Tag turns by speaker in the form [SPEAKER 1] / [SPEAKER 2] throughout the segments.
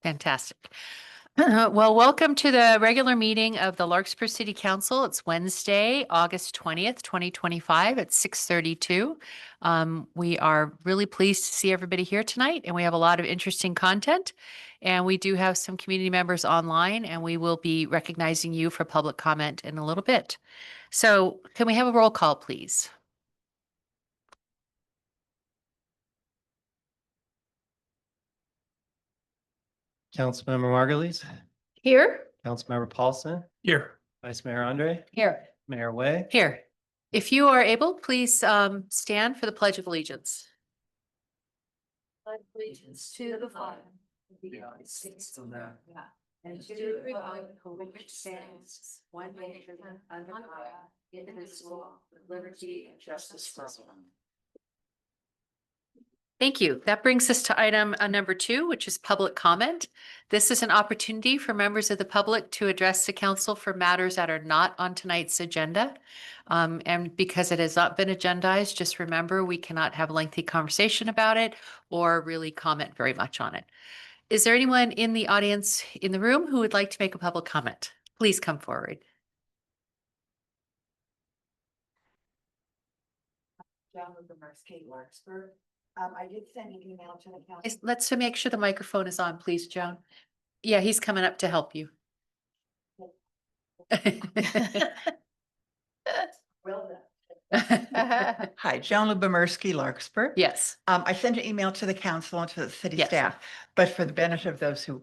[SPEAKER 1] Fantastic. Well, welcome to the regular meeting of the Larkspur City Council. It's Wednesday, August 20th, 2025 at 6:32. We are really pleased to see everybody here tonight, and we have a lot of interesting content. And we do have some community members online, and we will be recognizing you for public comment in a little bit. So can we have a roll call, please?
[SPEAKER 2] Councilmember Margulies,
[SPEAKER 1] Here.
[SPEAKER 2] Councilmember Paulson,
[SPEAKER 3] Here.
[SPEAKER 2] Vice Mayor Andre,
[SPEAKER 1] Here.
[SPEAKER 2] Mayor Way.
[SPEAKER 1] Here. If you are able, please stand for the Pledge of Allegiance. Pledge allegiance to the flag of the United States of America and to the republic for which stands one nation under God, indivisible, with liberty and justice for all. Thank you. That brings us to item number 2, which is public comment. This is an opportunity for members of the public to address the council for matters that are not on tonight's agenda. And because it has not been agendized, just remember we cannot have a lengthy conversation about it or really comment very much on it. Is there anyone in the audience in the room who would like to make a public comment? Please come forward.
[SPEAKER 4] Larkspur. I did send an email to the council.
[SPEAKER 1] Let's make sure the microphone is on, please, Joan. Yeah, he's coming up to help you.
[SPEAKER 4] Well done.
[SPEAKER 5] Hi, Joan Lubomirsky, Larkspur.
[SPEAKER 1] Yes.
[SPEAKER 5] I sent an email to the council and to the city
[SPEAKER 1] Yes.
[SPEAKER 5] staff, but for the benefit of those who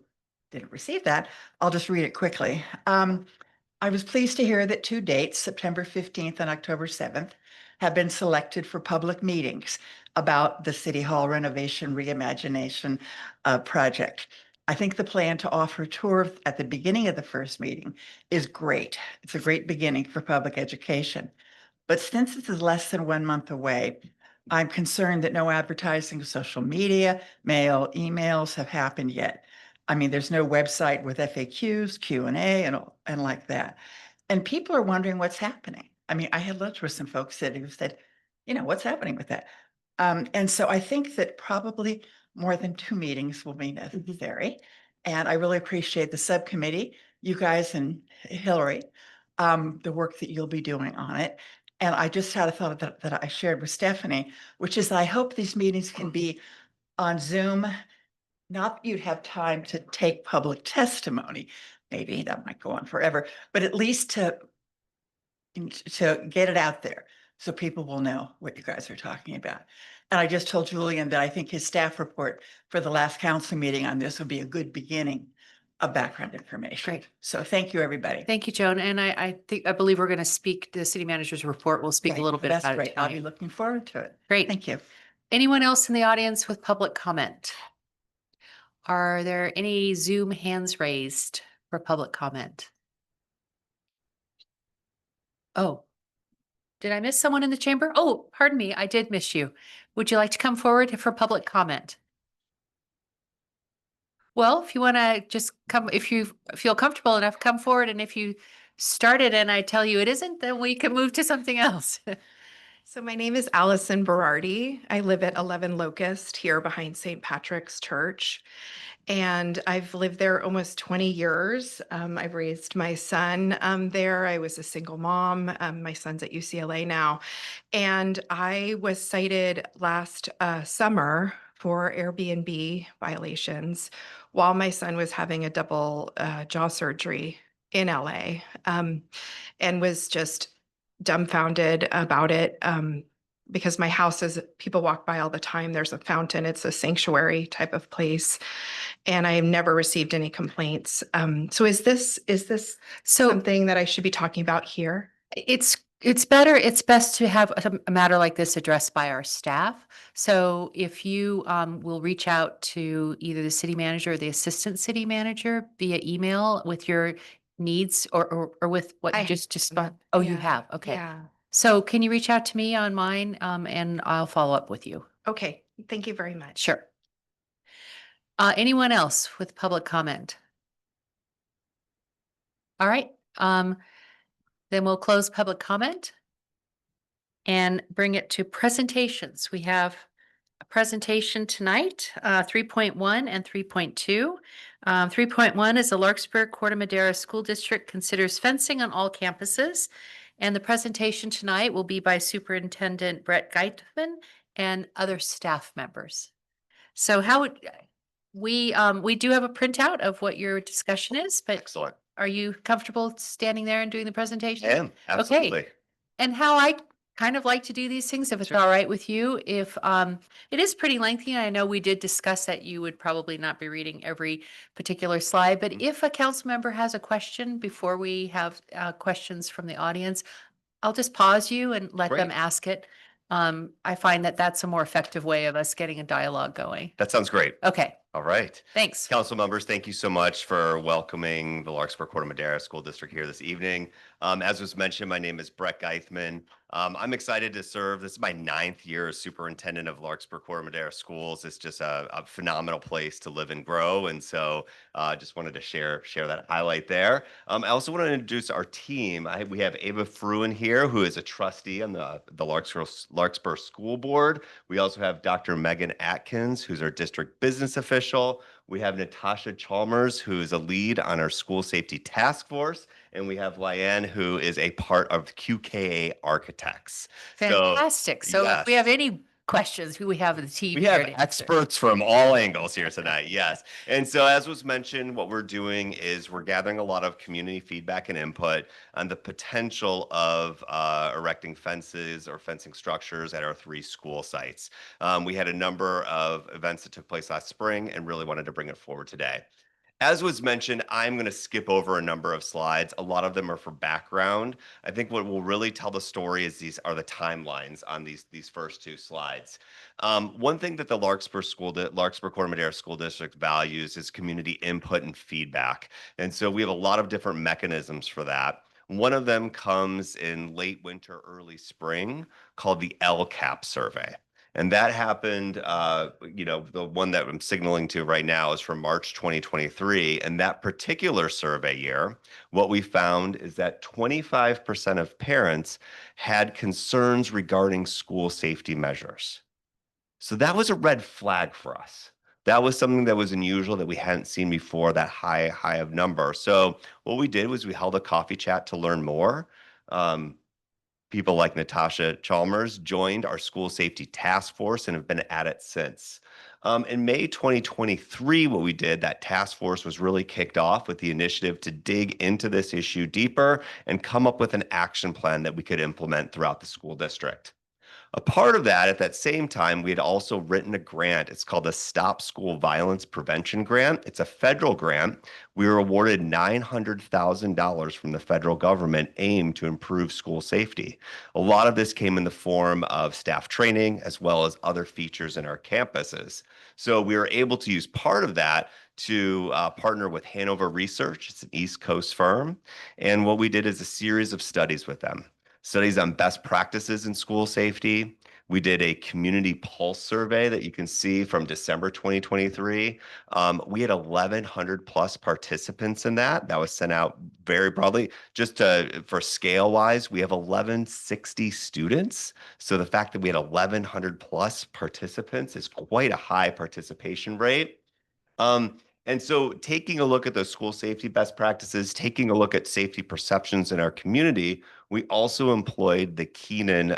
[SPEAKER 5] didn't receive that, I'll just read it quickly. I was pleased to hear that 2 dates, September 15th and October 7th, have been selected for public meetings about the City Hall renovation reimagination project. I think the plan to offer a tour at the beginning of the first meeting is great. It's a great beginning for public education. But since this is less than 1 month away, I'm concerned that no advertising, social media, mail, emails have happened yet. I mean, there's no website with FAQs, Q&A, and like that. And people are wondering what's happening. I mean, I had lunch with some folks who said, what's happening with that? And so I think that probably more than 2 meetings will be necessary. And I really appreciate the subcommittee, you guys and Hillary, the work that you'll be doing on it. And I just had a thought that I shared with Stephanie, which is I hope these meetings can be on Zoom. Not that you'd have time to take public testimony. Maybe that might go on forever, but at least to get it out there so people will know what you guys are talking about. And I just told Julian that I think his staff report for the last council meeting on this would be a good beginning of background information.
[SPEAKER 1] Great.
[SPEAKER 5] So thank you, everybody.
[SPEAKER 1] Thank you, Joan. And I believe we're going to speak, the city manager's report. We'll speak a little bit
[SPEAKER 5] That's
[SPEAKER 1] about
[SPEAKER 5] great.
[SPEAKER 1] it
[SPEAKER 5] I'll be
[SPEAKER 1] tonight.
[SPEAKER 5] looking forward to it.
[SPEAKER 1] Great.
[SPEAKER 5] Thank you.
[SPEAKER 1] Anyone else in the audience with public comment? Are there any Zoom hands raised for public comment? Oh, did I miss someone in the chamber? Oh, pardon me. I did miss you. Would you like to come forward for public comment? Well, if you want to just come, if you feel comfortable enough, come forward. And if you started and I tell you it isn't, then we can move to something else.
[SPEAKER 6] So my name is Allison Berardi. I live at 11 Locust here behind St. Patrick's Church. And I've lived there almost 20 years. I've raised my son there. I was a single mom. My son's at UCLA now. And I was cited last summer for Airbnb violations while my son was having a double jaw surgery in LA, and was just dumbfounded about it. Because my house is, people walk by all the time. There's a fountain. It's a sanctuary type of place. And I have never received any complaints. So is this something that I should be talking about here?
[SPEAKER 1] It's it's best to have a matter like this addressed by our staff. So if you will reach out to either the city manager or the assistant city manager via email with your needs or with what you just oh, you have. Okay.
[SPEAKER 6] Yeah.
[SPEAKER 1] So can you reach out to me on mine and I'll follow up with you.
[SPEAKER 6] Okay. Thank you very much.
[SPEAKER 1] Sure. Anyone else with public comment? All right. Then we'll close public comment and bring it to presentations. We have a presentation tonight, 3.1 and 3.2. 3.1 is the Larkspur-Corte Madera School District considers fencing on all campuses. And the presentation tonight will be by Superintendent Brett Geitman and other staff members. So we do have a printout of what your discussion is, but
[SPEAKER 3] Excellent.
[SPEAKER 1] are you comfortable standing there and doing the presentation?
[SPEAKER 3] I am, absolutely.
[SPEAKER 1] And how I kind of like to do these things, if it's
[SPEAKER 3] Sure.
[SPEAKER 1] all right with you, if it is pretty lengthy, and I know we did discuss that you would probably not be reading every particular slide, but
[SPEAKER 3] Mhm.
[SPEAKER 1] if a council member has a question before we have questions from the audience, I'll just pause you and let them
[SPEAKER 3] Great.
[SPEAKER 1] ask it. I find that that's a more effective way of us getting a dialogue going.
[SPEAKER 3] That sounds great.
[SPEAKER 1] Okay,
[SPEAKER 3] All right.
[SPEAKER 1] thanks.
[SPEAKER 3] Council members, thank you so much for welcoming the Larkspur-Corte Madera School District here this evening. As was mentioned, my name is Brett Geithman. I'm excited to serve. This is my 9th year as superintendent of Larkspur-Corte Madera Schools. It's just a phenomenal place to live and grow. And so just wanted to share that highlight there. I also want to introduce our team. We have Ava Fruin here, who is a trustee on the Larkspur School Board. We also have Dr. Megan Atkins, who's our district business official. We have Natasha Chalmers, who is a lead on our school safety task force. And we have Lyanne, who is a part of QKA Architects.
[SPEAKER 1] Fantastic. So if we have
[SPEAKER 3] yes.
[SPEAKER 1] any questions, who we have the team
[SPEAKER 3] We
[SPEAKER 1] here
[SPEAKER 3] have
[SPEAKER 1] to answer.
[SPEAKER 3] experts from all angles here tonight, yes. And so as was mentioned, what we're doing is we're gathering a lot of community feedback and input on the potential of erecting fences or fencing structures at our 3 school sites. We had a number of events that took place last spring and really wanted to bring it forward today. As was mentioned, I'm going to skip over a number of slides. A lot of them are for background. I think what will really tell the story is these are the timelines on these first 2 slides. One thing that the Larkspur-Corte Madera School District values is community input and feedback. And so we have a lot of different mechanisms for that. One of them comes in late winter, early spring, called the LCAP survey. And that happened, the one that I'm signaling to right now is from March 2023. And that particular survey year, what we found is that 25% of parents had concerns regarding school safety measures. So that was a red flag for us. That was something that was unusual that we hadn't seen before, that high of number. So what we did was we held a coffee chat to learn more. People like Natasha Chalmers joined our school safety task force and have been at it since. In May 2023, what we did, that task force was really kicked off with the initiative to dig into this issue deeper and come up with an action plan that we could implement throughout the school district. A part of that, at that same time, we had also written a grant. It's called the Stop School Violence Prevention Grant. It's a federal grant. We were awarded $900,000 from the federal government aimed to improve school safety. A lot of this came in the form of staff training as well as other features in our campuses. So we were able to use part of that to partner with Hanover Research. It's an East Coast firm. And what we did is a series of studies with them. Studies on best practices in school safety. We did a community pulse survey that you can see from December 2023. We had 1,100 plus participants in that. That was sent out very broadly. Just for scale wise, we have 1,160 students. So the fact that we had 1,100 plus participants is quite a high participation rate. And so taking a look at those school safety best practices, taking a look at safety perceptions in our community, we also employed the Keenan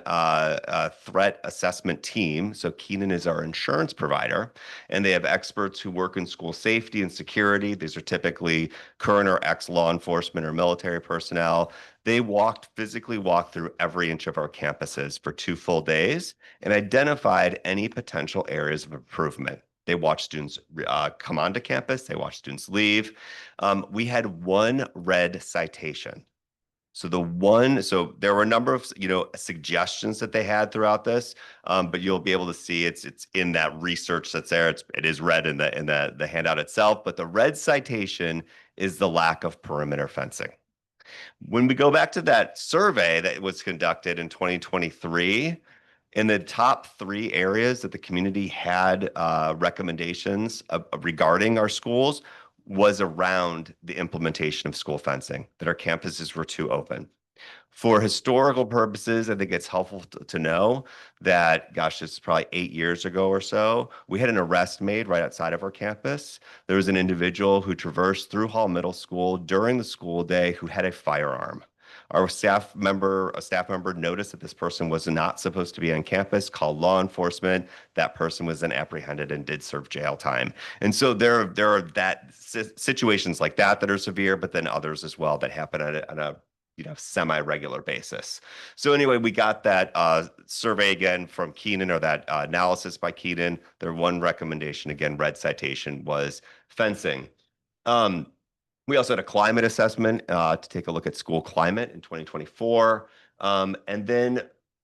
[SPEAKER 3] threat assessment team. So Keenan is our insurance provider, and they have experts who work in school safety and security. These are typically current or ex-law enforcement or military personnel. They physically walked through every inch of our campuses for 2 full days and identified any potential areas of improvement. They watched students come onto campus. They watched students leave. We had 1 red citation. So there were a number of suggestions that they had throughout this, but you'll be able to see it's in that research that's there. It is red in the handout itself, but the red citation is the lack of perimeter fencing. When we go back to that survey that was conducted in 2023. In the top 3 areas that the community had recommendations regarding our schools was around the implementation of school fencing, that our campuses were too open. For historical purposes, I think it's helpful to know that, gosh, this is probably 8 years ago or so, we had an arrest made right outside of our campus. There was an individual who traversed through Hall Middle School during the school day who had a firearm. A staff member noticed that this person was not supposed to be on campus, called law enforcement. That person was then apprehended and did serve jail time. And so there are situations like that are severe, but then others as well that happen on a semi-regular basis. So anyway, we got that survey again from Keenan, or that analysis by Keenan. Their one recommendation, again, red citation, was fencing. We also had a climate assessment to take a look at school climate in 2024. And then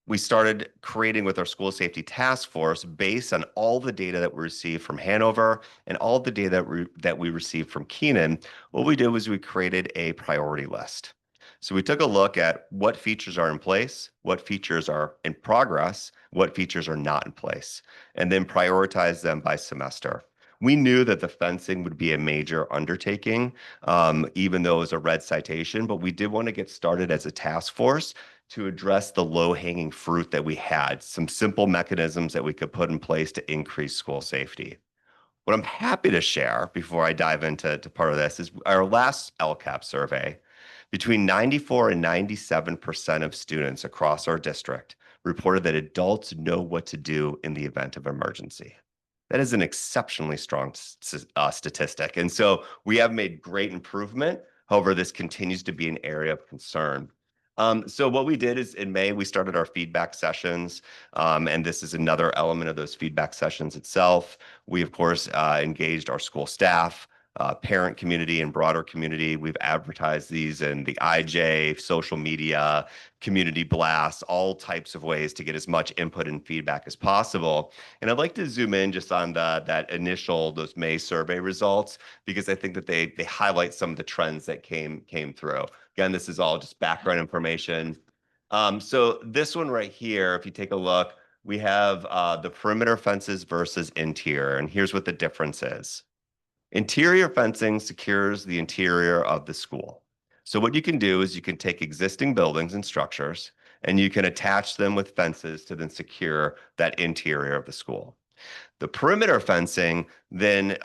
[SPEAKER 3] we started creating with our school safety task force based on all the data that we received from Hanover and all the data that we received from Keenan. What we did was we created a priority list. So we took a look at what features are in place, what features are in progress, what features are not in place, and then prioritize them by semester. We knew that the fencing would be a major undertaking, even though it was a red citation, but we did want to get started as a task force to address the low-hanging fruit that we had, some simple mechanisms that we could put in place to increase school safety. What I'm happy to share before I dive into part of this is our last LCAP survey. Between 94 and 97% of students across our district reported that adults know what to do in the event of emergency. That is an exceptionally strong statistic. And so we have made great improvement. However, this continues to be an area of concern. So what we did is in May, we started our feedback sessions, and this is another element of those feedback sessions itself. We, of course, engaged our school staff, parent community, and broader community. We've advertised these in the IJ, social media, community blasts, all types of ways to get as much input and feedback as possible. And I'd like to zoom in just on those May survey results, because I think that they highlight some of the trends that came through. Again, this is all just background information. So this one right here, if you take a look, we have the perimeter fences versus interior, and here's what the difference is. Interior fencing secures the interior of the school. So what you can do is you can take existing buildings and structures and you can attach them with fences to then secure that interior of the school. The perimeter fencing then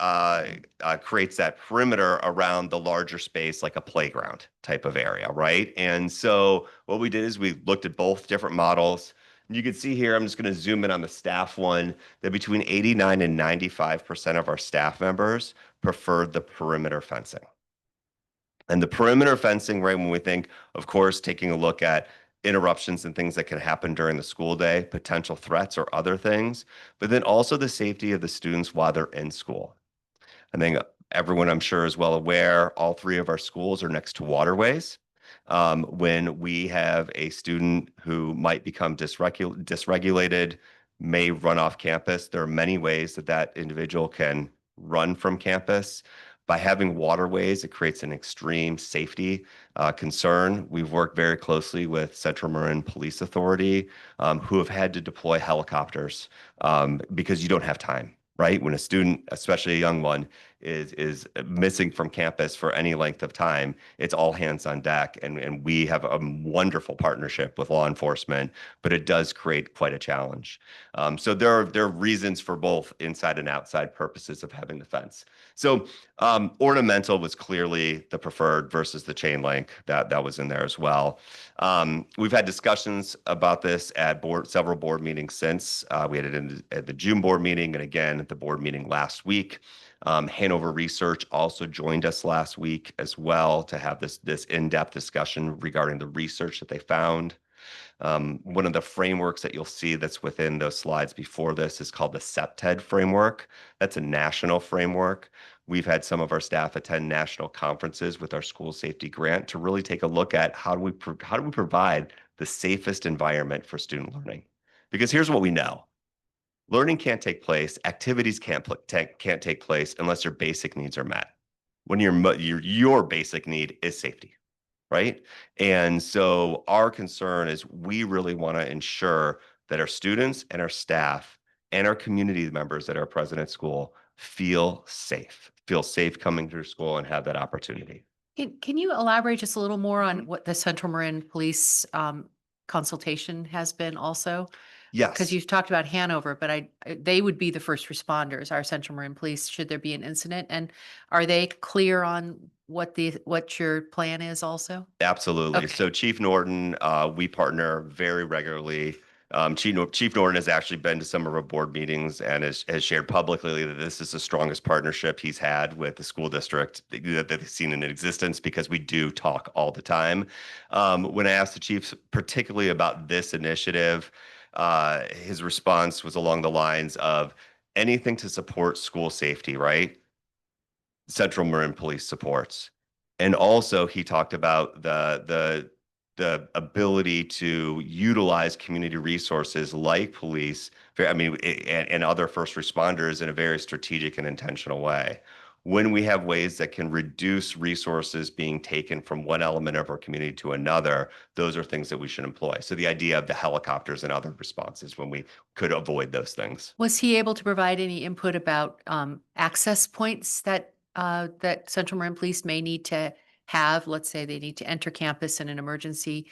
[SPEAKER 3] creates that perimeter around the larger space, like a playground type of area, right? And so what we did is we looked at both different models. You can see here, I'm just going to zoom in on the staff one, that between 89 and 95% of our staff members preferred the perimeter fencing. And the perimeter fencing, right, when we think, of course, taking a look at interruptions and things that can happen during the school day, potential threats or other things, but then also the safety of the students while they're in school. I think everyone, I'm sure, is well aware, all three of our schools are next to waterways. When we have a student who might become dysregulated, may run off campus, there are many ways that that individual can run from campus. By having waterways, it creates an extreme safety concern. We've worked very closely with Central Marin Police Authority, who have had to deploy helicopters because you don't have time, right? When a student, especially a young one, is missing from campus for any length of time, it's all hands on deck. And we have a wonderful partnership with law enforcement, but it does create quite a challenge. So there are reasons for both inside and outside purposes of having the fence. So ornamental was clearly the preferred versus the chain link that was in there as well. We've had discussions about this at several board meetings since. We had it at the June board meeting and again at the board meeting last week. Hanover Research also joined us last week as well to have this in-depth discussion regarding the research that they found. One of the frameworks that you'll see that's within those slides before this is called the CEPTED framework. That's a national framework. We've had some of our staff attend national conferences with our school safety grant to really take a look at how do we provide the safest environment for student learning. Because here's what we know. Learning can't take place, activities can't take place unless your basic needs are met. When your basic need is safety, right? And so our concern is we really want to ensure that our students and our staff and our community members that are present at school feel safe coming through school and have that opportunity.
[SPEAKER 1] Can you elaborate just a little more
[SPEAKER 3] Mm-hmm.
[SPEAKER 1] on what the Central Marin Police consultation has been also?
[SPEAKER 3] Yes.
[SPEAKER 1] Because you've talked about Hanover, but they would be the first responders, our Central Marin Police, should there be an incident. And are they clear on what your plan is also?
[SPEAKER 3] Absolutely.
[SPEAKER 1] Okay.
[SPEAKER 3] So Chief Norton, we partner very regularly. Chief Norton has actually been to some of our board meetings and has shared publicly that this is the strongest partnership he's had with the school district that they've seen in existence, because we do talk all the time. When I asked the chief particularly about this initiative, his response was along the lines of anything to support school safety, right? Central Marin Police supports. And also he talked about the ability to utilize community resources like police, and other first responders in a very strategic and intentional way. When we have ways that can reduce resources being taken from one element of our community to another, those are things that we should employ. So the idea of the helicopters and other responses when we could avoid those things.
[SPEAKER 1] Was he able to provide any input about access points that Central Marin Police may need to have? Let's say they need to enter campus in an emergency.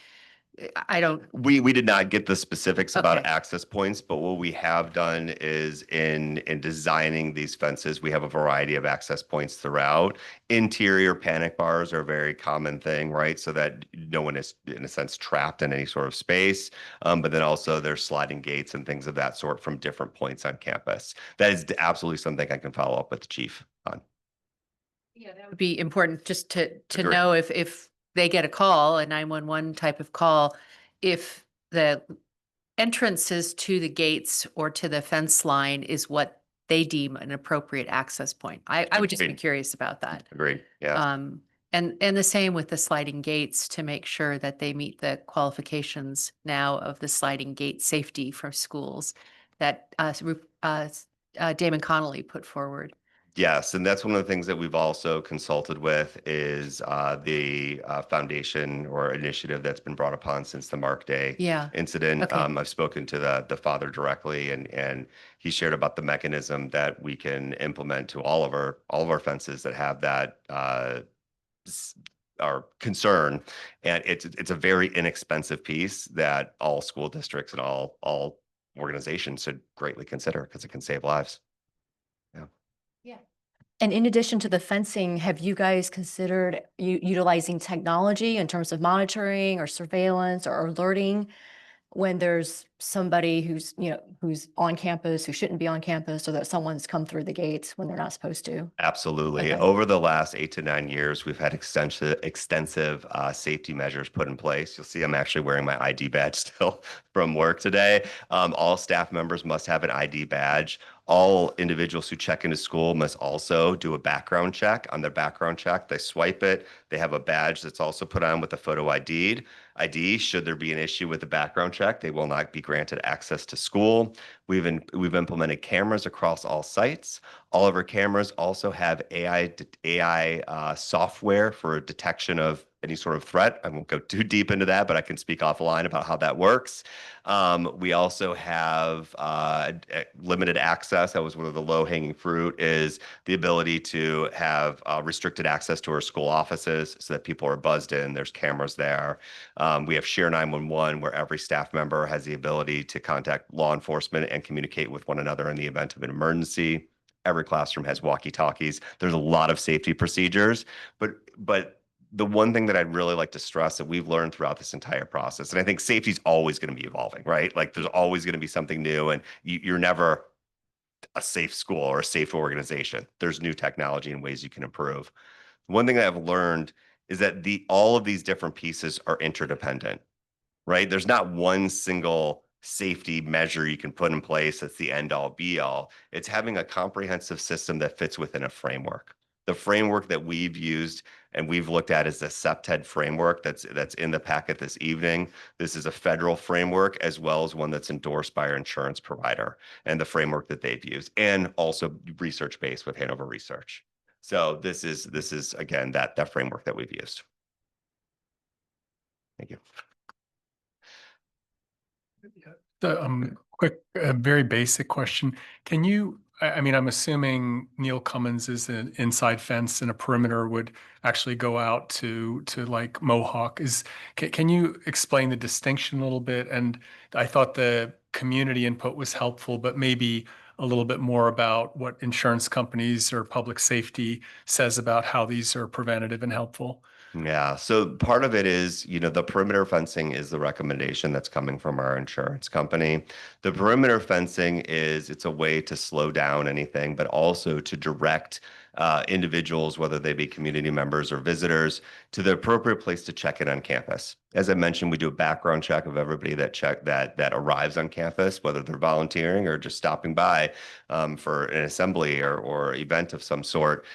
[SPEAKER 1] I don't,
[SPEAKER 3] We did not get the specifics about
[SPEAKER 1] Okay.
[SPEAKER 3] access points, but what we have done is in designing these fences, we have a variety of access points throughout. Interior panic bars are a very common thing, right? So that no one is, in a sense, trapped in any sort of space. But then also there's sliding gates and things of that sort from different points on campus. That is absolutely something I can follow up with the chief on.
[SPEAKER 1] yeah, that would be important just to
[SPEAKER 3] Agree.
[SPEAKER 1] know if they get a call, a 911 type of call, if the entrances to the gates or to the fence line is what they deem an appropriate access point. I would just be
[SPEAKER 3] Agreed.
[SPEAKER 1] curious about that.
[SPEAKER 3] Agreed. Yeah.
[SPEAKER 1] And the same with the sliding gates to make sure that they meet the qualifications now of the sliding gate safety for schools that Damon Connolly put forward.
[SPEAKER 3] Yes, and that's one of the things that we've also consulted with is the foundation or initiative that's been brought upon since the Mark Day
[SPEAKER 1] Yeah.
[SPEAKER 3] incident.
[SPEAKER 1] Okay.
[SPEAKER 3] I've spoken to the father directly, and he shared about the mechanism that we can implement to all of our fences that have that our concern, and it's a very inexpensive piece that all school districts and all organizations should greatly consider because it can save lives.
[SPEAKER 7] And in addition to the fencing, have you guys considered utilizing technology in terms of monitoring or surveillance or alerting when there's somebody who's on campus, who shouldn't be on campus, or that someone's come through the gates when they're not supposed to?
[SPEAKER 3] Absolutely.
[SPEAKER 7] Okay.
[SPEAKER 3] Over the last 8 to 9 years, we've had extensive safety measures put in place. You'll see I'm actually wearing my ID badge still from work today. All staff members must have an ID badge. All individuals who check into school must also do a background check. On their background check, they swipe it. They have a badge that's also put on with a photo ID. Should there be an issue with the background check, they will not be granted access to school. We've implemented cameras across all sites. All of our cameras also have AI software for detection of any sort of threat. I won't go too deep into that, but I can speak offline about how that works. We also have limited access. That was one of the low-hanging fruit, is the ability to have restricted access to our school offices so that people are buzzed in. There's cameras there. We have Share 911, where every staff member has the ability to contact law enforcement and communicate with one another in the event of an emergency. Every classroom has walkie-talkies. There's a lot of safety procedures, but the one thing that I'd really like to stress that we've learned throughout this entire process, and I think safety is always going to be evolving, right? Like there's always going to be something new, and you're never a safe school or a safe organization. There's new technology and ways you can improve. One thing that I've learned is that all of these different pieces are interdependent, right? There's not one single safety measure you can put in place that's the end all be all. It's having a comprehensive system that fits within a framework. The framework that we've used and we've looked at is the CEPTED framework that's in the packet this evening. This is a federal framework as well as one that's endorsed by our insurance provider and the framework that they've used, and also research-based with Hanover Research. So this is again that framework that we've used. Thank you.
[SPEAKER 8] The quick, very basic question. Can you I mean, I'm assuming Neil Cummins is an inside fence and a perimeter would actually go out to like Mohawk. Can you explain the distinction a little bit? And I thought the community input was helpful, but maybe a little bit more about what insurance companies or public safety says about how these are preventative and helpful.
[SPEAKER 3] Yeah, so part of it is, the perimeter fencing is the recommendation that's coming from our insurance company. The perimeter fencing it's a way to slow down anything, but also to direct individuals, whether they be community members or visitors, to the appropriate place to check in on campus. As I mentioned, we do a background check of everybody that arrives on campus, whether they're volunteering or just stopping by for an assembly or event of some sort.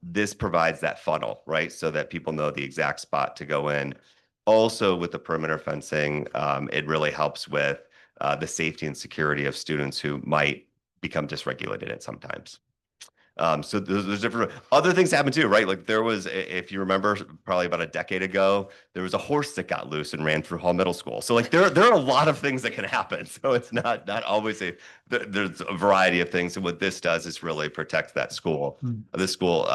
[SPEAKER 3] This provides that funnel, right? So that people know the exact spot to go in. Also, with the perimeter fencing, it really helps with the safety and security of students who might become dysregulated at sometimes. So there's different other things happen too, right? Like there was, if you remember, probably about a decade ago, there was a horse that got loose and ran through Hall Middle School. So like there are a lot of things that can happen. So it's not always there's a variety of things. And what this does is really protect that school, the school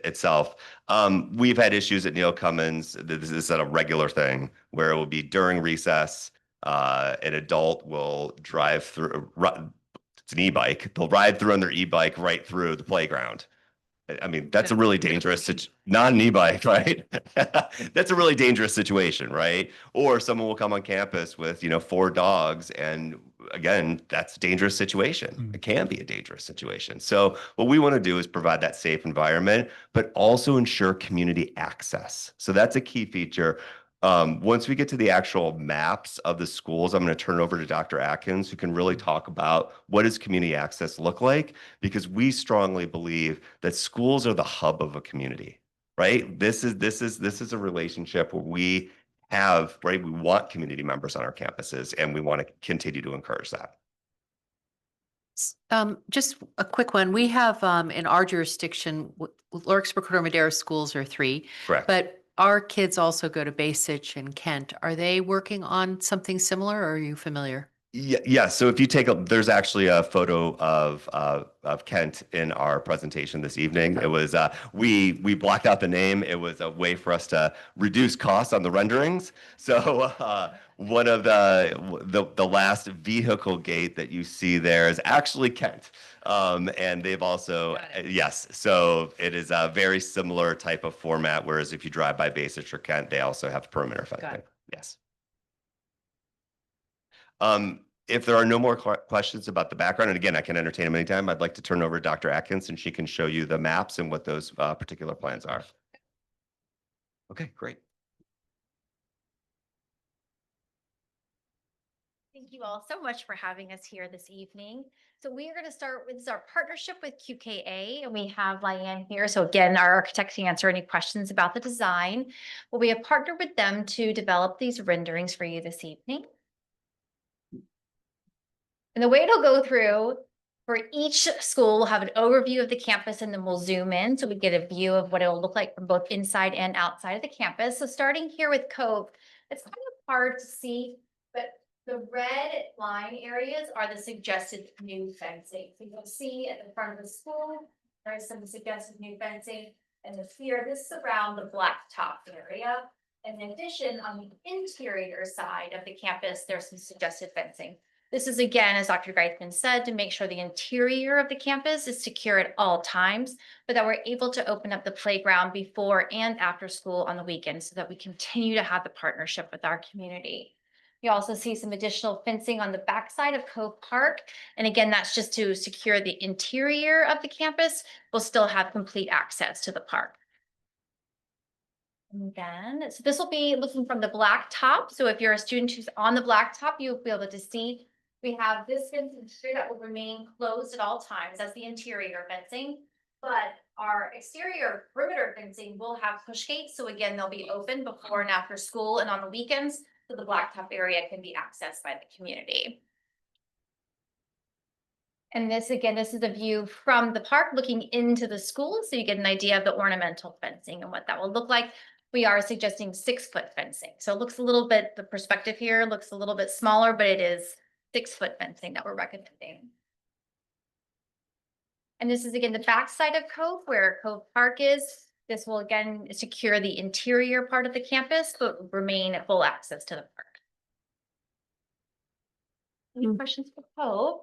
[SPEAKER 3] itself. We've had issues at Neil Cummins. This is a regular thing where it will be during recess. An adult will drive through. It's an e-bike. They'll ride through on their e-bike right through the playground. I mean, that's a really dangerous, not an e-bike, right? That's a really dangerous situation, right? Or someone will come on campus with, 4 dogs. And again, that's a dangerous situation. It can be a dangerous situation. So what we want to do is provide that safe environment, but also ensure community access. So that's a key feature. Once we get to the actual maps of the schools, I'm going to turn it over to Dr. Atkins, who can really talk about what does community access look like, because we strongly believe that schools are the hub of a community, right? This is a relationship where we have, right? We want community members on our campuses, and we want to continue to encourage that.
[SPEAKER 1] Just a quick one. We have in our jurisdiction, Larkspur-Corte Madera schools are 3.
[SPEAKER 3] Correct.
[SPEAKER 1] But our kids also go to Basich and Kent. Are they working on something similar, or are you familiar?
[SPEAKER 3] Yeah. So if you there's actually a photo of Kent in our presentation this evening. It was we blocked out the name. It was a way for us to reduce costs on the renderings. So one of the last vehicle gate that you see there is actually Kent. And they've also yes. So it is a very similar type of format. Whereas if you drive by Basich or Kent, they also have perimeter fencing. Yes. If there are no more questions about the background, and again, I can entertain them anytime, I'd like to turn over to Dr. Atkins and she can show you the maps and what those particular plans are. Okay, great.
[SPEAKER 9] Thank you all so much for having us here this evening. So we are going to start with our partnership with QKA, and we have Lyanne here. So again, our architect to answer any questions about the design. Well, we have partnered with them to develop these renderings for you this evening. And the way it'll go through, for each school, we'll have an overview of the campus, and then we'll zoom in so we get a view of what it'll look like from both inside and outside of the campus. So starting here with Cove, it's kind of hard to see, but the red line areas are the suggested new fencing. So you'll see at the front of the school, there's some suggested new fencing. And this is around the blacktop area. In addition, on the interior side of the campus, there's some suggested fencing. This is, again, as Dr. Greithman said, to make sure the interior of the campus is secure at all times, but that we're able to open up the playground before and after school on the weekends so that we continue to have the partnership with our community. You also see some additional fencing on the backside of Cove Park. And again, that's just to secure the interior of the campus. We'll still have complete access to the park. And then, so this will be looking from the black top. So if you're a student who's on the black top, you'll be able to see we have this fencing that will remain closed at all times. That's the interior fencing. But our exterior perimeter fencing will have push gates. So again, they'll be open before and after school and on the weekends. So the blacktop area can be accessed by the community. And this, again, this is a view from the park looking into the school. So you get an idea of the ornamental fencing and what that will look like. We are suggesting 6-foot fencing. So it looks a little bit, the perspective here looks a little bit smaller, but it is 6-foot fencing that we're recommending. And this is again the backside of Cove where Cove Park is. This will again secure the interior part of the campus, but remain at full access to the park. Any questions for Cove?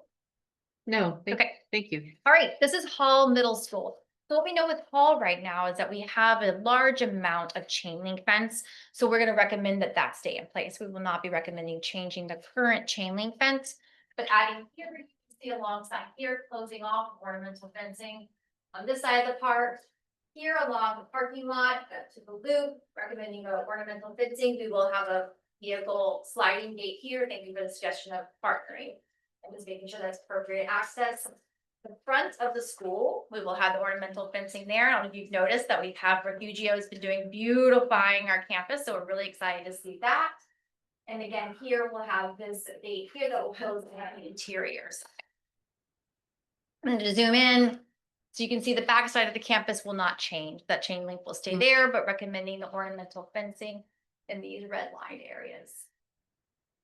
[SPEAKER 1] No,
[SPEAKER 9] Okay.
[SPEAKER 1] thank you.
[SPEAKER 9] All right, this is Hall Middle School. So what we know with Hall right now is that we have a large amount of chain link fence. So we're going to recommend that that stay in place. We will not be recommending changing the current chain link fence, but adding here, you can see alongside here, closing off ornamental fencing on this side of the park. Here along the parking lot to the loop, recommending ornamental fencing. We will have a vehicle sliding gate here. Thank you for the suggestion of partnering. And just making sure that's appropriate access. The front of the school, we will have the ornamental fencing there. I don't know if you've noticed that we have Refugio has been doing beautifying our campus, so we're really excited to see that. And again, here we'll have this gate here that will close the interior side. And to zoom in, so you can see the back side of the campus will not change. That chain link will stay there, but recommending the ornamental fencing in these red line areas.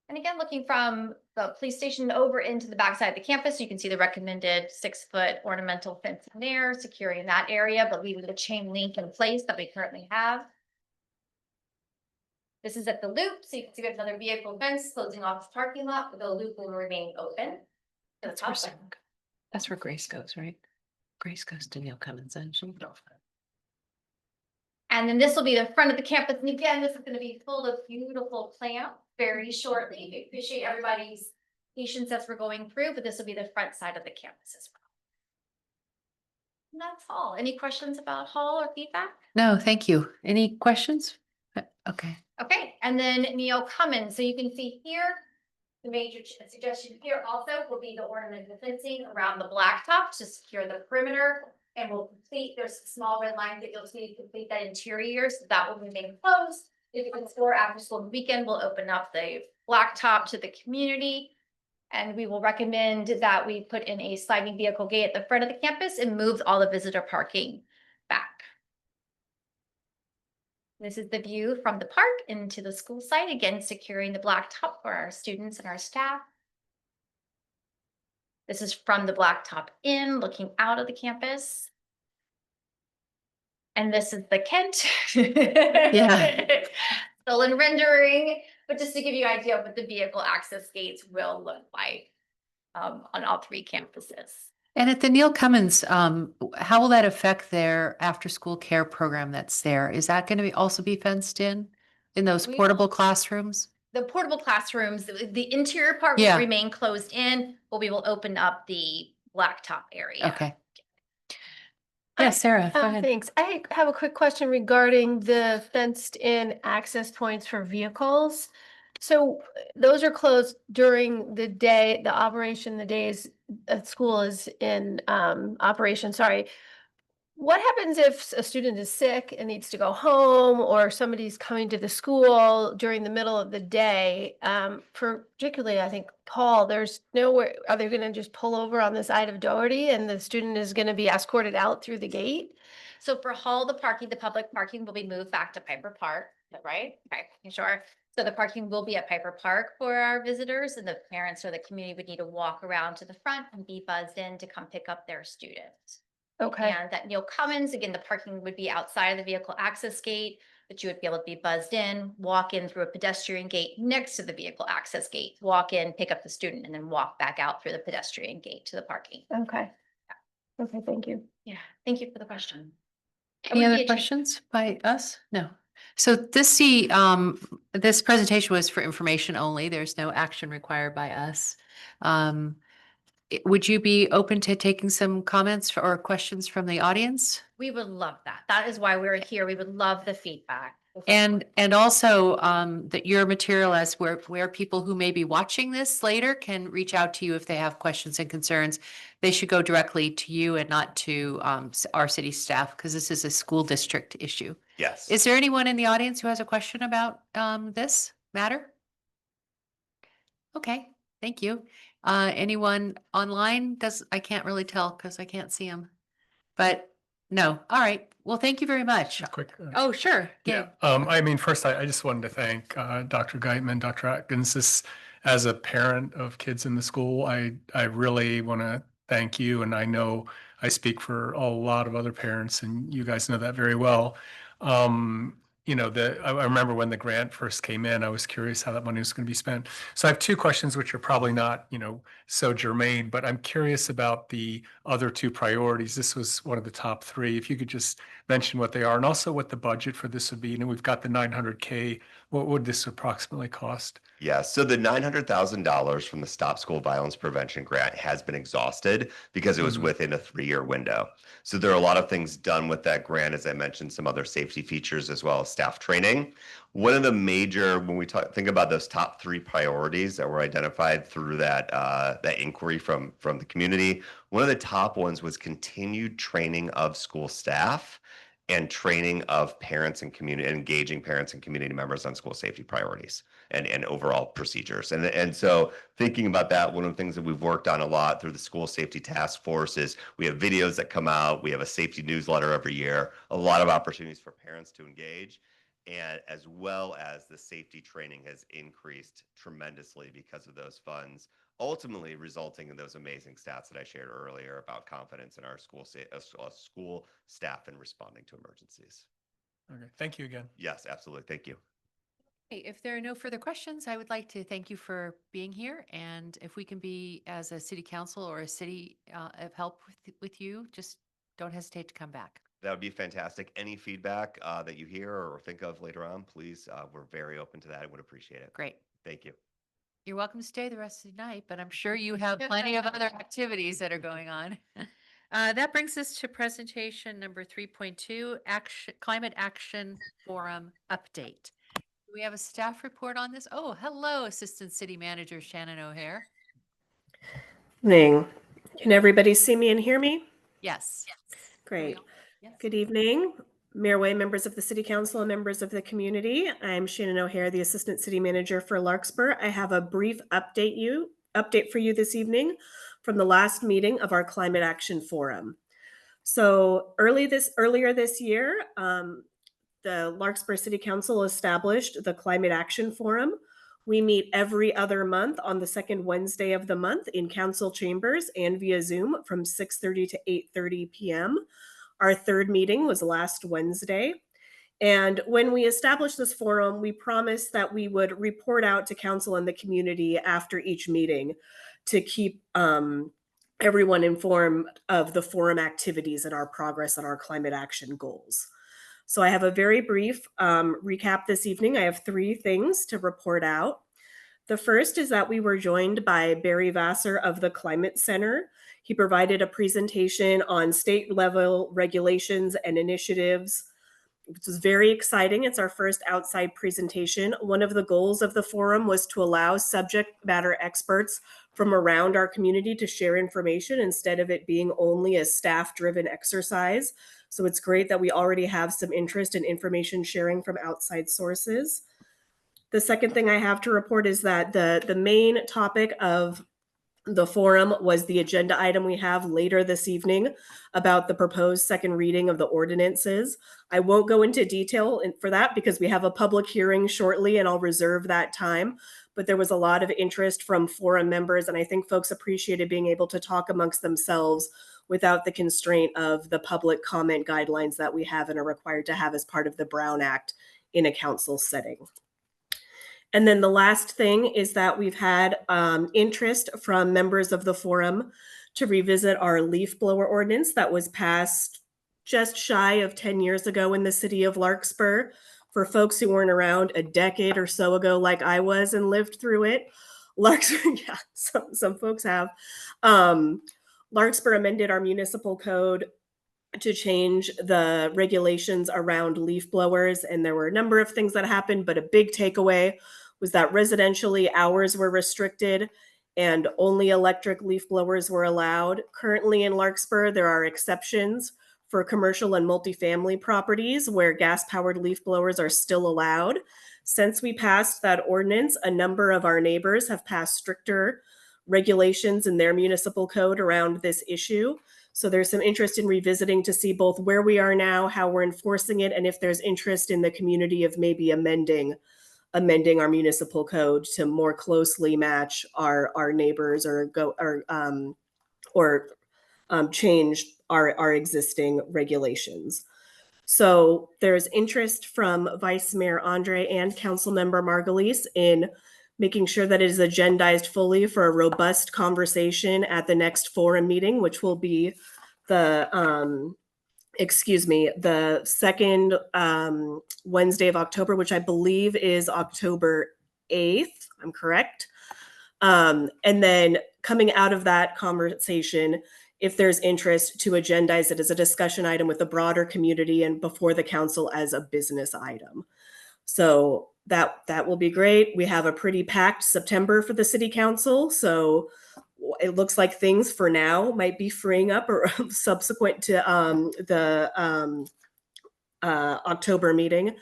[SPEAKER 9] And again, looking from the police station over into the backside of the campus, you can see the recommended 6-foot ornamental fence in there, securing that area, but leaving the chain link in place that we currently have. This is at the loop, so you can see we have another vehicle fence closing off the parking lot, but the loop will remain open.
[SPEAKER 1] That's where Grace goes, right? Grace goes to Neil Cummins and she.
[SPEAKER 9] And then this will be the front of the campus. And again, this is going to be full of beautiful plants very shortly. We appreciate everybody's patience as we're going through, but this will be the front side of the campus as well. And that's all. Any questions about Hall or feedback?
[SPEAKER 1] No, thank you. Any questions? Okay.
[SPEAKER 9] Okay, and then Neil Cummins. So you can see here, the major suggestion here also will be the ornamental fencing around the blacktop to secure the perimeter. And we'll complete, there's small red lines that you'll see to complete that interior, so that will remain closed. If it's for after school weekend, we'll open up the blacktop to the community. And we will recommend that we put in a sliding vehicle gate at the front of the campus and move all the visitor parking back. This is the view from the park into the school site, again, securing the blacktop for our students and our staff. This is from the blacktop in, looking out of the campus. And this is the Kent.
[SPEAKER 1] Yeah.
[SPEAKER 9] Still in rendering, but just to give you an idea of what the vehicle access gates will look like on all 3 campuses.
[SPEAKER 1] And at the Neil Cummins, how will that affect their after-school care program that's there? Is that going to also be fenced in those
[SPEAKER 9] We
[SPEAKER 1] portable
[SPEAKER 9] will-
[SPEAKER 1] classrooms?
[SPEAKER 9] The portable classrooms, the interior part will
[SPEAKER 1] Yeah.
[SPEAKER 9] remain closed in, but we will open up the blacktop area.
[SPEAKER 1] Okay. Yeah, Sarah, go ahead.
[SPEAKER 10] Thanks. I have a quick question regarding the fenced-in access points for vehicles. So those are closed during the day, the days that school is in operation, sorry. What happens if a student is sick and needs to go home, or somebody's coming to the school during the middle of the day? Particularly, I think, Paul, there's nowhere, are they gonna just pull over on the side of Doherty and the student is gonna be escorted out through the gate?
[SPEAKER 9] So for Hall, the public parking will be moved back to Piper Park, is that right? Okay, sure. So the parking will be at Piper Park for our visitors, and the parents or the community would need to walk around to the front and be buzzed in to come pick up their students.
[SPEAKER 10] Okay,
[SPEAKER 9] And at Neil Cummins, again, the parking would be outside of the vehicle access gate, but you would be able to be buzzed in, walk in through a pedestrian gate next to the vehicle access gate, walk in, pick up the student, and then walk back out through the pedestrian gate to the parking.
[SPEAKER 10] okay. Okay, thank you.
[SPEAKER 9] Yeah, thank you for the question.
[SPEAKER 1] Any other questions by us? No. So this presentation was for information only. There's no action required by us. Would you be open to taking some comments or questions from the audience?
[SPEAKER 9] We would love that. That is why we're here. We would love the feedback.
[SPEAKER 1] And also that your material as where people who may be watching this later can reach out to you if they have questions and concerns. They should go directly to you and not to our city staff, because this is a school district issue.
[SPEAKER 3] Yes.
[SPEAKER 1] Is there anyone in the audience who has a question about this matter? Okay, thank you. Anyone online? I can't really tell because I can't see them. But no, all right. Well, thank you very much.
[SPEAKER 8] Quick.
[SPEAKER 1] Oh, sure.
[SPEAKER 8] Yeah.
[SPEAKER 1] Gabe.
[SPEAKER 8] I mean, first, I just wanted to thank Dr. Geitman, Dr. Atkins. This, as a parent of kids in the school, I really want to thank you. And I know I speak for a lot of other parents, and you guys know that very well. I remember when the grant first came in, I was curious how that money was going to be spent. So I have two questions, which are probably not, so germane, but I'm curious about the other two priorities. This was one of the top three. If you could just mention what they are and also what the budget for this would be. We've got the 900K. What would this approximately cost?
[SPEAKER 3] Yeah, so the $900,000 from the Stop School Violence Prevention Grant has been exhausted because it was within a 3-year window. So there are a lot of things done with that grant, as I mentioned, some other safety features as well as staff training. One of the major, when we think about those top 3 priorities that were identified through that inquiry from the community, one of the top ones was continued training of school staff and training of parents and community, engaging parents and community members on school safety priorities and overall procedures. And so thinking about that, one of the things that we've worked on a lot through the School Safety Task Force is we have videos that come out, we have a safety newsletter every year, a lot of opportunities for parents to engage, and as well as the safety training has increased tremendously because of those funds, ultimately resulting in those amazing stats that I shared earlier about confidence in our school staff in responding to emergencies.
[SPEAKER 8] Okay, thank you again.
[SPEAKER 3] Yes, absolutely. Thank you.
[SPEAKER 1] Hey, if there are no further questions, I would like to thank you for being here. And if we can be, as a city council or a city, of help with you, just don't hesitate to come back.
[SPEAKER 3] That would be fantastic. Any feedback that you hear or think of later on, please, we're very open to that. I would appreciate it.
[SPEAKER 1] Great.
[SPEAKER 3] Thank you.
[SPEAKER 1] You're welcome to stay the rest of the night, but I'm sure you have plenty of other activities that are going on. That brings us to presentation number 3.2, Climate Action Forum Update. Do we have a staff report on this? Oh, hello, Assistant City Manager Shannon O'Hare.
[SPEAKER 11] Evening. Can everybody see me and hear me?
[SPEAKER 1] Yes.
[SPEAKER 11] Great.
[SPEAKER 1] Yes.
[SPEAKER 11] Good evening, Mayor Way, members of the City Council, and members of the community. I'm Shannon O'Hare, the Assistant City Manager for Larkspur. I have a brief update for you this evening from the last meeting of our Climate Action Forum. So earlier this year, the Larkspur City Council established the Climate Action Forum. We meet every other month on the second Wednesday of the month in council chambers and via Zoom from 6:30 to 8:30 p.m. Our third meeting was last Wednesday. And when we established this forum, we promised that we would report out to council and the community after each meeting to keep everyone informed of the forum activities and our progress on our climate action goals. So I have a very brief recap this evening. I have 3 things to report out. The first is that we were joined by Barry Vassar of the Climate Center. He provided a presentation on state level regulations and initiatives, which was very exciting. It's our first outside presentation. One of the goals of the forum was to allow subject matter experts from around our community to share information instead of it being only a staff-driven exercise. So it's great that we already have some interest in information sharing from outside sources. The second thing I have to report is that the main topic of the forum was the agenda item we have later this evening about the proposed second reading of the ordinances. I won't go into detail for that because we have a public hearing shortly and I'll reserve that time. But there was a lot of interest from forum members, and I think folks appreciated being able to talk amongst themselves without the constraint of the public comment guidelines that we have and are required to have as part of the Brown Act in a council setting. And then the last thing is that we've had interest from members of the forum to revisit our leaf blower ordinance that was passed just shy of 10 years ago in the city of Larkspur. For folks who weren't around a decade or so ago like I was and lived through it, Larkspur, yeah, some folks have. Larkspur amended our municipal code to change the regulations around leaf blowers, and there were a number of things that happened, but a big takeaway was that residentially hours were restricted and only electric leaf blowers were allowed. Currently in Larkspur, there are exceptions for commercial and multifamily properties where gas-powered leaf blowers are still allowed. Since we passed that ordinance, a number of our neighbors have passed stricter regulations in their municipal code around this issue. So there's some interest in revisiting to see both where we are now, how we're enforcing it, and if there's interest in the community of maybe amending our municipal code to more closely match our neighbors or change our existing regulations. So there's interest from Vice Mayor Andre and Councilmember Margulies in making sure that it is agendized fully for a robust conversation at the next forum meeting, which will be the the second Wednesday of October, which I believe is October 8th. I'm correct. And then coming out of that conversation, if there's interest, to agendize it as a discussion item with the broader community and before the council as a business item. So that will be great. We have a pretty packed September for the city council. So it looks like things for now might be freeing up or subsequent to the October meeting.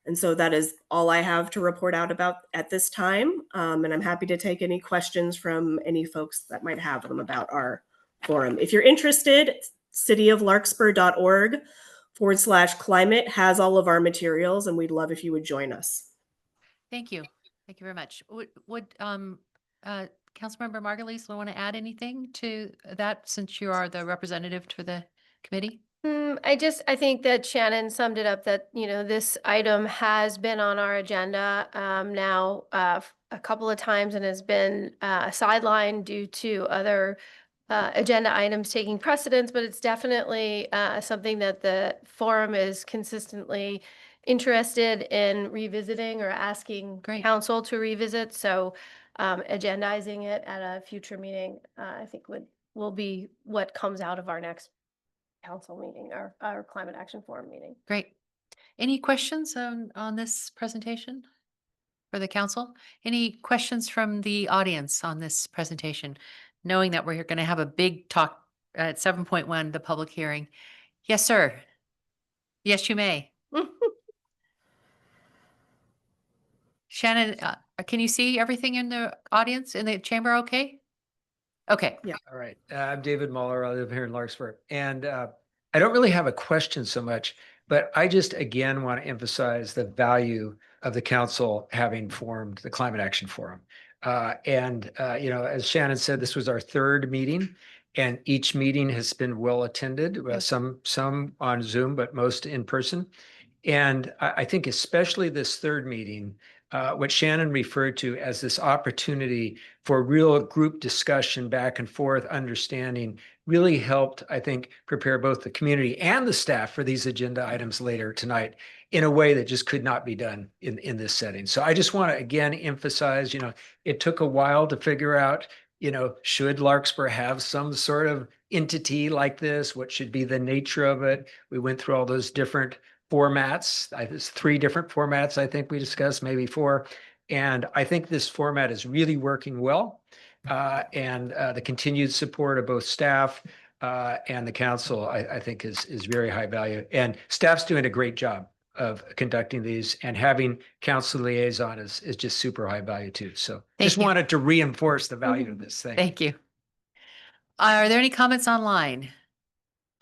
[SPEAKER 11] And so that is all I have to report out about at this time. And I'm happy to take any questions from any folks that might have them about our forum. If you're interested, cityoflarkspur.org/climate has all of our materials, and we'd love if you would join us.
[SPEAKER 1] Thank you. Thank you very much. Would Councilmember Margulies want to add anything to that since you are the representative for the committee?
[SPEAKER 10] I think that Shannon summed it up that, this item has been on our agenda now a couple of times and has been sidelined due to other agenda items taking precedence, but it's definitely something that the forum is consistently interested in revisiting or asking
[SPEAKER 1] Great.
[SPEAKER 10] council to revisit. So agendizing it at a future meeting, I think will be what comes out of our next council meeting, our climate action forum meeting.
[SPEAKER 1] Great. Any questions on this presentation for the council? Any questions from the audience on this presentation? Knowing that we're going to have a big talk at 7.1, the public hearing. Yes, sir. Yes, you may. Shannon, can you see everything in the audience, in the chamber okay? Okay.
[SPEAKER 11] Yeah.
[SPEAKER 12] All right. I'm David Muller. I live here in Larkspur. And I don't really have a question so much, but I just, again, want to emphasize the value of the council having formed the Climate Action Forum. As Shannon said, this was our third meeting, and each meeting has been well attended, some on Zoom, but most in person. And I think especially this third meeting, what Shannon referred to as this opportunity for real group discussion back and forth, understanding, really helped, I think, prepare both the community and the staff for these agenda items later tonight in a way that just could not be done in this setting. So I just want to, again, emphasize, it took a while to figure out, should Larkspur have some sort of entity like this? What should be the nature of it? We went through all those different formats. There's 3 different formats I think we discussed, maybe 4. And I think this format is really working well. And the continued support of both staff and the council, I think is very high value. And staff's doing a great job of conducting these, and having council liaison is just super high value too. So just wanted to reinforce the value of this thing.
[SPEAKER 1] Thank you. Are there any comments online?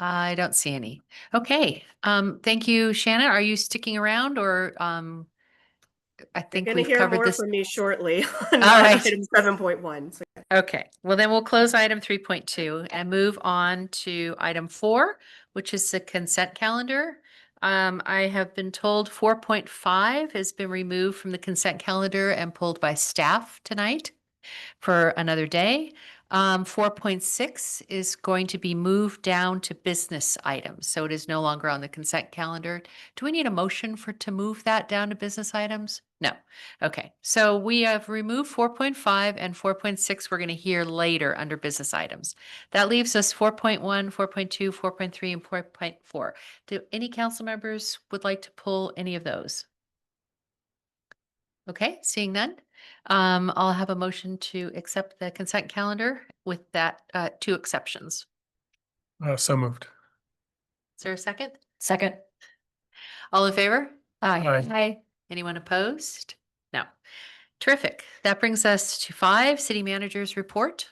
[SPEAKER 1] I don't see any. Okay. Thank you, Shannon. Are you sticking around, or I think
[SPEAKER 11] You're going
[SPEAKER 1] we've
[SPEAKER 11] to hear
[SPEAKER 1] covered
[SPEAKER 11] more
[SPEAKER 1] this.
[SPEAKER 11] from me shortly on
[SPEAKER 1] right.
[SPEAKER 11] item 7.1. So
[SPEAKER 1] Okay. Well, then we'll close item 3.2 and move on to item 4, which is the consent calendar. I have been told 4.5 has been removed from the consent calendar and pulled by staff tonight for another day. 4.6 is going to be moved down to business items, so it is no longer on the consent calendar. Do we need a motion to move that down to business items? No. Okay, so we have removed 4.5 and 4.6 we're going to hear later under business items. That leaves us 4.1, 4.2, 4.3, and 4.4. Do any council members would like to pull any of those? Okay, seeing none. I'll have a motion to accept the consent calendar with that 2 exceptions.
[SPEAKER 8] So moved.
[SPEAKER 1] Is there a second?
[SPEAKER 7] Second.
[SPEAKER 1] All in favor?
[SPEAKER 8] Aye.
[SPEAKER 10] Hi.
[SPEAKER 1] Anyone opposed? No. Terrific. That brings us to 5, city manager's report.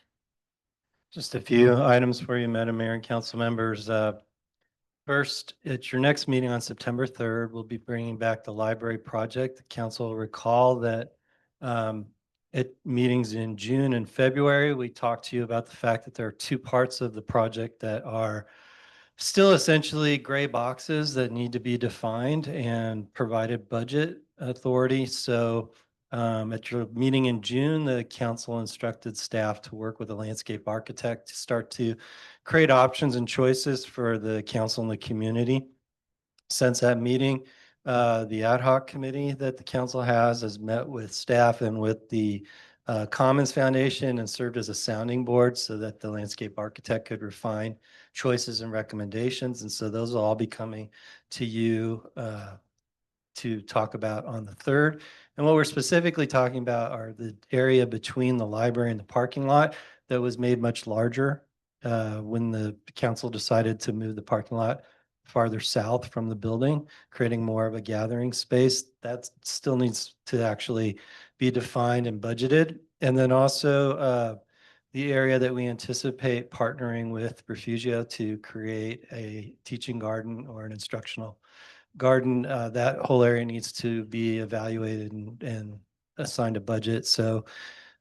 [SPEAKER 2] Just a few items for you, Madam Mayor and council members. First, at your next meeting on September 3rd, we'll be bringing back the library project. The council will recall that at meetings in June and February, we talked to you about the fact that there are 2 parts of the project that are still essentially gray boxes that need to be defined and provided budget authority. So at your meeting in June, the council instructed staff to work with a landscape architect to start to create options and choices for the council and the community. Since that meeting, the ad hoc committee that the council has met with staff and with the Commons Foundation and served as a sounding board so that the landscape architect could refine choices and recommendations. And so those will all be coming to you to talk about on the 3rd. And what we're specifically talking about are the area between the library and the parking lot that was made much larger when the council decided to move the parking lot farther south from the building, creating more of a gathering space. That still needs to actually be defined and budgeted. And then also the area that we anticipate partnering with Refugio to create a teaching garden or an instructional garden, that whole area needs to be evaluated and assigned a budget. So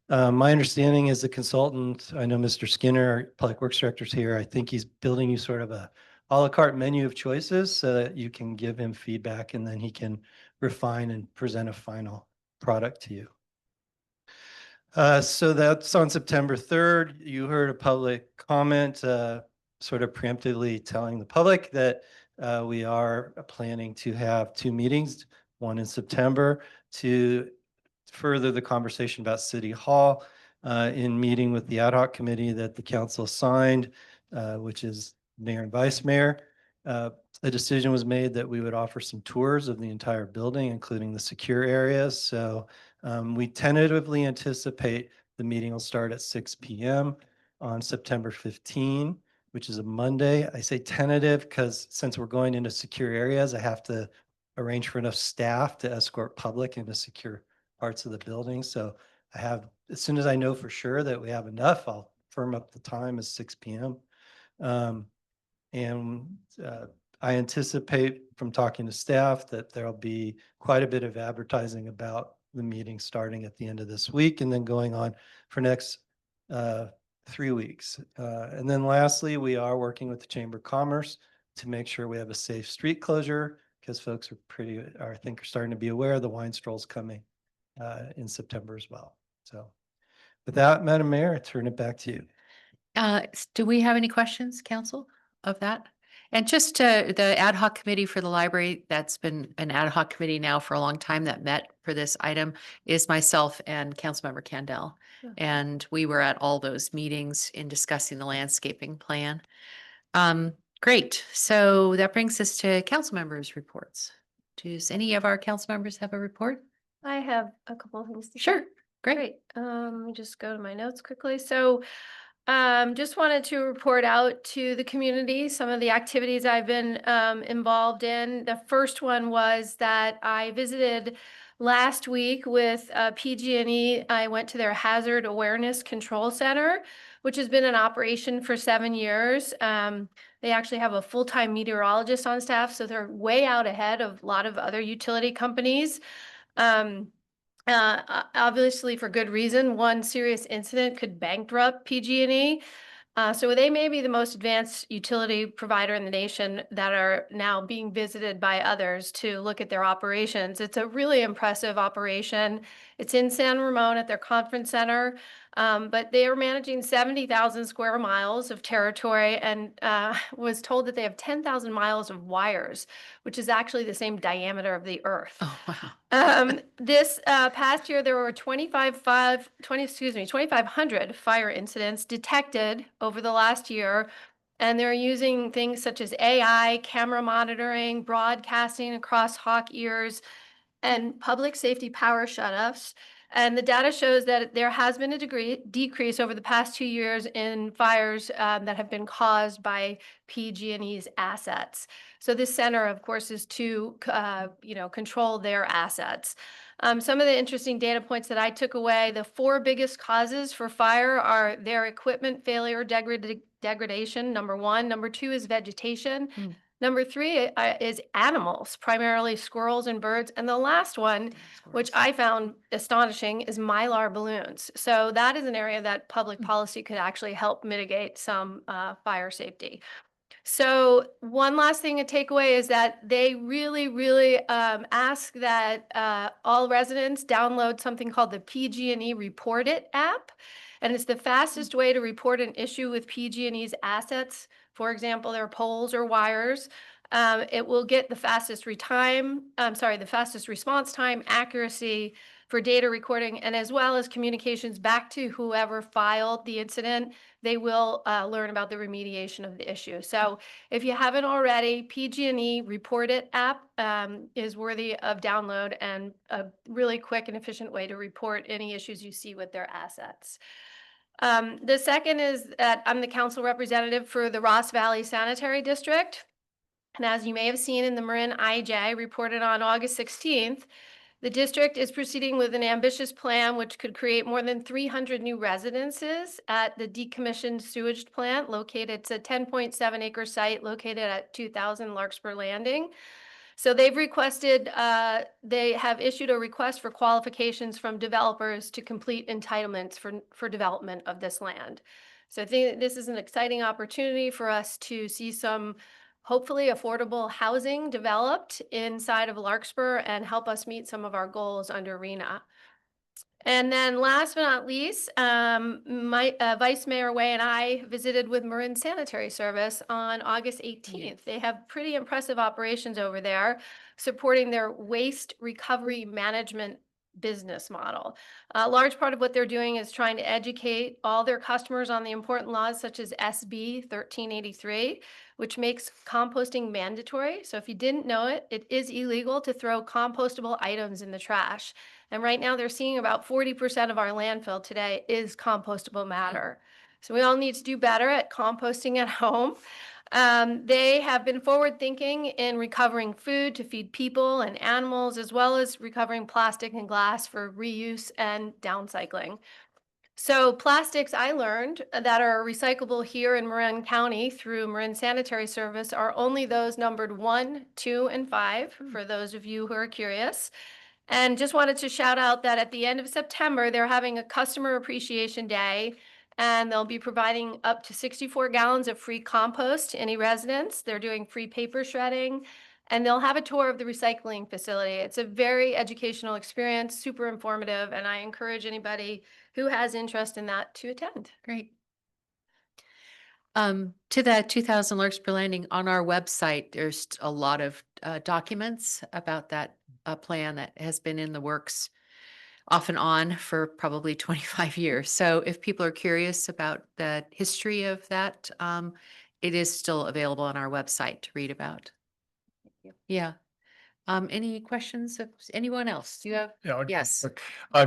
[SPEAKER 2] my understanding is the consultant, I know Mr. Skinner, our Public Works Director's here. I think he's building you sort of a la carte menu of choices so that you can give him feedback and then he can refine and present a final product to you. So that's on September 3rd. You heard a public comment sort of preemptively telling the public that we are planning to have 2 meetings, one in September to further the conversation about City Hall in meeting with the ad hoc committee that the council signed, which is mayor and vice mayor. A decision was made that we would offer some tours of the entire building, including the secure areas. So we tentatively anticipate the meeting will start at 6 p.m. on September 15, which is a Monday. I say tentative because since we're going into secure areas, I have to arrange for enough staff to escort public into secure parts of the building. So I have, as soon as I know for sure that we have enough, I'll firm up the time as 6 p.m. I anticipate from talking to staff that there'll be quite a bit of advertising about the meeting starting at the end of this week and then going on for next 3 weeks. And then lastly, we are working with the Chamber of Commerce to make sure we have a safe street closure because folks I think are starting to be aware of the wine strolls coming in September as well. So with that, Madam Mayor, I turn it back to you.
[SPEAKER 1] Do we have any questions, council, of that? And just the ad hoc committee for the library, that's been an ad hoc committee now for a long time that met for this item, is myself and Councilmember Candell.
[SPEAKER 10] Okay.
[SPEAKER 1] And we were at all those meetings in discussing the landscaping plan. Great. So that brings us to council members' reports. Does any of our council members have a report?
[SPEAKER 10] I have a couple of things to
[SPEAKER 1] Sure.
[SPEAKER 10] say.
[SPEAKER 1] Great.
[SPEAKER 10] Let me just go to my notes quickly. So just wanted to report out to the community some of the activities I've been involved in. The first one was that I visited last week with PG&E. I went to their Hazard Awareness Control Center, which has been in operation for 7 years. They actually have a full-time meteorologist on staff, so they're way out ahead of a lot of other utility companies. Obviously for good reason. One serious incident could bankrupt PG&E. So they may be the most advanced utility provider in the nation that are now being visited by others to look at their operations. It's a really impressive operation. It's in San Ramon at their conference center, but they are managing 70,000 square miles of territory and was told that they have 10,000 miles of wires, which is actually the same diameter of the Earth.
[SPEAKER 1] Oh, wow.
[SPEAKER 10] This past year, there were 2,500 fire incidents detected over the last year. And they're using things such as AI, camera monitoring, broadcasting across hawk ears, and public safety power shutoffs. And the data shows that there has been a decrease over the past 2 years in fires that have been caused by PG&E's assets. So this center, of course, is to control their assets. Some of the interesting data points that I took away: the 4 biggest causes for fire are their equipment failure, degradation, number 1. Number 2 is vegetation. Number 3 is animals, primarily squirrels and birds. And the last one, which I found astonishing, is Mylar balloons. So that is an area that public policy could actually help mitigate some fire safety. So one last thing to take away is that they really ask that all residents download something called the PG&E Report It app. And it's the fastest way to report an issue with PG&E's assets. For example, their poles or wires. It will get the fastest the fastest response time, accuracy for data recording, and as well as communications back to whoever filed the incident. They will learn about the remediation of the issue. So if you haven't already, PG&E Report It app is worthy of download and a really quick and efficient way to report any issues you see with their assets. The second is that I'm the council representative for the Ross Valley Sanitary District. And as you may have seen in the Marin IJ reported on August 16th, the district is proceeding with an ambitious plan which could create more than 300 new residences at the decommissioned sewage plant located. It's a 10.7 acre site located at 2000 Larkspur Landing. So they have issued a request for qualifications from developers to complete entitlements for development of this land. So I think this is an exciting opportunity for us to see some hopefully affordable housing developed inside of Larkspur and help us meet some of our goals under RENA. And then last but not least, my Vice Mayor Way and I visited with Marin Sanitary Service on August 18th. They have pretty impressive operations over there, supporting their waste recovery management business model. A large part of what they're doing is trying to educate all their customers on the important laws such as SB 1383, which makes composting mandatory. So if you didn't know it, it is illegal to throw compostable items in the trash. And right now they're seeing about 40% of our landfill today is compostable matter. So we all need to do better at composting at home. They have been forward thinking in recovering food to feed people and animals, as well as recovering plastic and glass for reuse and downcycling. So plastics, I learned, that are recyclable here in Marin County through Marin Sanitary Service are only those numbered 1, 2, and 5, for those of you who are curious. And just wanted to shout out that at the end of September, they're having a Customer Appreciation Day, and they'll be providing up to 64 gallons of free compost to any residents. They're doing free paper shredding, and they'll have a tour of the recycling facility. It's a very educational experience, super informative, and I encourage anybody who has interest in that to attend.
[SPEAKER 1] Great. To that 2000 Larkspur Landing, on our website, there's a lot of documents about that plan that has been in the works off and on for probably 25 years. So if people are curious about the history of that, it is still available on our website to read about. Yeah. Any questions of anyone else? Do you have?
[SPEAKER 8] Yeah.
[SPEAKER 1] Yes.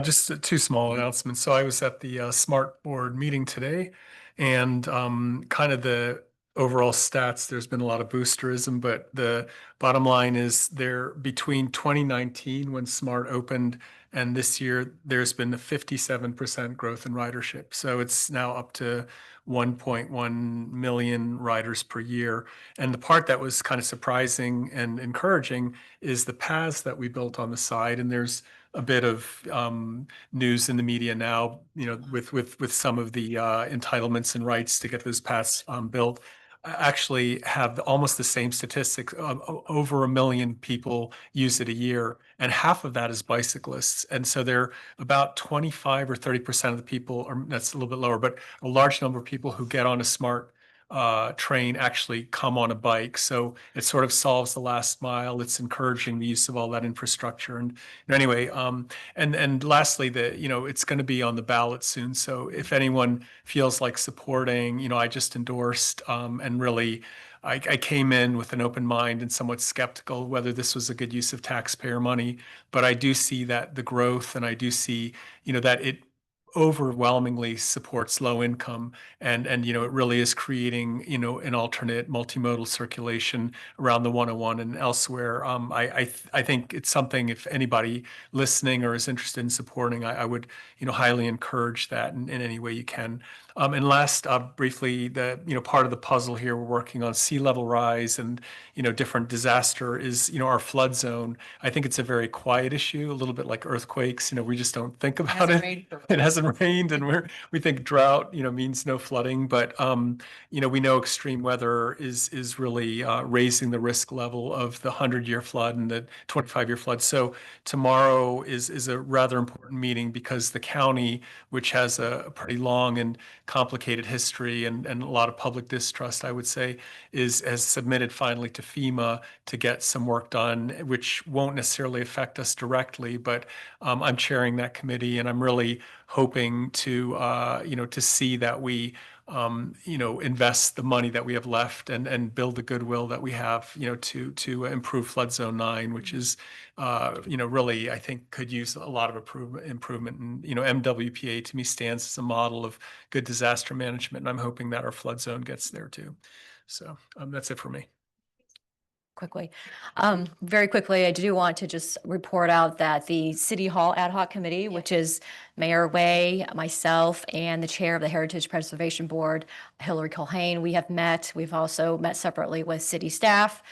[SPEAKER 8] Just two small announcements. So I was at the Smart Board meeting today, and kind of the overall stats, there's been a lot of boosterism, but the bottom line is there between 2019 when Smart opened and this year, there's been a 57% growth in ridership. So it's now up to 1.1 million riders per year. And the part that was kind of surprising and encouraging is the paths that we built on the side. And there's a bit of news in the media now, with some of the entitlements and rights to get those paths built. Actually have almost the same statistics. Over 1 million people use it a year, and half of that is bicyclists. And so they're about 25 or 30% of the people, or that's a little bit lower, but a large number of people who get on a Smart train actually come on a bike. So it sort of solves the last mile. It's encouraging the use of all that infrastructure. And anyway, and lastly, it's going to be on the ballot soon. So if anyone feels like supporting, I just endorsed, and really, I came in with an open mind and somewhat skeptical whether this was a good use of taxpayer money. But I do see that the growth, and I do see, that it overwhelmingly supports low income, and it really is creating an alternate multimodal circulation around the 101 and elsewhere. I think it's something, if anybody listening or is interested in supporting, I would highly encourage that in any way you can. And last, briefly, part of the puzzle here, we're working on sea level rise and, different disaster is, our flood zone. I think it's a very quiet issue, a little bit like earthquakes. We just don't think about
[SPEAKER 1] hasn't
[SPEAKER 8] it.
[SPEAKER 1] rained for-
[SPEAKER 8] It hasn't rained and we think drought, means no flooding, but, we know extreme weather is really, raising the risk level of the 100-year flood and the 25-year flood. So tomorrow is a rather important meeting because the county, which has a pretty long and complicated history and a lot of public distrust, I would say, has submitted finally to FEMA to get some work done, which won't necessarily affect us directly, but I'm chairing that committee and I'm really hoping to see that we invest the money that we have left and build the goodwill that we have, to improve flood zone 9, which is, really, I think could use a lot of improvement. And, MWPA to me stands as a model of good disaster management. And I'm hoping that our flood zone gets there too. So that's it for me.
[SPEAKER 7] Quickly. Very quickly, I do want to just report out that the City Hall Ad Hoc Committee, which is Mayor Way, myself, and the Chair of the Heritage Preservation Board, Hillary Culhane, we have met. We've also met separately with city staff.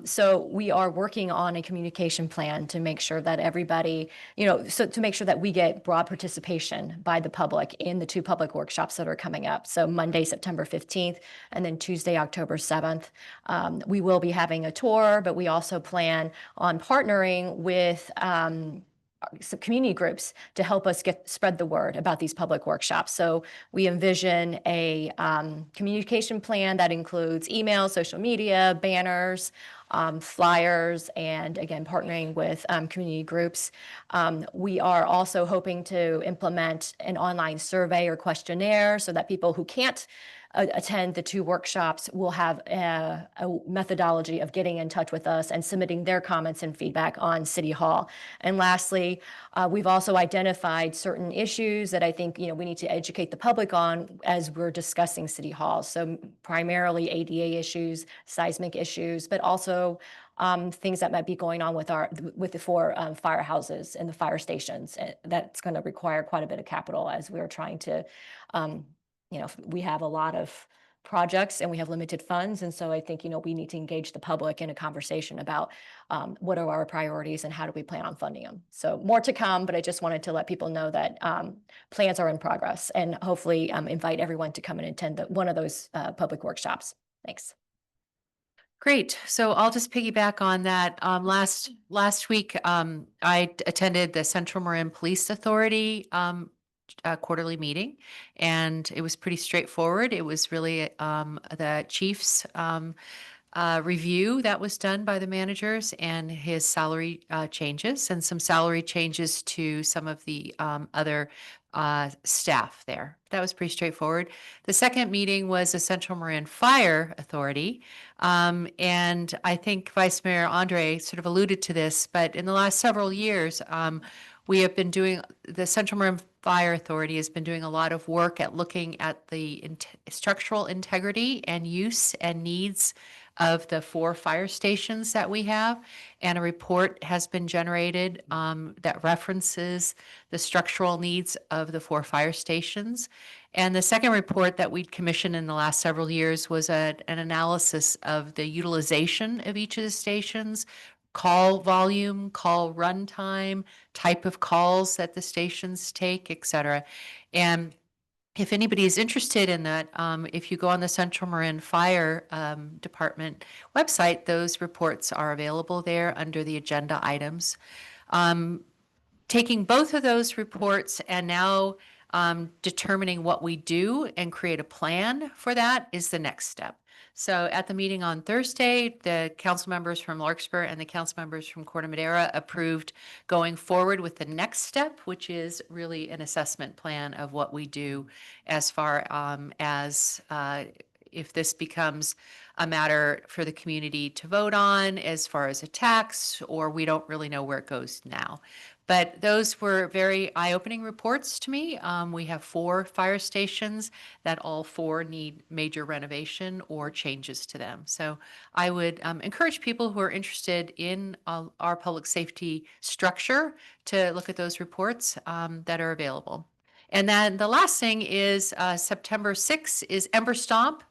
[SPEAKER 7] So we are working on a communication plan to make sure that everybody, to make sure that we get broad participation by the public in the 2 public workshops that are coming up. So Monday, September 15th, and then Tuesday, October 7th. We will be having a tour, but we also plan on partnering with some community groups to help us spread the word about these public workshops. So we envision a communication plan that includes email, social media, banners, flyers, and again, partnering with community groups. We are also hoping to implement an online survey or questionnaire so that people who can't attend the 2 workshops will have a methodology of getting in touch with us and submitting their comments and feedback on City Hall. And lastly, we've also identified certain issues that I think, we need to educate the public on as we're discussing City Hall. So primarily ADA issues, seismic issues, but also things that might be going on with the 4 firehouses and the fire stations. That's going to require quite a bit of capital as we're trying to we have a lot of projects and we have limited funds. And so I think, we need to engage the public in a conversation about what are our priorities and how do we plan on funding them. So more to come, but I just wanted to let people know that plans are in progress and hopefully invite everyone to come and attend one of those public workshops. Thanks.
[SPEAKER 1] Great. So I'll just piggyback on that. Last week, I attended the Central Marin Police Authority quarterly meeting, and it was pretty straightforward. It was really the chief's review that was done by the managers and his salary changes and some salary changes to some of the other staff there. That was pretty straightforward. The second meeting was the Central Marin Fire Authority. And I think Vice Mayor Andre sort of alluded to this, but in the last several years, the Central Marin Fire Authority has been doing a lot of work at looking at the structural integrity and use and needs of the 4 fire stations that we have. And a report has been generated that references the structural needs of the 4 fire stations. And the second report that we'd commissioned in the last several years was an analysis of the utilization of each of the stations, call volume, call runtime, type of calls that the stations take, et cetera. And if anybody is interested in that, if you go on the Central Marin Fire Department website, those reports are available there under the agenda items. Taking both of those reports and now determining what we do and create a plan for that is the next step. So at the meeting on Thursday, the council members from Larkspur and the council members from Corte Madera approved going forward with the next step, which is really an assessment plan of what we do as far as if this becomes a matter for the community to vote on as far as a tax, or we don't really know where it goes now. But those were very eye-opening reports to me. We have 4 fire stations that all 4 need major renovation or changes to them. So I would encourage people who are interested in our public safety structure to look at those reports that are available. And then the last thing is September 6th is Ember Stomp.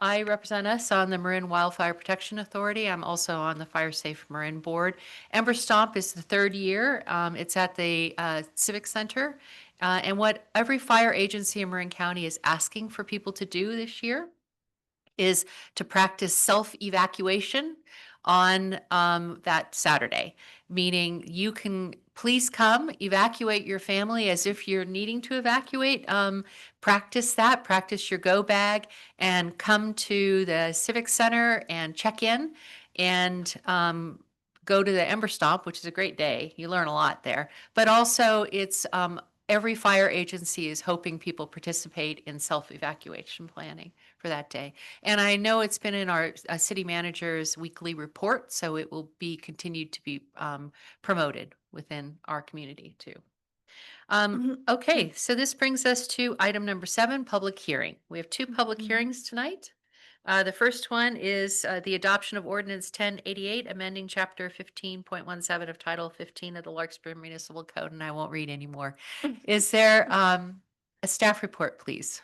[SPEAKER 1] I represent us on the Marin Wildfire Protection Authority. I'm also on the Fire Safe Marin Board. Ember Stomp is the third year. It's at the Civic Center. And what every fire agency in Marin County is asking for people to do this year is to practice self-evacuation on that Saturday, meaning you can please come evacuate your family as if you're needing to evacuate. Practice that, practice your go bag, and come to the Civic Center and check in and go to the Ember Stomp, which is a great day. You learn a lot there. But also it's every fire agency is hoping people participate in self-evacuation planning for that day. And I know it's been in our city manager's weekly report, so it will be continued to be promoted within our community too. Okay, so this brings us to item number 7, public hearing. We have 2 public hearings tonight. The first one is the adoption of Ordinance 1088, amending Chapter 15.17 of Title 15 of the Larkspur Municipal Code, and I won't read anymore. Is there a staff report, please?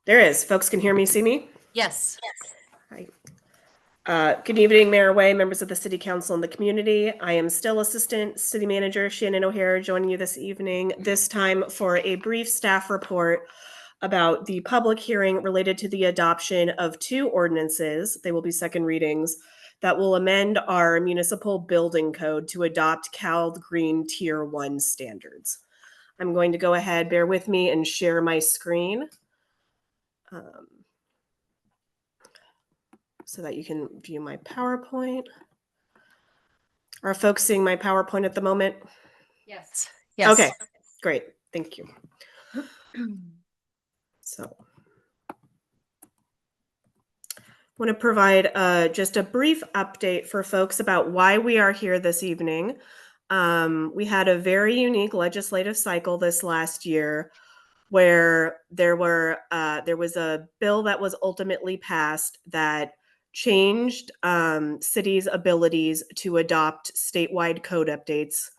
[SPEAKER 11] There is. Folks can hear me, see me?
[SPEAKER 1] Yes.
[SPEAKER 11] Hi. Good evening, Mayor Way, members of the City Council and the community. I am still Assistant City Manager Shannon O'Hare joining you this evening, this time for a brief staff report about the public hearing related to the adoption of 2 ordinances. They will be second readings that will amend our municipal building code to adopt Cal Green Tier 1 standards. I'm going to go ahead, bear with me, and share my screen. So that you can view my PowerPoint. Are folks seeing my PowerPoint at the moment?
[SPEAKER 1] Yes. Yes.
[SPEAKER 11] Okay, great. Thank you. So I want to provide just a brief update for folks about why we are here this evening. We had a very unique legislative cycle this last year where there was a bill that was ultimately passed that changed cities' abilities to adopt statewide code updates,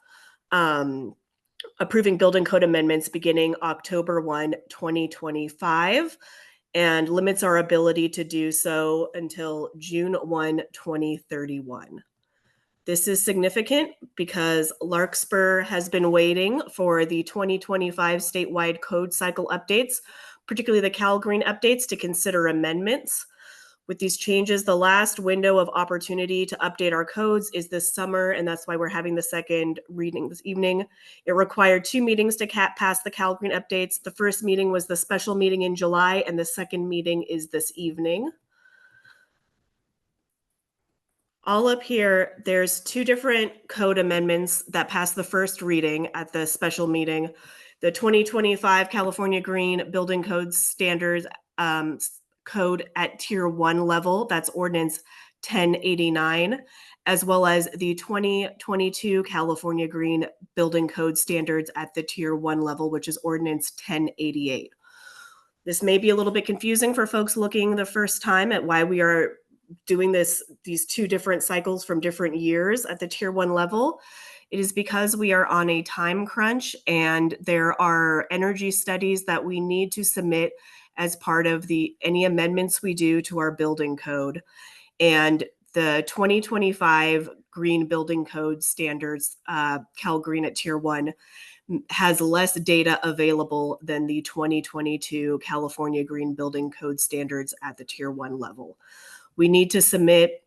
[SPEAKER 11] approving building code amendments beginning October 1, 2025, and limits our ability to do so until June 1, 2031. This is significant because Larkspur has been waiting for the 2025 statewide code cycle updates, particularly the Cal Green updates, to consider amendments. With these changes, the last window of opportunity to update our codes is this summer, and that's why we're having the second reading this evening. It required 2 meetings to pass the Cal Green updates. The first meeting was the special meeting in July, and the second meeting is this evening. All up here, there's 2 different code amendments that passed the first reading at the special meeting. The 2025 California Green Building Code Standards code at Tier 1 level, that's Ordinance 1089, as well as the 2022 California Green Building Code Standards at the Tier 1 level, which is Ordinance 1088. This may be a little bit confusing for folks looking the first time at why we are doing these 2 different cycles from different years at the Tier 1 level. It is because we are on a time crunch and there are energy studies that we need to submit as part of any amendments we do to our building code. And the 2025 Green Building Code Standards, Cal Green at Tier 1, has less data available than the 2022 California Green Building Code Standards at the Tier 1 level. We need to submit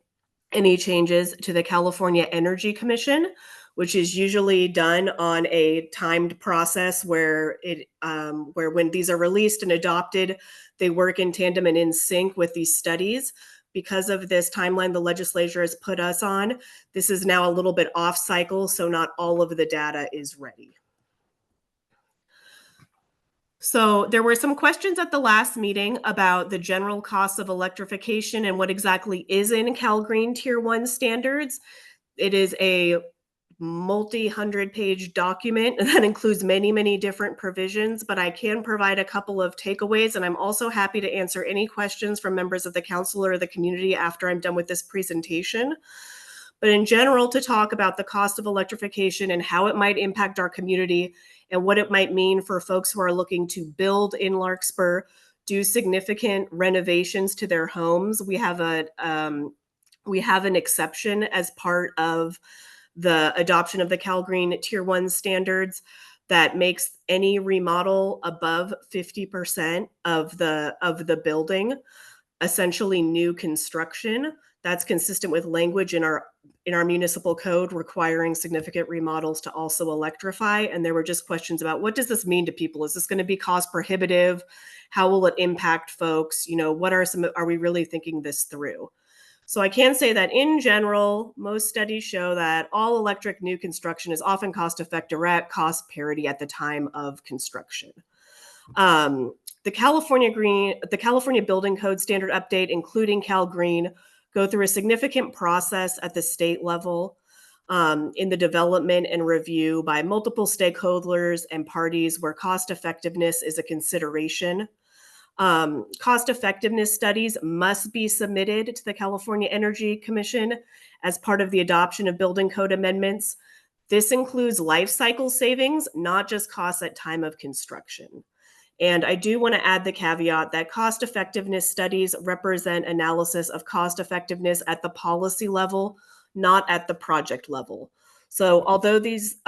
[SPEAKER 11] any changes to the California Energy Commission, which is usually done on a timed process where when these are released and adopted, they work in tandem and in sync with these studies. Because of this timeline the legislature has put us on, this is now a little bit off cycle, so not all of the data is ready. So there were some questions at the last meeting about the general costs of electrification and what exactly is in Cal Green Tier 1 standards. It is a multi-100-page document that includes many, many different provisions, but I can provide a couple of takeaways, and I'm also happy to answer any questions from members of the council or the community after I'm done with this presentation. but in general to talk about the cost of electrification and how it might impact our community and what it might mean for folks who are looking to build in Larkspur, do significant renovations to their homes. We have an exception as part of the adoption of the Cal Green Tier 1 standards that makes any remodel above 50% of the building essentially new construction. That's consistent with language in our municipal code requiring significant remodels to also electrify. And there were just questions about, what does this mean to people? Is this going to be cost prohibitive? How will it impact folks? Are we really thinking this through? So I can say that in general, most studies show that all electric new construction is often cost effective or at cost parity at the time of construction. The California Building Code standard update, including Cal Green, go through a significant process at the state level in the development and review by multiple stakeholders and parties where cost effectiveness is a consideration. Cost effectiveness studies must be submitted to the California Energy Commission as part of the adoption of building code amendments. This includes life cycle savings, not just costs at time of construction. And I do want to add the caveat that cost effectiveness studies represent analysis of cost effectiveness at the policy level, not at the project level. So although these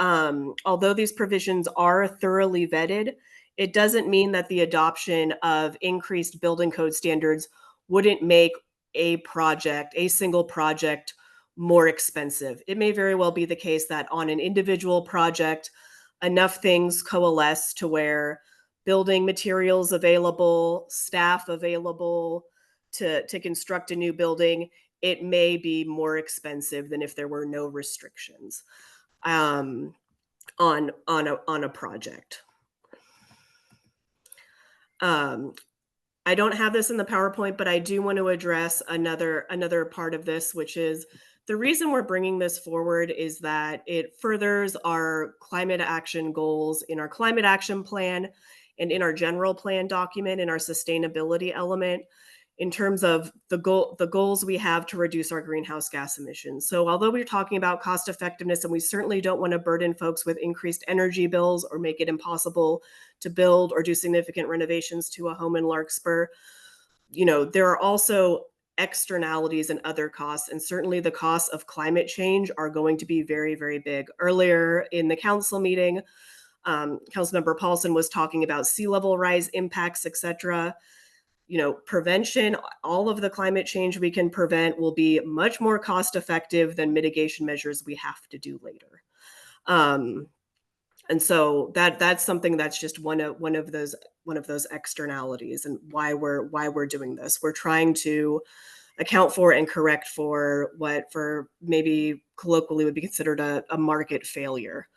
[SPEAKER 11] provisions are thoroughly vetted, it doesn't mean that the adoption of increased building code standards wouldn't make a single project, more expensive. It may very well be the case that on an individual project, enough things coalesce to where building materials available, staff available to construct a new building, it may be more expensive than if there were no restrictions on a project. I don't have this in the PowerPoint, but I do want to address another part of this, which is the reason we're bringing this forward is that it furthers our climate action goals in our climate action plan and in our general plan document, in our sustainability element, in terms of the goals we have to reduce our greenhouse gas emissions. So although we're talking about cost effectiveness, and we certainly don't want to burden folks with increased energy bills or make it impossible to build or do significant renovations to a home in Larkspur, there are also externalities and other costs, and certainly the costs of climate change are going to be very, very big. Earlier in the council meeting, Councilmember Paulson was talking about sea level rise impacts, et cetera. Prevention, all of the climate change we can prevent will be much more cost effective than mitigation measures we have to do later. And so that's something that's just one of those externalities, and why we're doing this. We're trying to account for and correct for what for maybe colloquially would be considered a market failure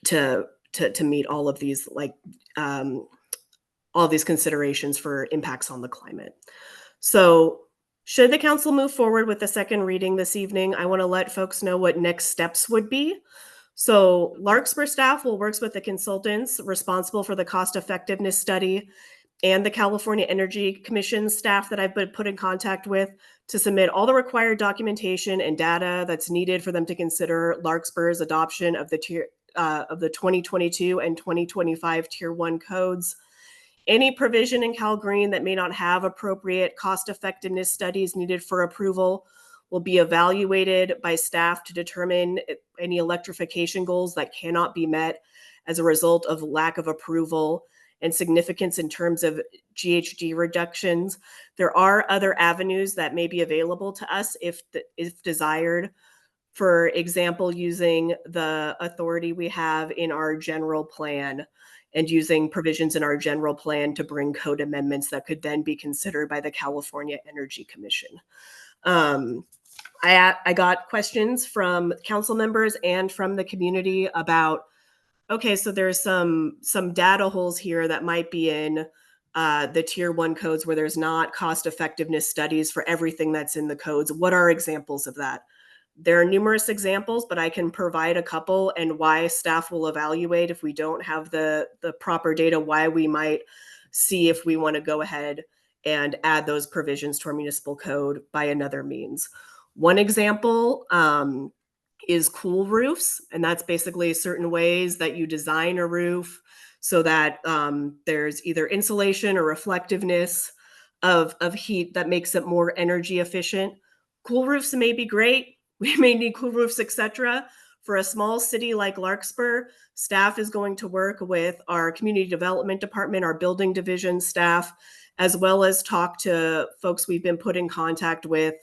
[SPEAKER 11] to meet all of these all these considerations for impacts on the climate. So should the council move forward with the second reading this evening, I want to let folks know what next steps would be. So Larkspur staff will work with the consultants responsible for the cost effectiveness study and the California Energy Commission staff that I've been put in contact with to submit all the required documentation and data that's needed for them to consider Larkspur's adoption of the 2022 and 2025 Tier 1 codes. Any provision in Cal Green that may not have appropriate cost effectiveness studies needed for approval will be evaluated by staff to determine any electrification goals that cannot be met as a result of lack of approval and significance in terms of GHG reductions. There are other avenues that may be available to us if desired. For example, using the authority we have in our general plan and using provisions in our general plan to bring code amendments that could then be considered by the California Energy Commission. I got questions from council members and from the community about, okay, so there's some data holes here that might be in the Tier 1 codes where there's not cost effectiveness studies for everything that's in the codes. What are examples of that? There are numerous examples, but I can provide a couple, and why staff will evaluate if we don't have the proper data, why we might see if we want to go ahead and add those provisions to our municipal code by another means. One example is cool roofs, and that's basically certain ways that you design a roof so that there's either insulation or reflectiveness of heat that makes it more energy efficient. Cool roofs may be great. We may need cool roofs, etc. For a small city like Larkspur, staff is going to work with our community development department, our building division staff, as well as talk to folks we've been put in contact with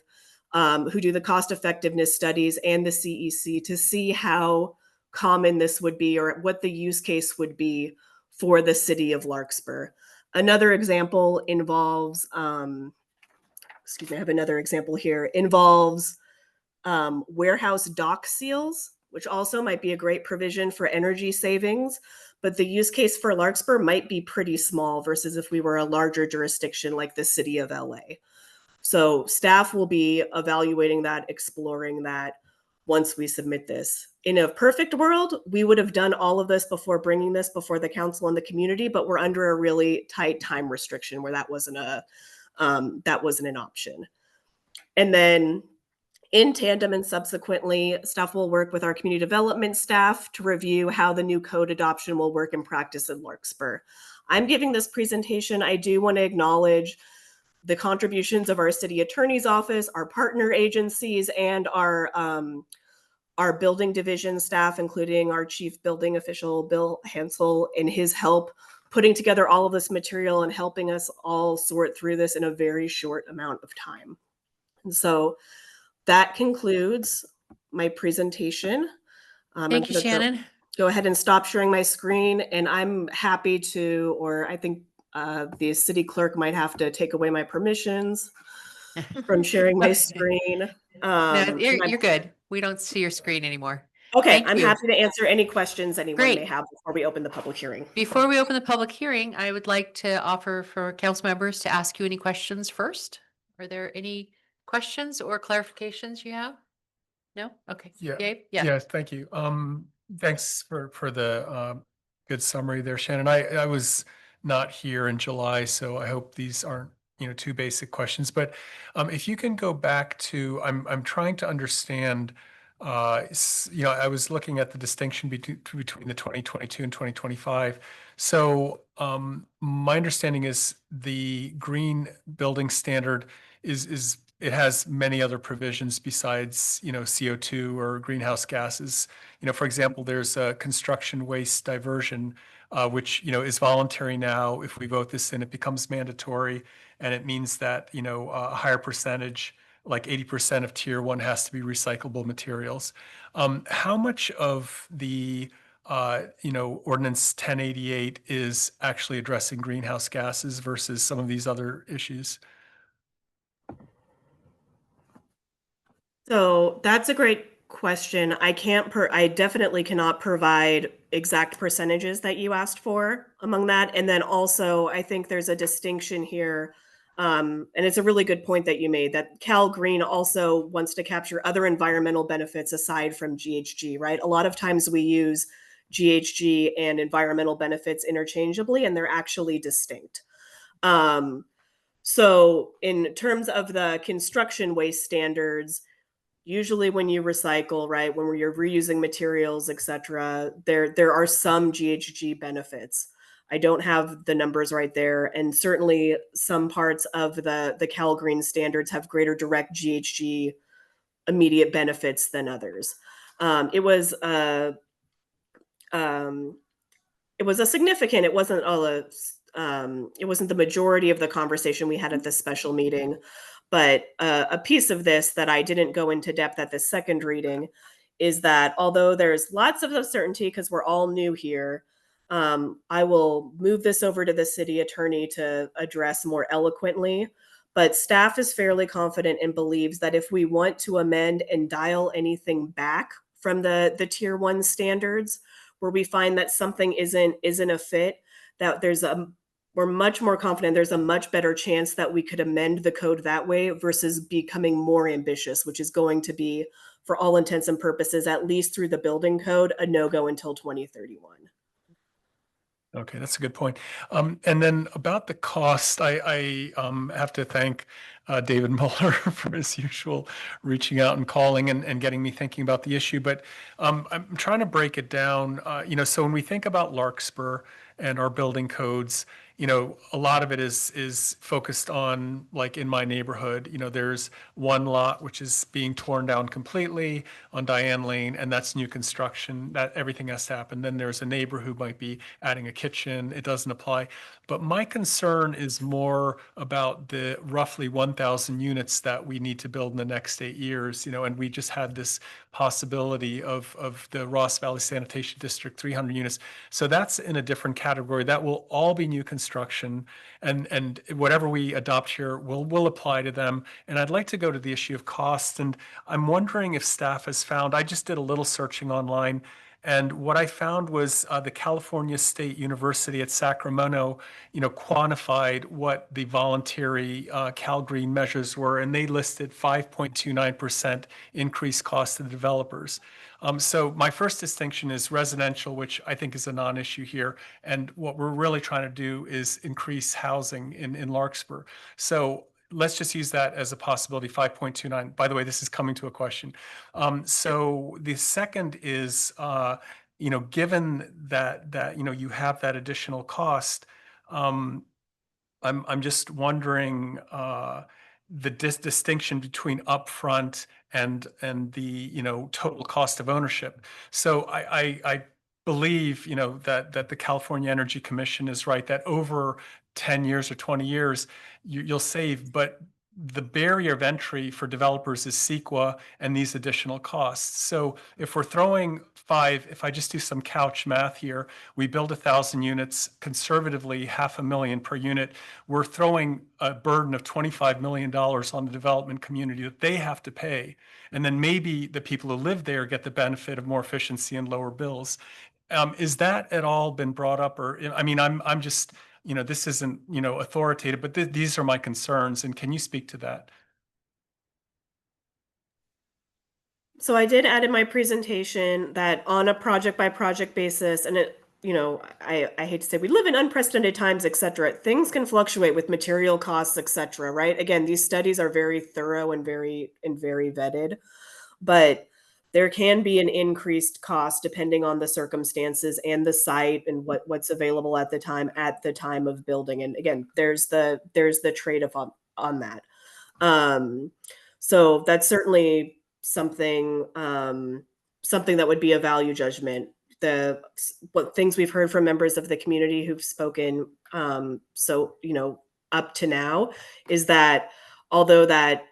[SPEAKER 11] who do the cost effectiveness studies and the CEC to see how common this would be or what the use case would be for the city of Larkspur. Another example involves, excuse me, I have another example here, involves warehouse dock seals, which also might be a great provision for energy savings. But the use case for Larkspur might be pretty small versus if we were a larger jurisdiction like the city of LA. So staff will be evaluating that, exploring that once we submit this. In a perfect world, we would have done all of this before bringing this before the council and the community, but we're under a really tight time restriction where that wasn't an option. And then in tandem and subsequently, staff will work with our community development staff to review how the new code adoption will work in practice in Larkspur. I'm giving this presentation. I do want to acknowledge the contributions of our city attorney's office, our partner agencies, and our building division staff, including our chief building official, Bill Hansel, and his help putting together all of this material and helping us all sort through this in a very short amount of time. And so that concludes my presentation.
[SPEAKER 1] Thank you, Shannon.
[SPEAKER 11] Go ahead and stop sharing my screen, and I'm happy to, or I think the city clerk might have to take away my permissions from sharing my screen.
[SPEAKER 1] No, you're good. We don't see your screen anymore.
[SPEAKER 11] Okay,
[SPEAKER 1] Thank
[SPEAKER 11] I'm
[SPEAKER 1] you.
[SPEAKER 11] happy to answer any questions anyone
[SPEAKER 1] Great.
[SPEAKER 11] may have before we open the public hearing.
[SPEAKER 1] Before we open the public hearing, I would like to offer for council members to ask you any questions first. Are there any questions or clarifications you have? No? Okay.
[SPEAKER 8] Yeah.
[SPEAKER 1] Gabe? Yeah.
[SPEAKER 8] Yes, thank you. Thanks for the good summary there, Shannon. I was not here in July, so I hope these aren't, too basic questions. But if you can go back to, I'm trying to understand. I was looking at the distinction between the 2022 and 2025. So my understanding is the green building standard is it has many other provisions besides, CO2 or greenhouse gases. For example, there's a construction waste diversion, which, is voluntary now. If we vote this in, it becomes mandatory. And it means that, a higher percentage, like 80% of tier 1 has to be recyclable materials. How much of the, Ordinance 1088 is actually addressing greenhouse gases versus some of these other issues?
[SPEAKER 11] So that's a great question. I definitely cannot provide exact percentages that you asked for among that. And then also, I think there's a distinction here. And it's a really good point that you made that Cal Green also wants to capture other environmental benefits aside from GHG, right? A lot of times we use GHG and environmental benefits interchangeably, and they're actually distinct. So in terms of the construction waste standards, usually when you recycle, right, when you're reusing materials, et cetera, there are some GHG benefits. I don't have the numbers right there. And certainly some parts of the Cal Green standards have greater direct GHG immediate benefits than others. It was a significant, it wasn't the majority of the conversation we had at this special meeting. But a piece of this that I didn't go into depth at the second reading is that although there's lots of uncertainty because we're all new here, I will move this over to the city attorney to address more eloquently. But staff is fairly confident and believes that if we want to amend and dial anything back from the tier 1 standards, where we find that something isn't a fit, that we're much more confident there's a much better chance that we could amend the code that way versus becoming more ambitious, which is going to be, for all intents and purposes, at least through the building code, a no-go until 2031.
[SPEAKER 8] Okay, that's a good point. And then about the cost, I have to thank David Muller for his usual reaching out and calling and getting me thinking about the issue. But I'm trying to break it down. So when we think about Larkspur and our building codes, a lot of it is focused on, like in my neighborhood, there's one lot which is being torn down completely on Diane Lane, and that's new construction. That everything has to happen. Then there's a neighbor who might be adding a kitchen. It doesn't apply. But my concern is more about the roughly 1,000 units that we need to build in the next 8 years, and we just had this possibility of the Ross Valley Sanitation District, 300 units. So that's in a different category. That will all be new construction, and whatever we adopt here will apply to them. And I'd like to go to the issue of cost, and I'm wondering if staff has found, I just did a little searching online, and what I found was the California State University at Sacramento, quantified what the voluntary Cal Green measures were, and they listed 5.29% increased cost to the developers. So my first distinction is residential, which I think is a non-issue here. And what we're really trying to do is increase housing in Larkspur. So let's just use that as a possibility, 5.29. By the way, this is coming to a question. So the second is, given that you have that additional cost, I'm just wondering the distinction between upfront and the total cost of ownership. So I believe that the California Energy Commission is right that over 10 years or 20 years you'll save, but the barrier of entry for developers is CEQA and these additional costs. So if we're throwing if I just do some couch math here, we build 1,000 units, conservatively $500,000 per unit. We're throwing a burden of $25 million on the development community that they have to pay. And then maybe the people who live there get the benefit of more efficiency and lower bills. Is that at all been brought up? Or, I'm just, this isn't, authoritative, but these are my concerns. And can you speak to that?
[SPEAKER 11] So I did add in my presentation that on a project by project basis, and I hate to say we live in unprecedented times, et cetera. Things can fluctuate with material costs, et cetera, right? Again, these studies are very thorough and very vetted, but there can be an increased cost depending on the circumstances and the site and what's available at the time of building. And again, there's the trade-off on that. So that's certainly something that would be a value judgment. What things we've heard from members of the community who've spoken up to now is that although that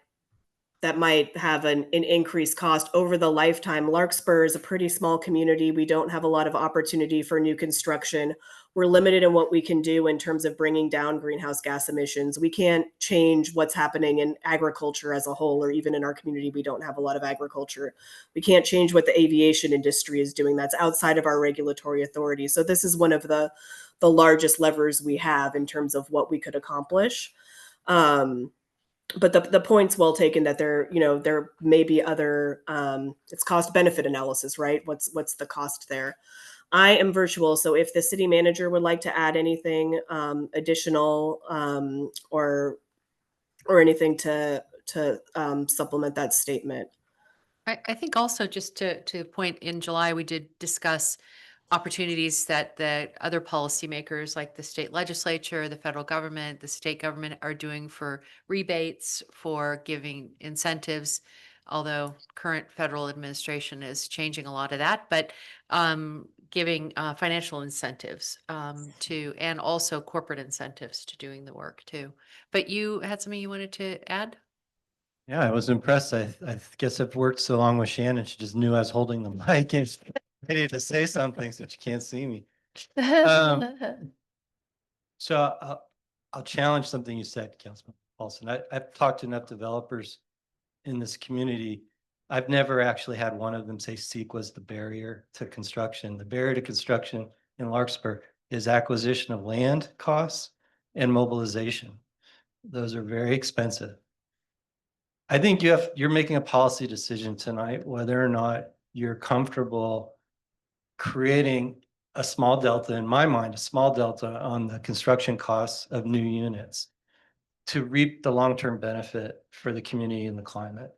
[SPEAKER 11] might have an increased cost over the lifetime, Larkspur is a pretty small community. We don't have a lot of opportunity for new construction. We're limited in what we can do in terms of bringing down greenhouse gas emissions. We can't change what's happening in agriculture as a whole, or even in our community, we don't have a lot of agriculture. We can't change what the aviation industry is doing. That's outside of our regulatory authority. So this is one of the largest levers we have in terms of what we could accomplish. But the point's well taken that there may be other, it's cost benefit analysis, right? What's the cost there? I am virtual, so if the city manager would like to add anything additional or anything to supplement that statement.
[SPEAKER 1] I think also just to point, in July, we did discuss opportunities that the other policymakers like the state legislature, the federal government, the state government are doing for rebates, for giving incentives, although current federal administration is changing a lot of that, but giving financial incentives and also corporate incentives to doing the work too. But you had something you wanted to add?
[SPEAKER 2] Yeah, I was impressed. I guess I've worked so long with Shannon, she just knew I was holding the mic and ready to say something, so she can't see me. So I'll challenge something you said, Councilman Paulson. I've talked to enough developers in this community. I've never actually had one of them say CEQA was the barrier to construction. The barrier to construction in Larkspur is acquisition of land costs and mobilization. Those are very expensive. I think you're making a policy decision tonight whether or not you're comfortable creating a small delta, in my mind, a small delta on the construction costs of new units. to reap the long-term benefit for the community and the climate.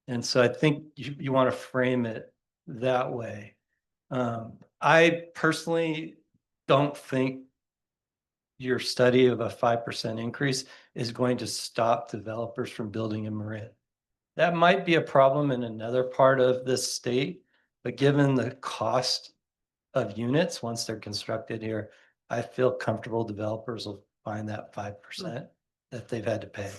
[SPEAKER 2] And so I think you want to frame it that way. I personally don't think your study of a 5% increase is going to stop developers from building in Marin. That might be a problem in another part of this state, but given the cost of units, once they're constructed here, I feel comfortable developers will find that 5% that they've had to pay.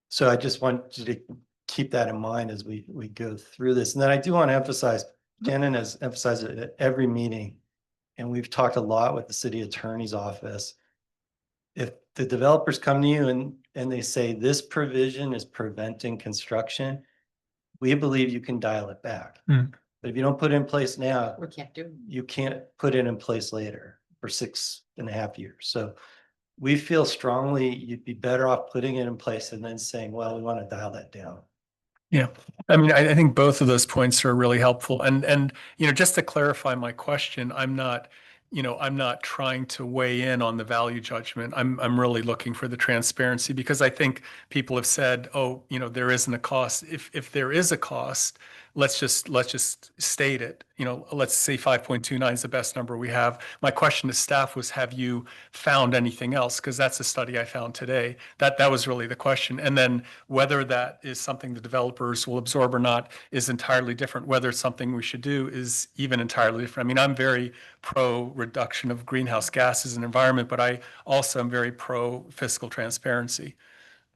[SPEAKER 2] So I just want you to keep that in mind as we go through this. And then I do want to emphasize, Shannon has emphasized it at every meeting, and we've talked a lot with the city attorney's office. If the developers come to you and they say this provision is preventing construction, we believe you can dial it back. But if you don't put it in place now,
[SPEAKER 1] We can't do.
[SPEAKER 2] you can't put it in place later for 6.5 years. So we feel strongly you'd be better off putting it in place and then saying, well, we want to dial that down.
[SPEAKER 8] Yeah, I mean, I think both of those points are really helpful. And, you know, just to clarify my question, I'm not trying to weigh in on the value judgment. I'm really looking for the transparency, because I think people have said, oh, you know, there isn't a cost. If there is a cost, let's just state it. You know, let's say 5.29 is the best number we have. My question to staff was, have you found anything else? Because that's a study I found today. That was really the question. And then whether that is something the developers will absorb or not is entirely different. Whether it's something we should do is even entirely different. I mean, I'm very pro reduction of greenhouse gases and environment, but I also am very pro fiscal transparency.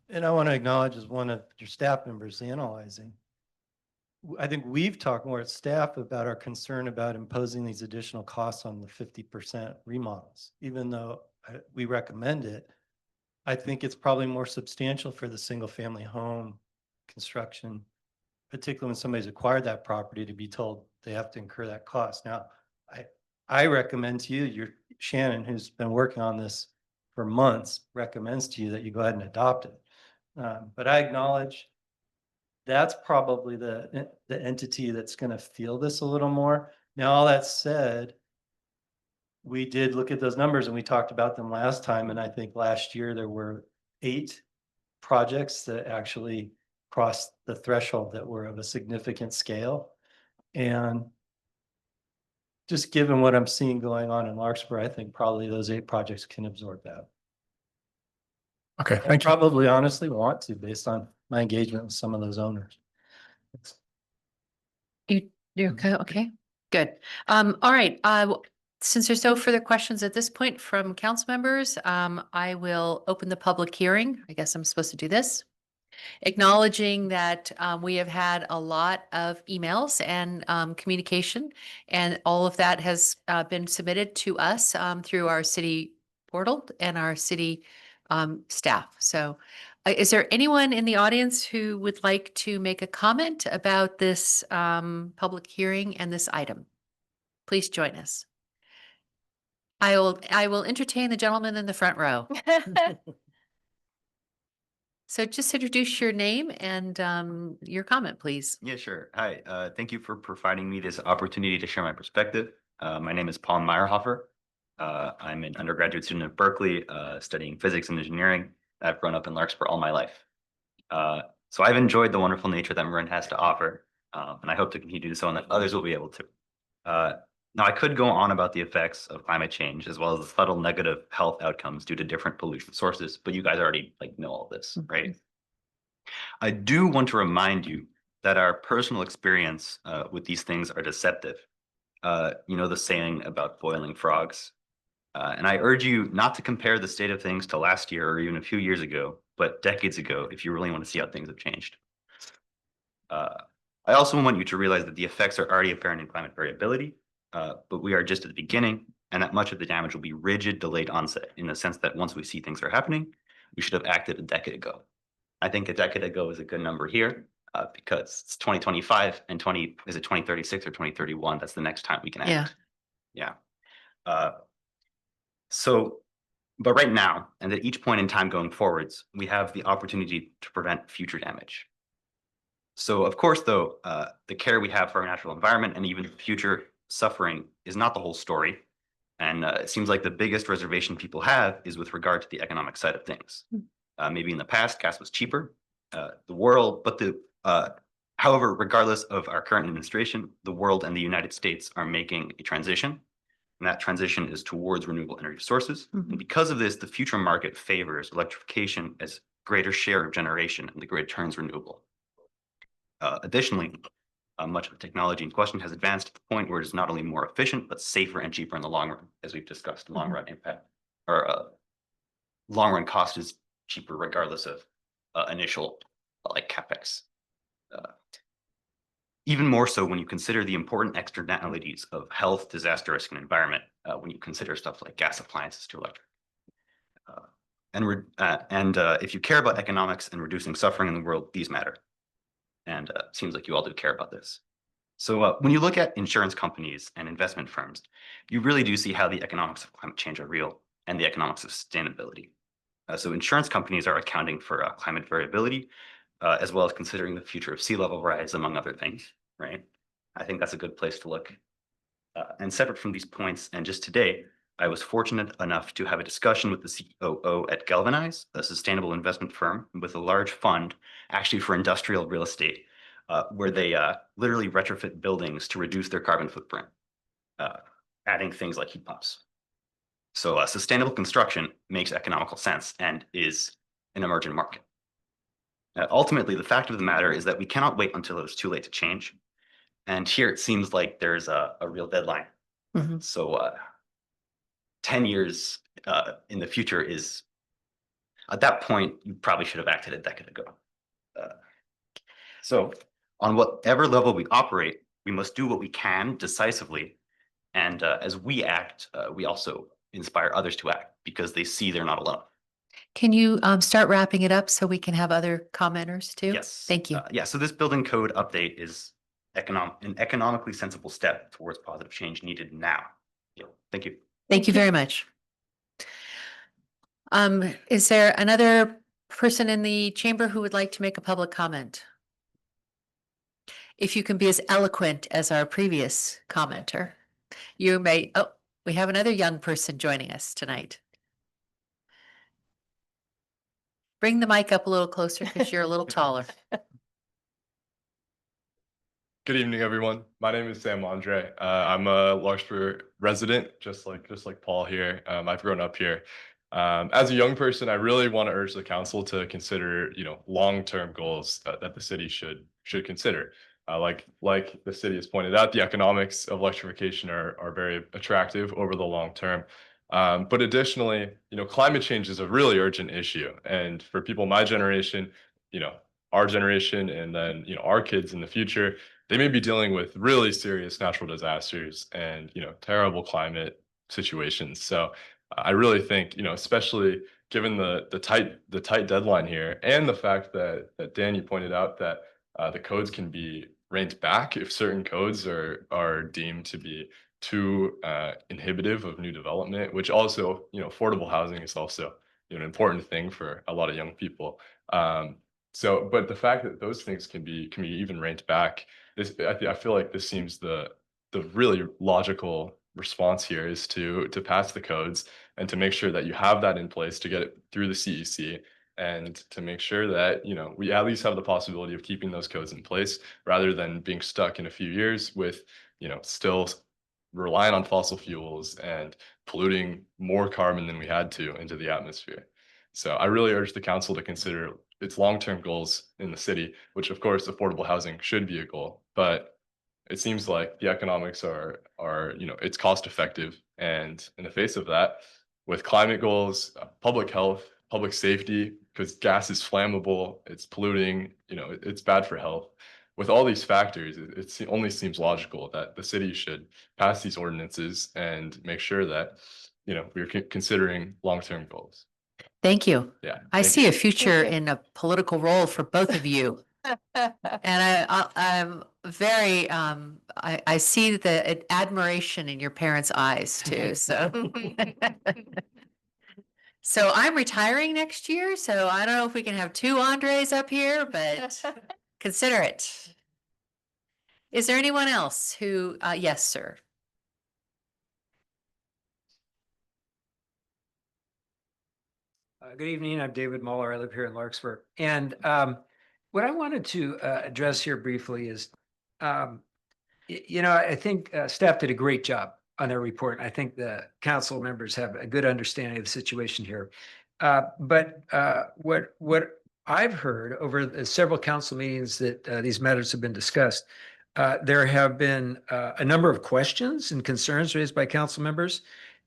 [SPEAKER 2] And I want to acknowledge, as one of your staff members analyzing, I think we've talked more at staff about our concern about imposing these additional costs on the 50% remodels. Even though we recommend it, I think it's probably more substantial for the single family home construction, particularly when somebody's acquired that property, to be told they have to incur that cost. Now, I recommend to you, Shannon, who's been working on this for months, recommends to you that you go ahead and adopt it. But I acknowledge that's probably the entity that's going to feel this a little more. Now, all that said, we did look at those numbers and we talked about them last time. And I think last year there were 8 projects that actually crossed the threshold that were of a significant scale. And just given what I'm seeing going on in Larkspur, I think probably those 8 projects can absorb that.
[SPEAKER 8] Okay,
[SPEAKER 2] I
[SPEAKER 8] thank you.
[SPEAKER 2] probably honestly want to, based on my engagement with some of those owners.
[SPEAKER 1] You're okay? Okay, good. All right. Since there's no further questions at this point from council members, I will open the public hearing. I guess I'm supposed to do this. Acknowledging that we have had a lot of emails and communication, and all of that has been submitted to us through our city portal and our city staff. So is there anyone in the audience who would like to make a comment about this public hearing and this item? Please join us. I will entertain the gentleman in the front row. So just introduce your name and your comment, please.
[SPEAKER 13] Yeah, sure. Hi, thank you for providing me this opportunity to share my perspective. My name is Paul Meyerhofer. I'm an undergraduate student at Berkeley, studying physics and engineering. I've grown up in Larkspur all my life. So I've enjoyed the wonderful nature that Marin has to offer, and I hope to continue to do so and that others will be able to. Now, I could go on about the effects of climate change as well as the subtle negative health outcomes due to different pollution sources, but you guys already know all this, right? I do want to remind you that our personal experience with these things are deceptive. You know the saying about boiling frogs. And I urge you not to compare the state of things to last year or even a few years ago, but decades ago, if you really want to see how things have changed. I also want you to realize that the effects are already apparent in climate variability, but we are just at the beginning, and that much of the damage will be rigid, delayed onset, in the sense that once we see things are happening, we should have acted a decade ago. I think a decade ago is a good number here, because it's 2025 and is it 2036 or 2031? That's the next time we can act. Yeah. But right now, and at each point in time going forwards, we have the opportunity to prevent future damage. So of course, though, the care we have for our natural environment and even future suffering is not the whole story. And it seems like the biggest reservation people have is with regard to the economic side of things. Maybe in the past, gas was cheaper. However, regardless of our current administration, the world and the United States are making a transition. And that transition is towards renewable energy sources. And because of this, the future market favors electrification as greater share of generation and the grid turns renewable. Additionally, much of the technology in question has advanced to the point where it is not only more efficient, but safer and cheaper in the long run, as we've discussed. Long run impact or long run cost is cheaper regardless of initial like capex. Even more so when you consider the important externalities of health, disaster risk, and environment. When you consider stuff like gas appliances to electric. If you care about economics and reducing suffering in the world, these matter. And seems like you all do care about this. So when you look at insurance companies and investment firms, you really do see how the economics of climate change are real and the economics of sustainability. So insurance companies are accounting for climate variability, as well as considering the future of sea level rise, among other things, right? I think that's a good place to look. And separate from these points, and just today, I was fortunate enough to have a discussion with the COO at Galvanize, a sustainable investment firm with a large fund actually for industrial real estate, where they literally retrofit buildings to reduce their carbon footprint, adding things like heat pumps. So sustainable construction makes economical sense and is an emerging market. Ultimately, the fact of the matter is that we cannot wait until it's too late to change. And here it seems like there's a real deadline. So 10 years in the future is, at that point, you probably should have acted a decade ago. So on whatever level we operate, we must do what we can decisively. And as we act, we also inspire others to act because they see they're not alone.
[SPEAKER 1] Can you start wrapping it up so we can have other commenters too?
[SPEAKER 13] Yes.
[SPEAKER 1] Thank you.
[SPEAKER 13] Yeah, so this building code update is an economically sensible step towards positive change needed now. Yeah, thank you.
[SPEAKER 1] Thank you very much. Is there another person in the chamber who would like to make a public comment? If you can be as eloquent as our previous commenter, you may, oh, we have another young person joining us tonight. Bring the mic up a little closer because you're a little taller.
[SPEAKER 14] Good evening, everyone. My name is Sam Andre. I'm a Larkspur resident, just like Paul here. I've grown up here. As a young person, I really want to urge the council to consider, long-term goals that the city should consider. Like the city has pointed out, the economics of electrification are very attractive over the long term. But additionally, climate change is a really urgent issue, and for people my generation, our generation, and then our kids in the future, they may be dealing with really serious natural disasters and terrible climate situations. So I really think especially given the tight deadline here, and the fact that Dan, you pointed out that the codes can be reined back if certain codes are deemed to be too inhibitive of new development, which also affordable housing is also an important thing for a lot of young people. But the fact that those things can be even reined back, I feel like this seems the really logical response here is to pass the codes and to make sure that you have that in place to get it through the CEC, and to make sure that we at least have the possibility of keeping those codes in place rather than being stuck in a few years with still relying on fossil fuels and polluting more carbon than we had to into the atmosphere. So I really urge the council to consider its long-term goals in the city, which of course affordable housing should be a goal, but it seems like the economics are it's cost effective. And in the face of that, with climate goals, public health, public safety, because gas is flammable, it's polluting, it's bad for health. With all these factors, it only seems logical that the city should pass these ordinances and make sure that we're considering long-term goals.
[SPEAKER 1] Thank you.
[SPEAKER 14] Yeah,
[SPEAKER 1] I
[SPEAKER 14] thank
[SPEAKER 1] see
[SPEAKER 14] you.
[SPEAKER 1] a future in a political role for both of you. And I'm very, I see the admiration in your parents' eyes too, so. So I'm retiring next year, so I don't know if we can have two Andres up here, but consider it. Is there anyone else who, yes, sir.
[SPEAKER 12] Good evening. I'm David Muller. I live here in Larkspur. And what I wanted to address here briefly is, I think staff did a great job on their report. I think the council members have a good understanding of the situation here. But what I've heard over the several council meetings that these matters have been discussed, there have been a number of questions and concerns raised by council members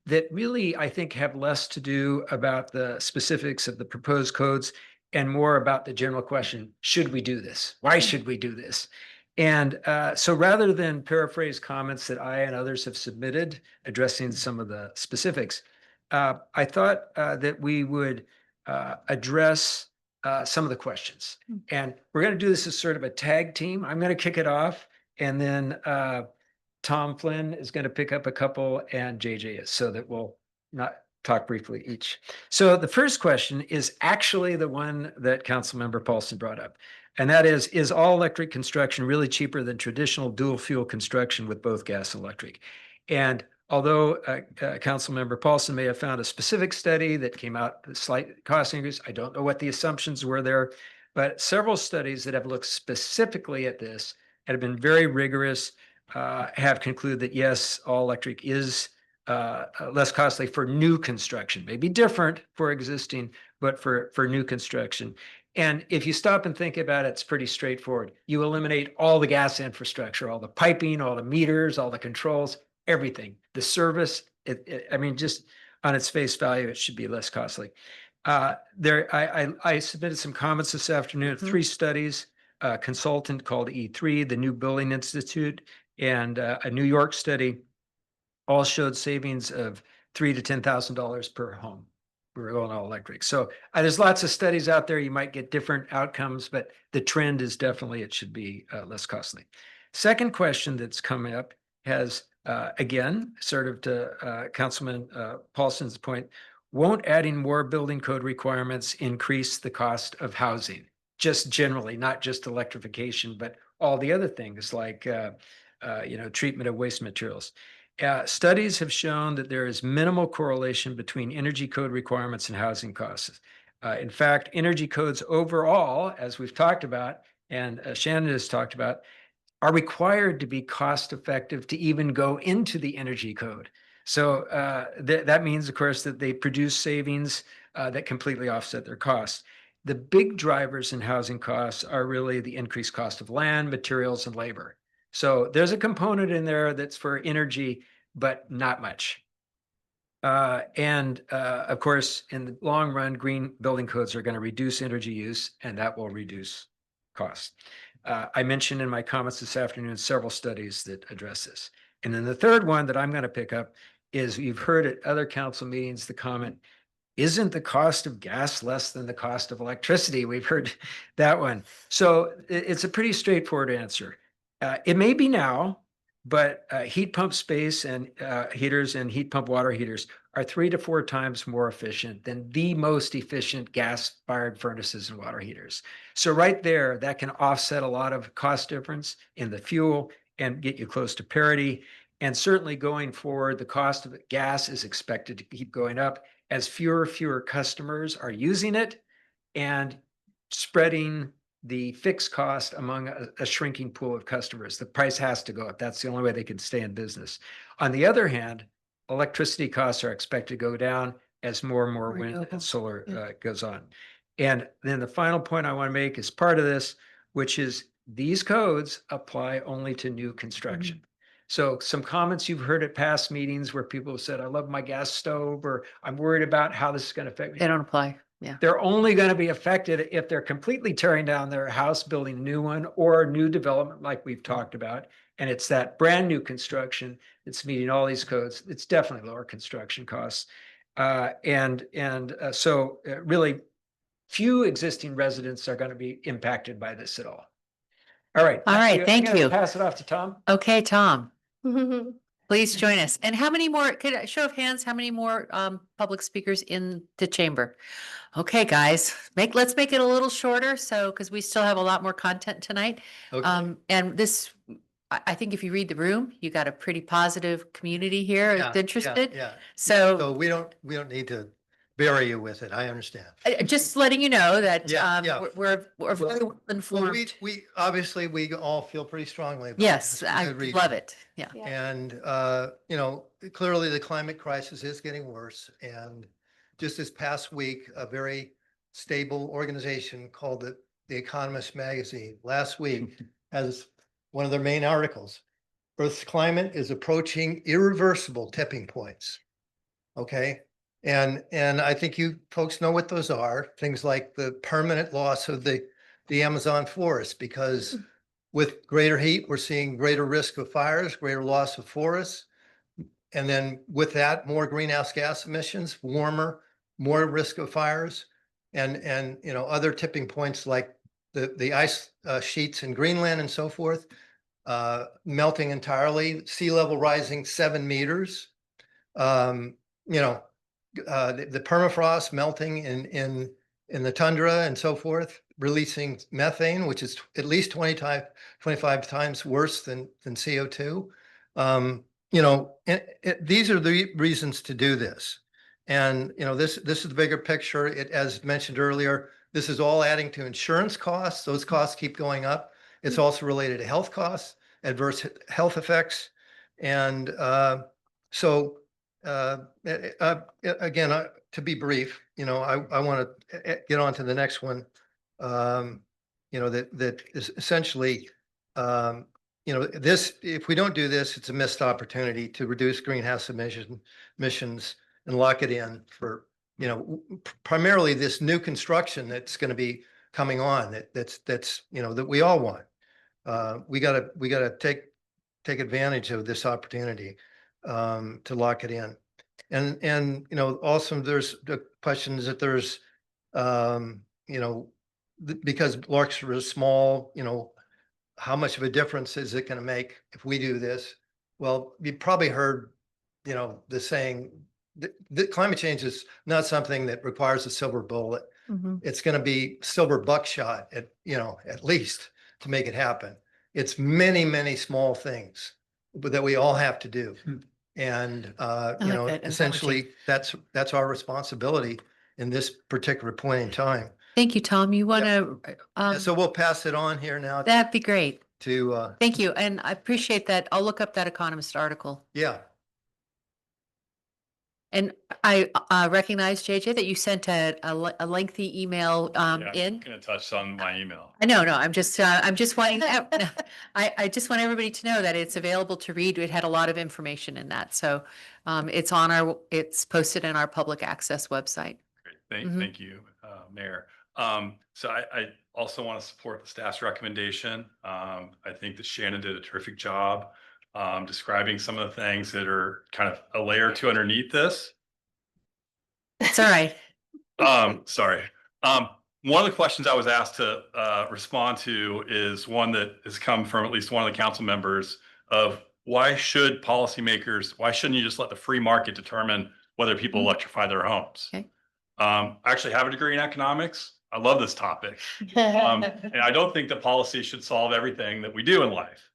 [SPEAKER 12] that really, I think, have less to do about the specifics of the proposed codes and more about the general question, should we do this? Why should we do this? And so rather than paraphrase comments that I and others have submitted addressing some of the specifics, I thought that we would address some of the questions. And we're going to do this as sort of a tag team. I'm going to kick it off, and then Tom Flynn is going to pick up a couple, and JJ is, so that we'll not talk briefly each. So the first question is actually the one that Councilmember Paulson brought up. And that is all electric construction really cheaper than traditional dual fuel construction with both gas and electric? And although Councilmember Paulson may have found a specific study that came out with slight cost increase, I don't know what the assumptions were there, but several studies that have looked specifically at this and have been very rigorous have concluded that yes, all electric is less costly for new construction, maybe different for existing, but for new construction. And if you stop and think about it, it's pretty straightforward. You eliminate all the gas infrastructure, all the piping, all the meters, all the controls, everything. The service, just on its face value, it should be less costly. I submitted some comments this afternoon, 3 studies, a consultant called E3, the New Building Institute, and a New York study, all showed savings of $3,000 to $10,000 per home. We're going all electric. So there's lots of studies out there. You might get different outcomes, but the trend is definitely it should be less costly. Second question that's coming up has, again, sort of to Councilman Paulson's point, won't adding more building code requirements increase the cost of housing? Just generally, not just electrification, but all the other things like treatment of waste materials. Studies have shown that there is minimal correlation between energy code requirements and housing costs. In fact, energy codes overall, as we've talked about, and Shannon has talked about, are required to be cost effective to even go into the energy code. So that means, of course, that they produce savings that completely offset their costs. The big drivers in housing costs are really the increased cost of land, materials, and labor. So there's a component in there that's for energy, but not much. Of course, in the long run, green building codes are going to reduce energy use, and that will reduce costs. I mentioned in my comments this afternoon several studies that address this. And then the third one that I'm going to pick up is you've heard at other council meetings the comment, isn't the cost of gas less than the cost of electricity? We've heard that one. So it's a pretty straightforward answer. It may be now, but heat pump space and heaters and heat pump water heaters are 3 to 4 times more efficient than the most efficient gas-fired furnaces and water heaters. So right there, that can offset a lot of cost difference in the fuel and get you close to parity. And certainly going forward, the cost of gas is expected to keep going up as fewer customers are using it and spreading the fixed cost among a shrinking pool of customers. The price has to go up. That's the only way they can stay in business. On the other hand, electricity costs are expected to go down as more and more wind and solar goes on. And then the final point I want to make is part of this, which is these codes apply only to new construction. So some comments you've heard at past meetings where people have said, I love my gas stove, or I'm worried about how this is going to affect me.
[SPEAKER 1] They don't apply. Yeah.
[SPEAKER 12] They're only going to be affected if they're completely tearing down their house, building a new one, or new development like we've talked about. And it's that brand new construction that's meeting all these codes. It's definitely lower construction costs. So really few existing residents are going to be impacted by this at all. All right.
[SPEAKER 1] All right. Thank you.
[SPEAKER 12] Pass it off to Tom.
[SPEAKER 1] Okay, Tom. Please join us. And how many more, could I show of hands, how many more public speakers in the chamber? Okay, guys, let's make it a little shorter. So, because we still have a lot more content tonight.
[SPEAKER 2] Okay.
[SPEAKER 1] And this, I think if you read the room, you got a pretty positive community here that's interested.
[SPEAKER 2] Yeah.
[SPEAKER 1] So
[SPEAKER 2] So we don't need to
[SPEAKER 15] bury you with it. I understand.
[SPEAKER 1] Just letting you know that
[SPEAKER 15] Yeah, yeah.
[SPEAKER 1] we're very well
[SPEAKER 15] Well,
[SPEAKER 1] informed.
[SPEAKER 15] we obviously, we all feel pretty strongly about
[SPEAKER 1] Yes,
[SPEAKER 15] this for
[SPEAKER 1] I
[SPEAKER 15] good reason.
[SPEAKER 1] love it. Yeah.
[SPEAKER 15] And, you know, clearly the climate crisis is getting worse. And just this past week, a very stable organization called The Economist magazine last week has one of their main articles. Earth's climate is approaching irreversible tipping points. Okay. And I think you folks know what those are. Things like the permanent loss of the Amazon forest, because with greater heat, we're seeing greater risk of fires, greater loss of forests. And then with that, more greenhouse gas emissions, warmer, more risk of fires, and you know, other tipping points like the ice sheets in Greenland and so forth, melting entirely, sea level rising 7 meters. You know, the permafrost melting in the tundra and so forth, releasing methane, which is at least 25 times worse than CO2. You know, these are the reasons to do this. And, you know, this is the bigger picture. It, as mentioned earlier, this is all adding to insurance costs. Those costs keep going up. It's also related to health costs, adverse health effects. And again, to be brief, you know, I want to get on to the next one. You know, that is essentially, you know, this, if we don't do this, it's a missed opportunity to reduce greenhouse emissions and lock it in for, you know, primarily this new construction that's going to be coming on that's, you know, that we all want. We gotta take advantage of this opportunity to lock it in. And, you know, also there's the questions that there's, you know, because Larkspur is small, you know, how much of a difference is it going to make if we do this? Well, you probably heard, you know, the saying that climate change is not something that requires a silver bullet. It's going to be silver buckshot at, you know, at least to make it happen. It's many, many small things, but that we all have to do. And, you know, essentially that's our responsibility in this particular point in time.
[SPEAKER 1] Thank you, Tom. You want to,
[SPEAKER 15] So we'll pass it on here now
[SPEAKER 1] that'd be great.
[SPEAKER 15] to,
[SPEAKER 1] Thank you. And I appreciate that. I'll look up that Economist article.
[SPEAKER 15] yeah.
[SPEAKER 1] And I recognize, JJ, that you sent a lengthy email in.
[SPEAKER 8] Gonna touch on my email.
[SPEAKER 1] No, I'm just wanting, I just want everybody to know that it's available to read. It had a lot of information in that. So it's posted in our public access website.
[SPEAKER 8] Great. Thank you, Mayor. So I also want to support the staff's recommendation. I think that Shannon did a terrific job describing some of the things that are kind of a layer or two underneath this.
[SPEAKER 1] It's all right.
[SPEAKER 8] Sorry. One of the questions I was asked to respond to is one that has come from at least one of the council members of why shouldn't you just let the free market determine whether people electrify their homes?
[SPEAKER 1] Okay.
[SPEAKER 8] I actually have a degree in economics. I love this topic. And I don't think that policy should solve everything that we do in life.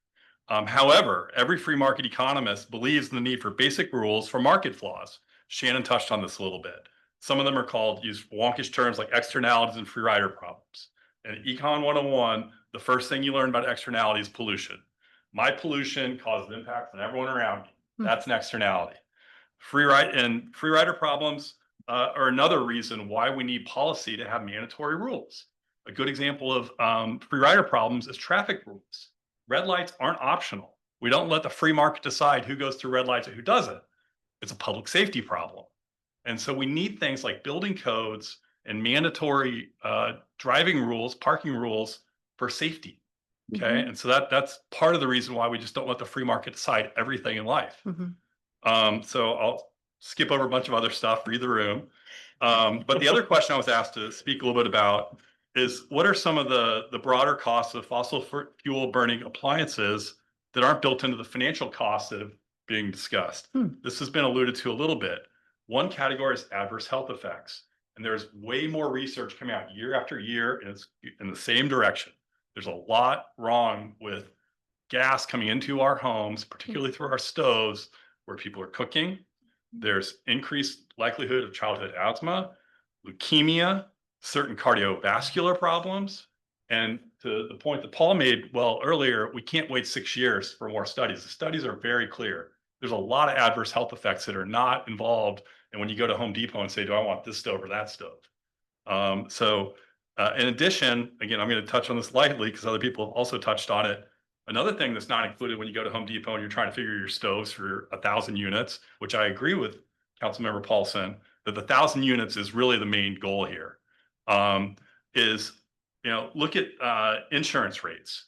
[SPEAKER 8] However, every free market economist believes in the need for basic rules for market flaws. Shannon touched on this a little bit. Some of them are use wonkish terms like externalities and free rider problems. And Econ 101, the first thing you learn about externality is pollution. My pollution causes impacts on everyone around me. That's an externality. Free rider problems are another reason why we need policy to have mandatory rules. A good example of free rider problems is traffic rules. Red lights aren't optional. We don't let the free market decide who goes through red lights and who doesn't. It's a public safety problem. And so we need things like building codes and mandatory driving rules, parking rules for safety. Okay. And so that's part of the reason why we just don't let the free market decide everything in life. So I'll skip over a bunch of other stuff, read the room. But the other question I was asked to speak a little bit about is what are some of the broader costs of fossil fuel burning appliances that aren't built into the financial costs that are being discussed? This has been alluded to a little bit. One category is adverse health effects. And there's way more research coming out year after year, and it's in the same direction. There's a lot wrong with gas coming into our homes, particularly through our stoves, where people are cooking, there's increased likelihood of childhood asthma, leukemia, certain cardiovascular problems. And to the point that Paul made well earlier, we can't wait 6 years for more studies. The studies are very clear. There's a lot of adverse health effects that are not involved. And when you go to Home Depot and say, do I want this stove or that stove? In addition, again, I'm going to touch on this lightly because other people have also touched on it. Another thing that's not included when you go to Home Depot and you're trying to figure your stoves for 1,000 units, which I agree with Councilmember Paulson, that the 1,000 units is really the main goal here, is, look at insurance rates.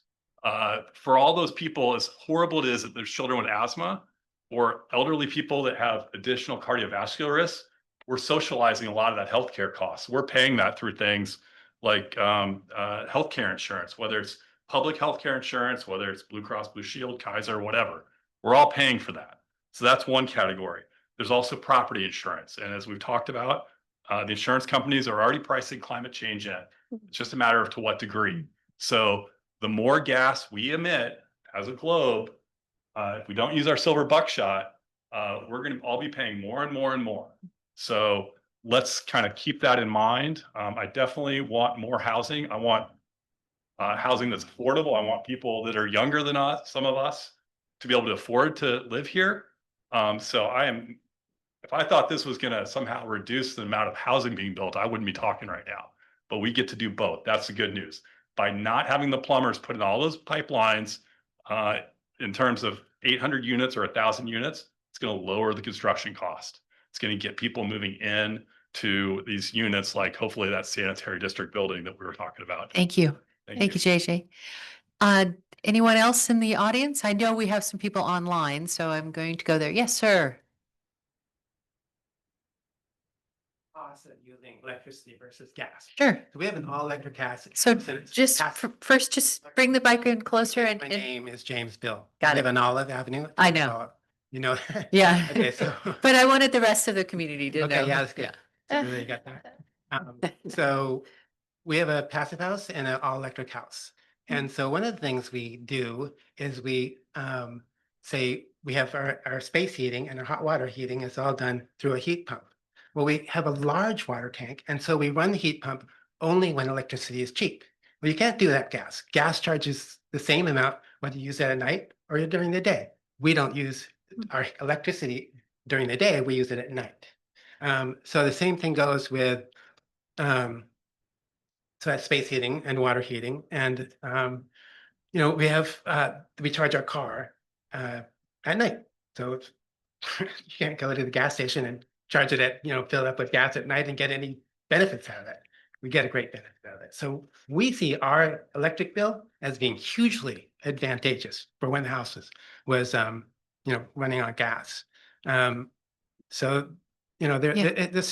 [SPEAKER 8] For all those people, as horrible it is that there's children with asthma or elderly people that have additional cardiovascular risks, we're socializing a lot of that healthcare costs. We're paying that through things like healthcare insurance, whether it's public healthcare insurance, whether it's Blue Cross Blue Shield, Kaiser, whatever. We're all paying for that. So that's one category. There's also property insurance. And as we've talked about, the insurance companies are already pricing climate change in. It's just a matter of to what degree. So the more gas we emit as a globe, if we don't use our silver buckshot, we're going to all be paying more and more and more. So let's kind of keep that in mind. I definitely want more housing. I want housing that's affordable. I want people that are younger than us, some of us, to be able to afford to live here. If I thought this was going to somehow reduce the amount of housing being built, I wouldn't be talking right now. But we get to do both. That's the good news. By not having the plumbers put in all those pipelines in terms of 800 units or 1,000 units, it's going to lower the construction cost. It's going to get people moving in to these units, like hopefully that sanitary district building that we were talking about.
[SPEAKER 1] Thank you. Thank you, JJ. Anyone else in the audience? I know we have some people online, so I'm going to go there. Yes, sir.
[SPEAKER 16] Cost of using electricity versus gas.
[SPEAKER 1] Sure.
[SPEAKER 16] So we have an all-electric gas.
[SPEAKER 1] So
[SPEAKER 16] it's
[SPEAKER 1] just first, just bring the mic in closer and.
[SPEAKER 16] My name is James Bill.
[SPEAKER 1] Got
[SPEAKER 16] I
[SPEAKER 1] it.
[SPEAKER 16] live on Olive Avenue.
[SPEAKER 1] I know.
[SPEAKER 16] So,
[SPEAKER 1] Yeah.
[SPEAKER 16] Okay, so.
[SPEAKER 1] But I wanted the rest of the community to know.
[SPEAKER 16] Okay, yeah, that's good. So really got that. So we have a passive house and an all-electric house. And so one of the things we do is we say we have our space heating and our hot water heating is all done through a heat pump. Well, we have a large water tank, and so we run the heat pump only when electricity is cheap. Well, you can't do that gas. Gas charges the same amount whether you use it at night or during the day. We don't use our electricity during the day, we use it at night. So the same thing goes with so that's space heating and water heating. And we have we charge our car at night. So it's, you can't go to the gas station and charge it at, fill it up with gas at night and get any benefits out of it. We get a great benefit out of it. So we see our electric bill as being hugely advantageous for when the house was running on gas. This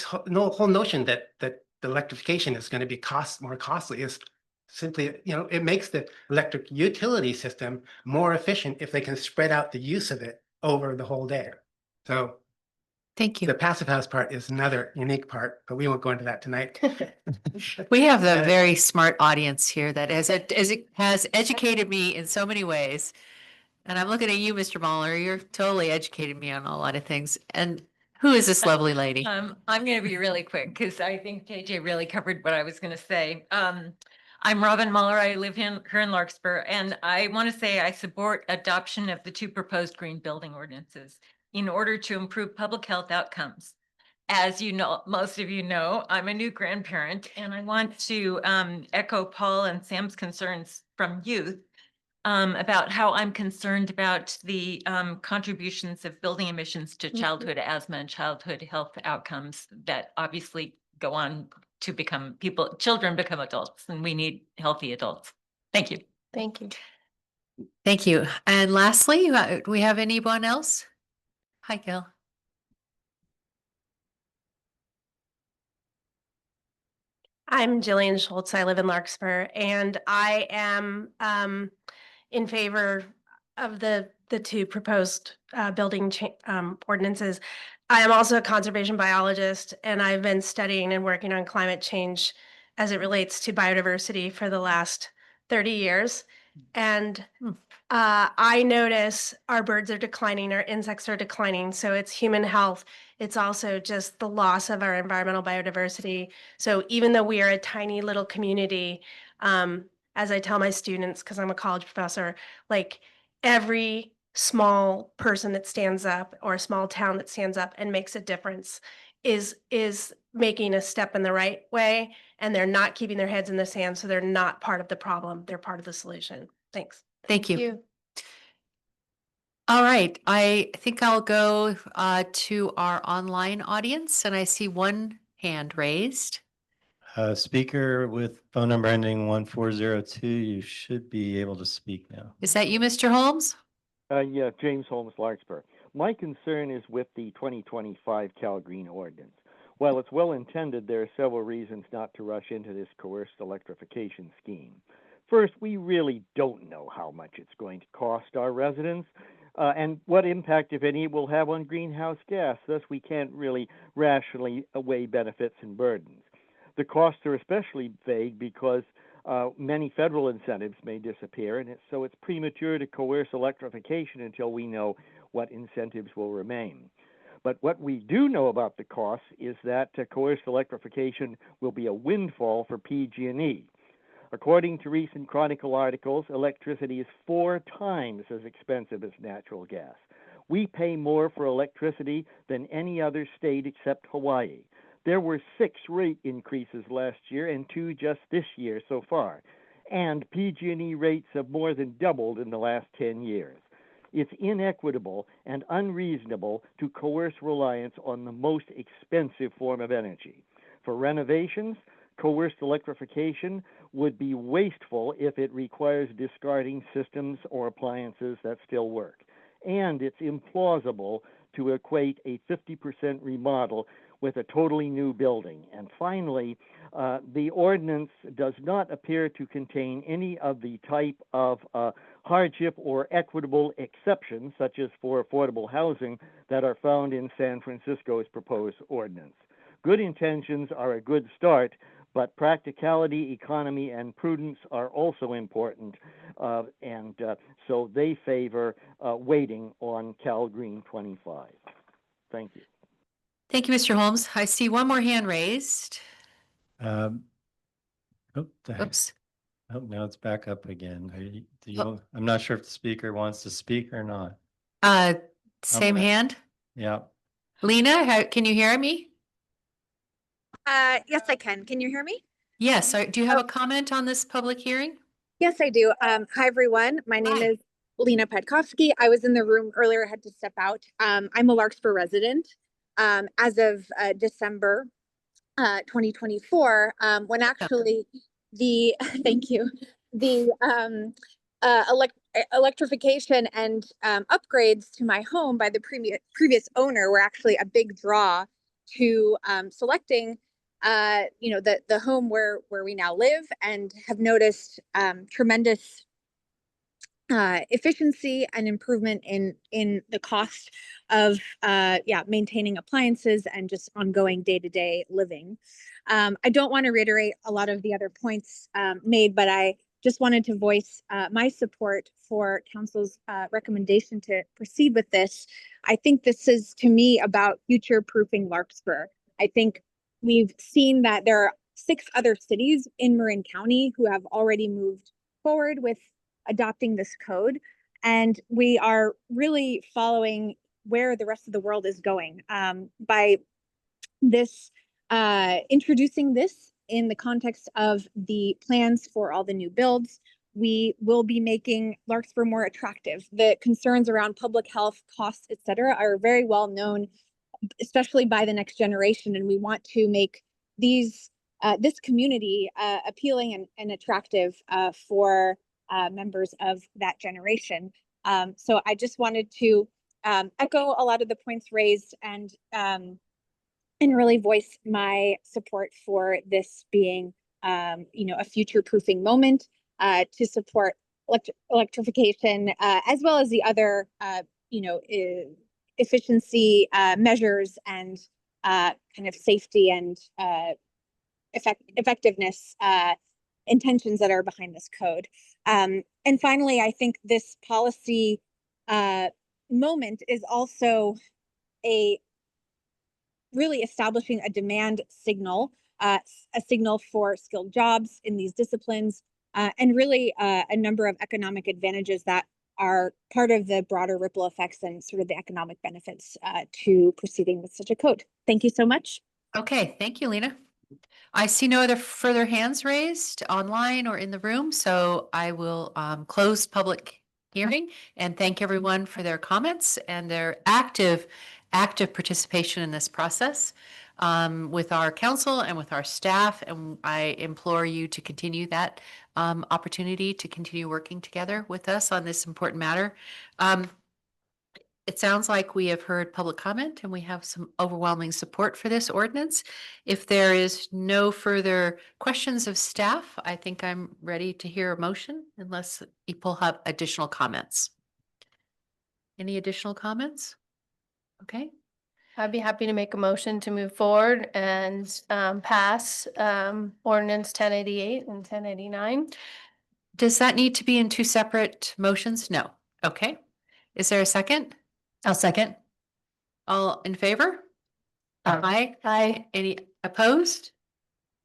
[SPEAKER 16] whole notion that the electrification is going to be more costly is simply, it makes the electric utility system more efficient if they can spread out the use of it over the whole day. So
[SPEAKER 1] thank you.
[SPEAKER 16] The passive house part is another unique part, but we won't go into that tonight.
[SPEAKER 1] We have a very smart audience here that has educated me in so many ways. And I'm looking at you, Mr. Mahler. You're totally educated me on a lot of things. And who is this lovely lady?
[SPEAKER 17] I'm going to be really quick because I think JJ really covered what I was going to say. I'm Robin Mahler. I live here in Larkspur, and I want to say I support adoption of the 2 proposed green building ordinances in order to improve public health outcomes. As you know, most of you know, I'm a new grandparent, and I want to echo Paul and Sam's concerns from youth about how I'm concerned about the contributions of building emissions to childhood asthma and childhood health outcomes that obviously go on to children become adults, and we need healthy adults. Thank you.
[SPEAKER 10] Thank you.
[SPEAKER 1] Thank you. And lastly, do we have anyone else? Hi, Gil.
[SPEAKER 18] I'm Jillian Schultz. I live in Larkspur, and I am in favor of the 2 proposed building ordinances. I am also a conservation biologist, and I've been studying and working on climate change as it relates to biodiversity for the last 30 years. And I notice our birds are declining, our insects are declining. So it's human health It's also just the loss of our environmental biodiversity. So even though we are a tiny little community, as I tell my students, because I'm a college professor, like every small person that stands up or a small town that stands up and makes a difference is making a step in the right way, and they're not keeping their heads in the sand, so they're not part of the problem, they're part of the solution. Thanks.
[SPEAKER 1] Thank you. All right, I think I'll go to our online audience, and I see one hand raised.
[SPEAKER 2] Speaker with phone number ending 1402, you should be able to speak now.
[SPEAKER 1] Is that you, Mr. Holmes?
[SPEAKER 19] Yeah, James Holmes, Larkspur. My concern is with the 2025 Cal Green Ordinance. While it's well intended, there are several reasons not to rush into this coerced electrification scheme. First, we really don't know how much it's going to cost our residents and what impact, if any, it will have on greenhouse gas. Thus, we can't really rationally weigh benefits and burdens. The costs are especially vague because many federal incentives may disappear, and so it's premature to coerce electrification until we know what incentives will remain. But what we do know about the costs is that coerced electrification will be a windfall for PG&E. According to recent Chronicle articles, electricity is 4 times as expensive as natural gas. We pay more for electricity than any other state except Hawaii. There were 6 rate increases last year and 2 just this year so far. And PG&E rates have more than doubled in the last 10 years. It's inequitable and unreasonable to coerce reliance on the most expensive form of energy. For renovations, coerced electrification would be wasteful if it requires discarding systems or appliances that still work. And it's implausible to equate a 50% remodel with a totally new building. And finally, the ordinance does not appear to contain any of the type of hardship or equitable exceptions, such as for affordable housing, that are found in San Francisco's proposed ordinance. Good intentions are a good start, but practicality, economy, and prudence are also important, and so they favor waiting on Cal Green 25. Thank you.
[SPEAKER 1] Thank you, Mr. Holmes. I see one more hand raised.
[SPEAKER 2] Oh, the heck.
[SPEAKER 1] Oops.
[SPEAKER 2] Oh, now it's back up again. I'm not sure if the speaker wants to speak or not.
[SPEAKER 1] Same hand.
[SPEAKER 2] Yeah.
[SPEAKER 1] Lena, can you hear me?
[SPEAKER 20] Yes, I can. Can you hear me?
[SPEAKER 1] Yes. Do you have a comment on this public hearing?
[SPEAKER 20] Yes, I do. Hi, everyone. My name is Lena Petkovsky. I was in the room earlier, I had to step out. I'm a Larkspur resident. As of December 2024, when actually the, thank you, the electrification and upgrades to my home by the previous owner were actually a big draw to selecting the home where we now live, and have noticed tremendous efficiency and improvement in the cost of maintaining appliances and just ongoing day-to-day living. I don't want to reiterate a lot of the other points made, but I just wanted to voice my support for council's recommendation to proceed with this. I think this is, to me, about future-proofing Larkspur. I think we've seen that there are 6 other cities in Marin County who have already moved forward with adopting this code, and we are really following where the rest of the world is going by this introducing this in the context of the plans for all the new builds. We will be making Larkspur more attractive. The concerns around public health, costs, etc., are very well known, especially by the next generation, and we want to make these this community appealing and attractive for members of that generation. So I just wanted to echo a lot of the points raised and really voice my support for this being a future-proofing moment to support electrification as well as the other efficiency measures and kind of safety and effectiveness intentions that are behind this code. And finally, I think this policy moment is also a really establishing a demand signal, a signal for skilled jobs in these disciplines, and really a number of economic advantages that are part of the broader ripple effects and sort of the economic benefits to proceeding with such a code. Thank you so much.
[SPEAKER 1] Okay, thank you, Lena. I see no other further hands raised online or in the room, so I will close public hearing and thank everyone for their comments and their active participation in this process with our council and with our staff. And I implore you to continue that opportunity to continue working together with us on this important matter. It sounds like we have heard public comment and we have some overwhelming support for this ordinance. If there is no further questions of staff, I think I'm ready to hear a motion unless people have additional comments. Any additional comments? Okay.
[SPEAKER 10] I'd be happy to make a motion to move forward and pass ordinance 1088 and 1089.
[SPEAKER 1] Does that need to be in two separate motions? No. Okay. Is there a second?
[SPEAKER 7] I'll second.
[SPEAKER 1] All in favor?
[SPEAKER 7] Aye.
[SPEAKER 1] Aye. Any opposed?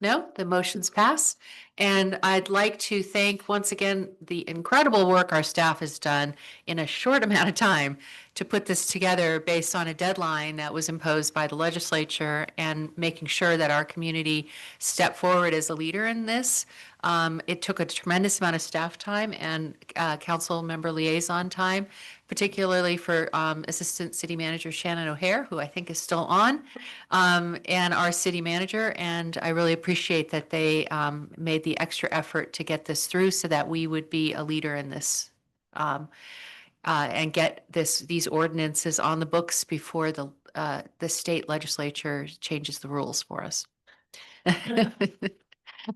[SPEAKER 1] No, the motion's passed. And I'd like to thank once again the incredible work our staff has done in a short amount of time to put this together based on a deadline that was imposed by the legislature and making sure that our community stepped forward as a leader in this. It took a tremendous amount of staff time and council member liaison time, particularly for Assistant City Manager Shannon O'Hare, who I think is still on, and our city manager. And I really appreciate that they made the extra effort to get this through so that we would be a leader in this and get these ordinances on the books before the state legislature changes the rules for us.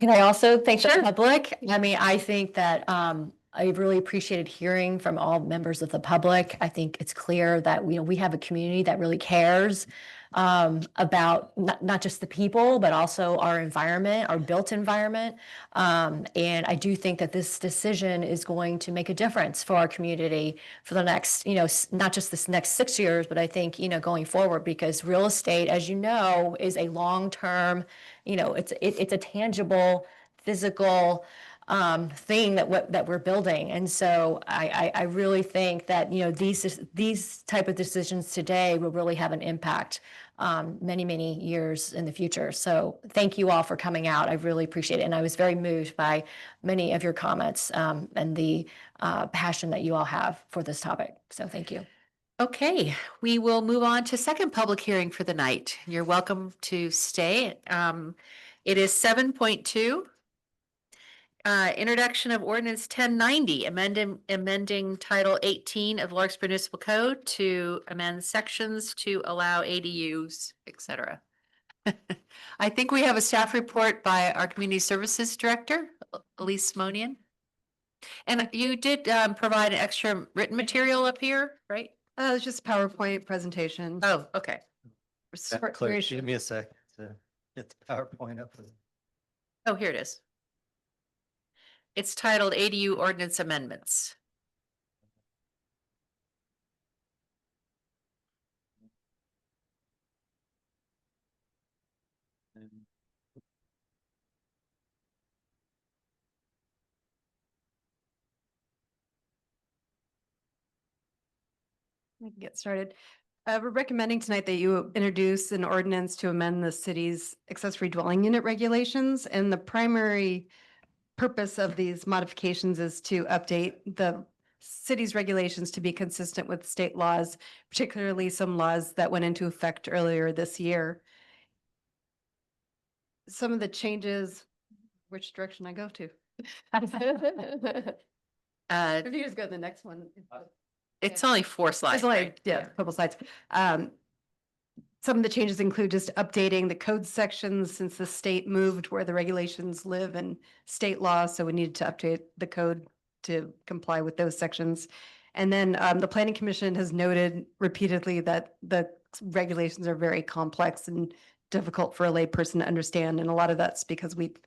[SPEAKER 7] Can I also thank the
[SPEAKER 1] Sure.
[SPEAKER 7] public? I mean, I think that I really appreciated hearing from all members of the public. I think it's clear that we have a community that really cares about not just the people, but also our environment, our built environment. And I do think that this decision is going to make a difference for our community for the next, not just this next 6 years, but I think, going forward, because real estate, as you know, is a long-term, it's a tangible, physical thing that we're building. And so I really think that, these type of decisions today will really have an impact many, many years in the future. So thank you all for coming out. I really appreciate it. And I was very moved by many of your comments and the passion that you all have for this topic. So thank you.
[SPEAKER 1] Okay, we will move on to second public hearing for the night. You're welcome to stay. It is 7.2. Introduction of ordinance 1090, amending Title 18 of Larkspur Municipal Code to amend sections to allow ADUs, etc. I think we have a staff report by our Community Services Director, Elise Monian. And you did provide an extra written material up here, right?
[SPEAKER 21] It's just PowerPoint presentation.
[SPEAKER 1] Oh, okay.
[SPEAKER 2] Clerk, give me a second to get the PowerPoint up.
[SPEAKER 1] Oh, here it is. It's titled ADU Ordinance Amendments.
[SPEAKER 21] We can get started. We're recommending tonight that you introduce an ordinance to amend the city's accessory dwelling unit regulations. And the primary purpose of these modifications is to update the city's regulations to be consistent with state laws, particularly some laws that went into effect earlier this year. Some of the changes, which direction I go to? If you just go to the next one.
[SPEAKER 1] It's only 4 slides.
[SPEAKER 21] It's only,
[SPEAKER 1] right?
[SPEAKER 21] yeah, a couple slides. Some of the changes include just updating the code sections since the state moved where the regulations live in state law. So we needed to update the code to comply with those sections. And then the Planning Commission has noted repeatedly that the regulations are very complex and difficult for a layperson to understand. And a lot of that's because we've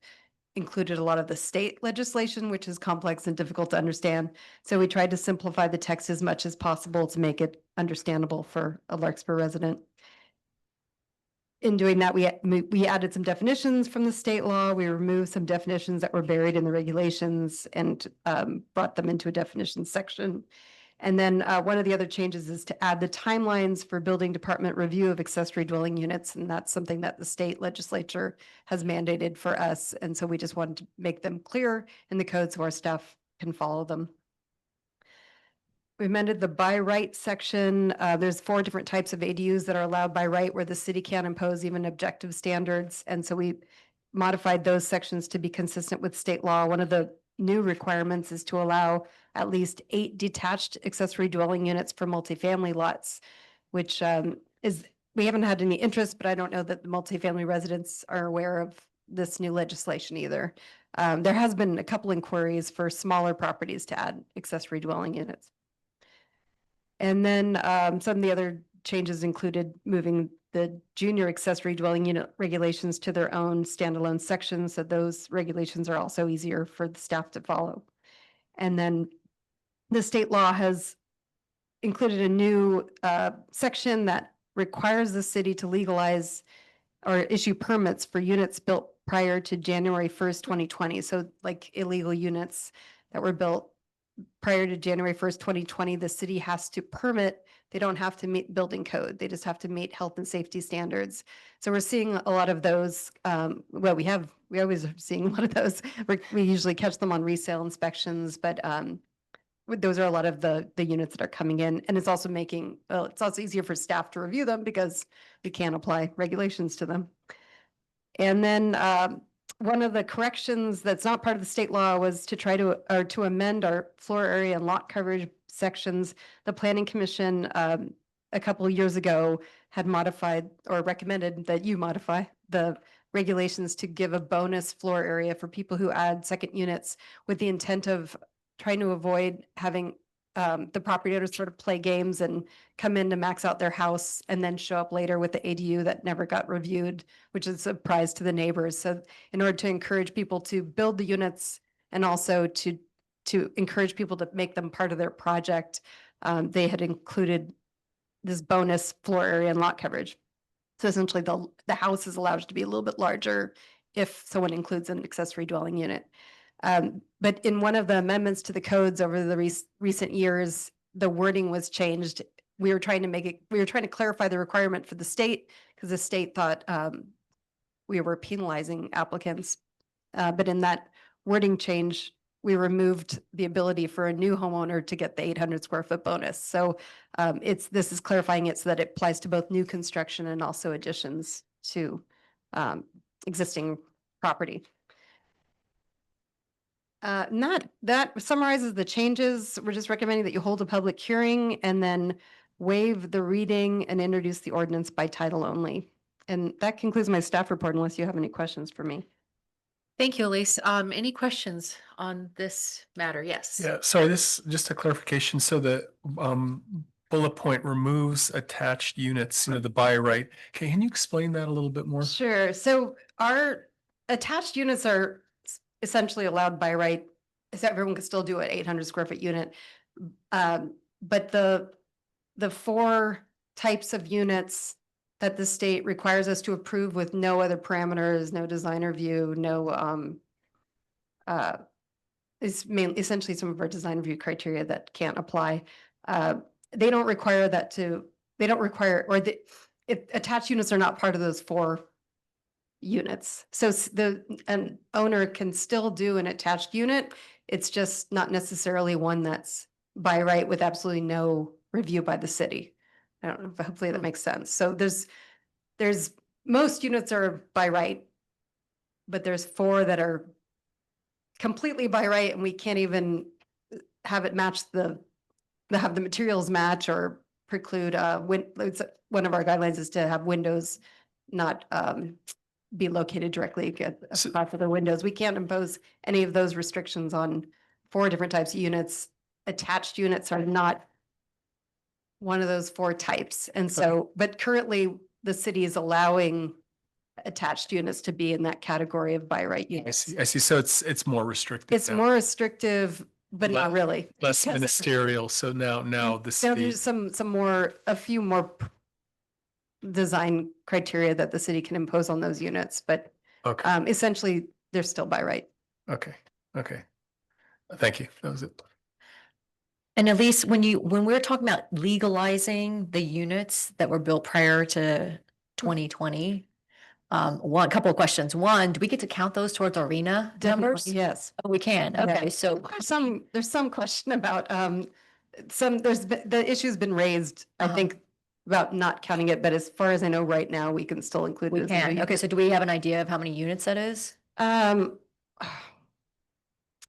[SPEAKER 21] included a lot of the state legislation, which is complex and difficult to understand. So we tried to simplify the text as much as possible to make it understandable for a Larkspur resident. in doing that, we added some definitions from the state law. We removed some definitions that were buried in the regulations and brought them into a definition section. And then one of the other changes is to add the timelines for building department review of accessory dwelling units. And that's something that the state legislature has mandated for us. And so we just wanted to make them clear in the code so our staff can follow them. We amended the by right section. There's 4 different types of ADUs that are allowed by right where the city can impose even objective standards. And so we modified those sections to be consistent with state law. One of the new requirements is to allow at least 8 detached accessory dwelling units for multifamily lots, which we haven't had any interest, but I don't know that the multifamily residents are aware of this new legislation either. There has been a couple inquiries for smaller properties to add accessory dwelling units. And then some of the other changes included moving the junior accessory dwelling unit regulations to their own standalone sections. So those regulations are also easier for the staff to follow. And then the state law has included a new section that requires the city to legalize or issue permits for units built prior to January 1st, 2020. So like illegal units that were built prior to January 1st, 2020, the city has to permit. They don't have to meet building code. They just have to meet health and safety standards. So we're seeing a lot of those. Well, we always are seeing a lot of those. We usually catch them on resale inspections, but those are a lot of the units that are coming in. And it's also it's also easier for staff to review them because we can apply regulations to them. And then one of the corrections that's not part of the state law was to try to amend our floor area and lot coverage sections. The Planning Commission a couple of years ago had modified or recommended that you modify the regulations to give a bonus floor area for people who add second units with the intent of trying to avoid having the property owners sort of play games and come in to max out their house and then show up later with the ADU that never got reviewed, which is a surprise to the neighbors. So in order to encourage people to build the units and also to encourage people to make them part of their project, they had included this bonus floor area and lot coverage. So essentially the house is allowed to be a little bit larger if someone includes an accessory dwelling unit. But in one of the amendments to the codes over the recent years, the wording was changed. We were trying to clarify the requirement for the state because the state thought we were penalizing applicants. But in that wording change, we removed the ability for a new homeowner to get the 800 square foot bonus. So this is clarifying it so that it applies to both new construction and also additions to existing property. That summarizes the changes. We're just recommending that you hold a public hearing and then waive the reading and introduce the ordinance by title only. And that concludes my staff report unless you have any questions for me.
[SPEAKER 1] Thank you, Elise. Any questions on this matter? Yes.
[SPEAKER 8] Yeah, sorry, this just a clarification. So the bullet point removes attached units, the by right. Can you explain that a little bit more?
[SPEAKER 21] Sure. So our attached units are essentially allowed by right. So everyone can still do an 800 square foot unit. But the 4 types of units that the state requires us to approve with no other parameters, no design review, no, is mainly essentially some of our design review criteria that can't apply. They don't require attached units are not part of those 4 units. So an owner can still do an attached unit. It's just not necessarily one that's by right with absolutely no review by the city. I don't know if hopefully that makes sense. So there's most units are by right, but there's 4 that are completely by right and we can't even have it match have the materials match or preclude one of our guidelines is to have windows not be located directly across the windows. We can't impose any of those restrictions on 4 different types of units. Attached units are not one of those 4 types. And so, but currently the city is allowing attached units to be in that category of by right units.
[SPEAKER 8] I see. So it's more restrictive.
[SPEAKER 21] It's more restrictive, but not really. design criteria that the city can impose on those units, but
[SPEAKER 8] Okay,
[SPEAKER 21] essentially they're still by right.
[SPEAKER 8] okay, okay. Thank you. That was it.
[SPEAKER 7] And at least when we're talking about legalizing the units that were built prior to 2020, couple of questions. One, do we get to count those towards our arena numbers?
[SPEAKER 21] Definitely, yes.
[SPEAKER 7] Oh, we can. Okay,
[SPEAKER 21] Yeah.
[SPEAKER 7] so
[SPEAKER 21] There's some question about, the issue's been raised, I think, about not counting it, but as far as I know, right now, we can still include it.
[SPEAKER 7] we
[SPEAKER 21] as a
[SPEAKER 7] can.
[SPEAKER 21] unit.
[SPEAKER 7] Okay, so do we have an idea of how many units that is?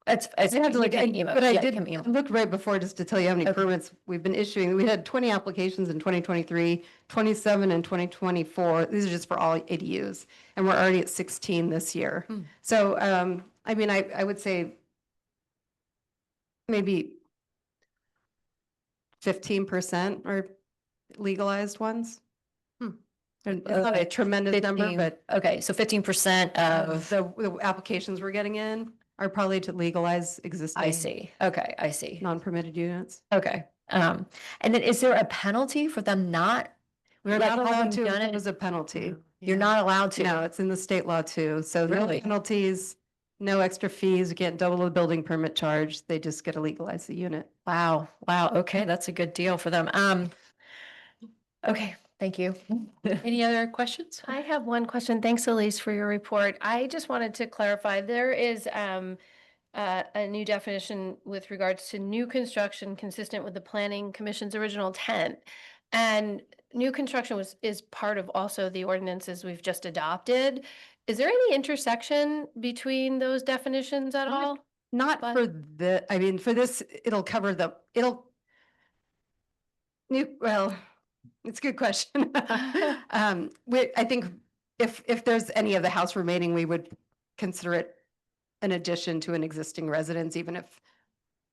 [SPEAKER 21] It's, I have to look,
[SPEAKER 7] you can email-
[SPEAKER 21] but I
[SPEAKER 7] yeah,
[SPEAKER 21] did
[SPEAKER 7] you can email.
[SPEAKER 21] look right before just to tell you how many permits we've been issuing. We had 20 applications in 2023, 27 in 2024. These are just for all ADUs, and we're already at 16 this year. So, I mean, I would say maybe 15% are legalized ones. And it's not a tremendous number,
[SPEAKER 7] 15
[SPEAKER 21] but
[SPEAKER 7] okay, so 15% of
[SPEAKER 21] the applications we're getting in are probably to legalize existing.
[SPEAKER 7] I see. Okay, I see.
[SPEAKER 21] Non-permitted units.
[SPEAKER 7] Okay. And then is there a penalty for them not?
[SPEAKER 21] We're
[SPEAKER 7] like,
[SPEAKER 21] not allowed
[SPEAKER 7] having
[SPEAKER 21] to
[SPEAKER 7] done it?
[SPEAKER 21] impose a penalty.
[SPEAKER 7] You're not allowed to?
[SPEAKER 21] No, it's in the state law too. So no
[SPEAKER 7] Really?
[SPEAKER 21] penalties, no extra fees, you can't double the building permit charge. They just get to legalize the unit.
[SPEAKER 7] Wow, wow. Okay, that's a good deal for them. Okay, thank you. Any other questions?
[SPEAKER 10] I have one question. Thanks, Elise, for your report. I just wanted to clarify, there is a new definition with regards to new construction consistent with the Planning Commission's original intent. And new construction is part of also the ordinances we've just adopted. Is there any intersection between those definitions at all?
[SPEAKER 21] Not for I mean, for this, it'll cover well, it's a good question. I think if there's any of the house remaining, we would consider it an addition to an existing residence, even if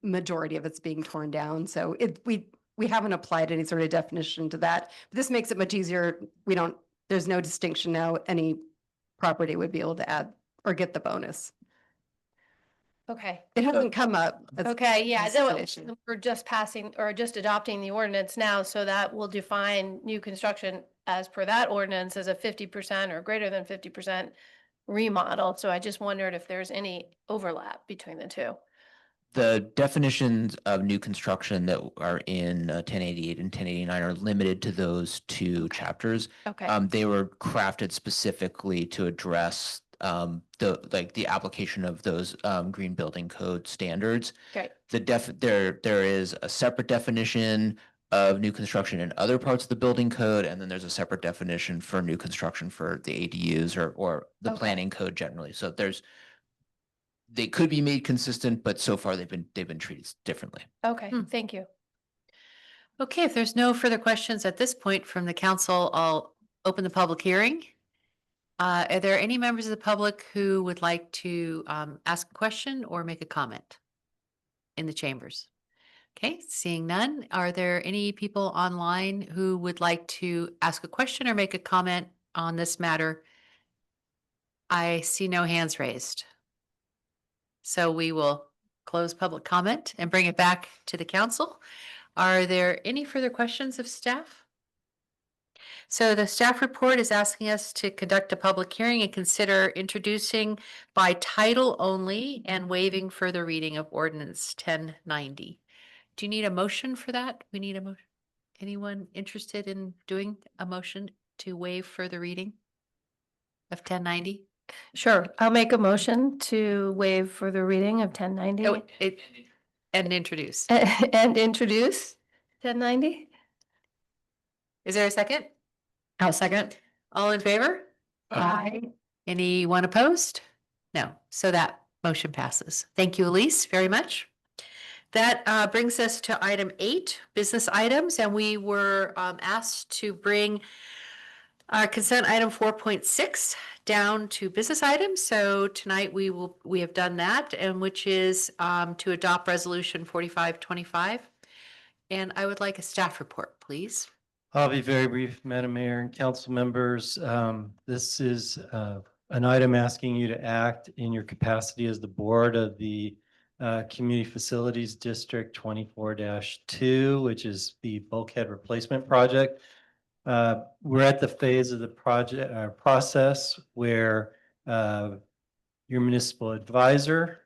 [SPEAKER 21] majority of it's being torn down. So we haven't applied any sort of definition to that. But this makes it much easier. There's no distinction now. Any property would be able to add or get the bonus.
[SPEAKER 10] Okay.
[SPEAKER 21] It hasn't come up.
[SPEAKER 10] Okay, yeah,
[SPEAKER 21] That's
[SPEAKER 10] no,
[SPEAKER 21] an issue.
[SPEAKER 10] we're just passing or just adopting the ordinance now, so that will define new construction as per that ordinance as a 50% or greater than 50% remodel. So I just wondered if there's any overlap between the two.
[SPEAKER 4] The definitions of new construction that are in 1088 and 1089 are limited to those two chapters.
[SPEAKER 10] Okay.
[SPEAKER 4] They were crafted specifically to address the application of those green building code standards.
[SPEAKER 10] Okay.
[SPEAKER 4] There is a separate definition of new construction in other parts of the building code, and then there's a separate definition for new construction for the ADUs or the planning code generally. So they could be made consistent, but so far they've been treated differently.
[SPEAKER 10] Okay, thank you.
[SPEAKER 1] Okay, if there's no further questions at this point from the council, I'll open the public hearing. Are there any members of the public who would like to ask a question or make a comment in the chambers? Okay, seeing none, are there any people online who would like to ask a question or make a comment on this matter? I see no hands raised. So we will close public comment and bring it back to the council. Are there any further questions of staff? So the staff report is asking us to conduct a public hearing and consider introducing by title only and waiving further reading of ordinance 1090. Do you need a motion for that? We need a motion. Anyone interested in doing a motion to waive further reading of 1090?
[SPEAKER 10] Sure, I'll make a motion to waive further reading of 1090.
[SPEAKER 1] Oh, and introduce.
[SPEAKER 10] And introduce 1090.
[SPEAKER 1] Is there a second?
[SPEAKER 7] I'll second.
[SPEAKER 1] All in favor?
[SPEAKER 10] Aye.
[SPEAKER 1] Anyone opposed? No. So that motion passes. Thank you, Elise, very much. That brings us to item 8, business items, and we were asked to bring our consent item 4.6 down to business items. So tonight we have done that, and which is to adopt resolution 4525. And I would like a staff report, please.
[SPEAKER 2] I'll be very brief, Madam Mayor and council members. This is an item asking you to act in your capacity as the board of the Community Facilities District 24-2, which is the Bulkhead Replacement Project. We're at the phase of the project process where your municipal advisor,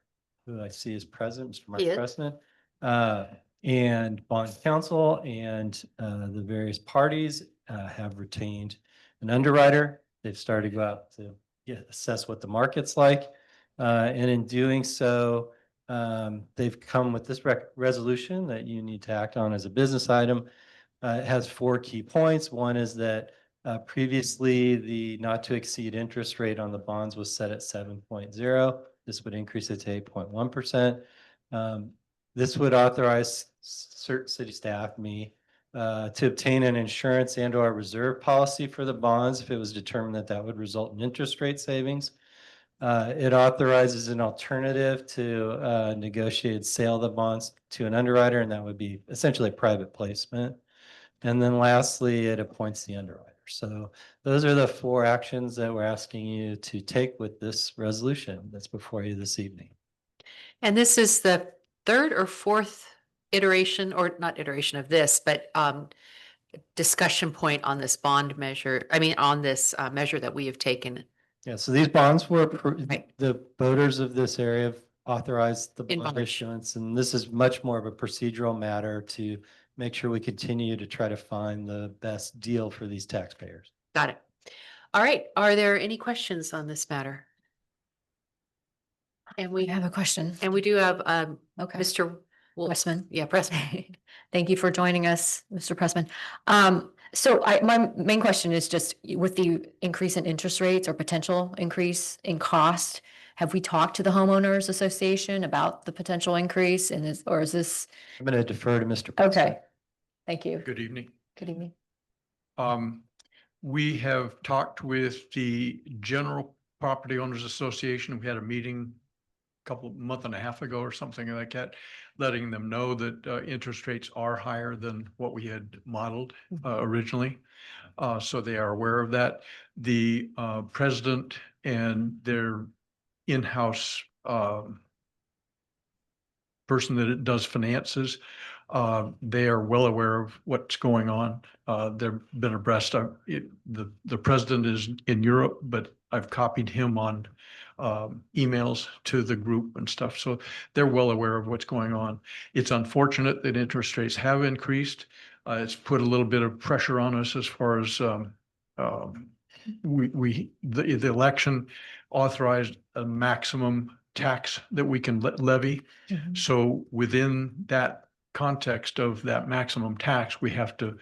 [SPEAKER 2] who I see is present, Mr. Mark
[SPEAKER 1] He is.
[SPEAKER 2] Pressman, and bond counsel and the various parties have retained an underwriter. They've started to go out to assess what the market's like. And in doing so, they've come with this resolution that you need to act on as a business item. It has 4 key points. One is that previously the not to exceed interest rate on the bonds was set at 7.0. This would increase it to 8.1%. This would authorize certain city staff, me, to obtain an insurance and or reserve policy for the bonds if it was determined that that would result in interest rate savings. It authorizes an alternative to negotiated sale of the bonds to an underwriter, and that would be essentially a private placement. And then lastly, it appoints the underwriter. So those are the 4 actions that we're asking you to take with this resolution that's before you this evening.
[SPEAKER 1] And this is the 3rd or 4th iteration, or not iteration of this, but discussion point on this bond measure. I mean, on this measure that we have taken.
[SPEAKER 2] Yeah, so these bonds were the voters of this area have authorized the
[SPEAKER 1] In
[SPEAKER 2] bond
[SPEAKER 1] March.
[SPEAKER 2] issuance, and this is much more of a procedural matter to make sure we continue to try to find the best deal for these taxpayers.
[SPEAKER 1] Got it. All right. Are there any questions on this matter? And
[SPEAKER 7] I have a question.
[SPEAKER 1] and we do have
[SPEAKER 7] Okay.
[SPEAKER 1] Mr.
[SPEAKER 7] Pressman.
[SPEAKER 1] Yeah, Pressman.
[SPEAKER 7] Thank you for joining us, Mr. Pressman. So my main question is just with the increase in interest rates or potential increase in cost, have we talked to the homeowners association about the potential increase and is this?
[SPEAKER 2] I'm going to defer to Mr. Preston.
[SPEAKER 7] Okay. Thank you.
[SPEAKER 8] Good evening.
[SPEAKER 7] Good evening.
[SPEAKER 8] We have talked with the General Property Owners Association. We had a meeting month and a half ago or something like that, letting them know that interest rates are higher than what we had modeled originally. So they are aware of that. The president and their in-house person that does finances, they are well aware of what's going on. They've been abreast of it. The president is in Europe, but I've copied him on emails to the group and stuff. So they're well aware of what's going on. It's unfortunate that interest rates have increased. It's put a little bit of pressure on us as far as the election authorized a maximum tax that we can levy. So within that context of that maximum tax, we have to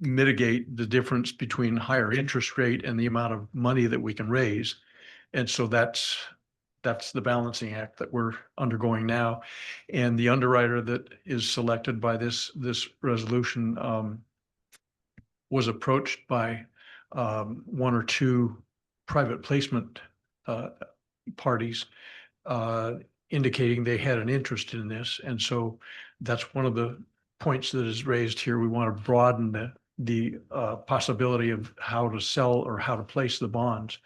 [SPEAKER 8] mitigate the difference between higher interest rate and the amount of money that we can raise. And so that's the balancing act that we're undergoing now. And the underwriter that is selected by this resolution was approached by 1 or 2 private placement parties indicating they had an interest in this. And so that's one of the points that is raised here. We want to broaden the possibility of how to sell or how to place the bonds.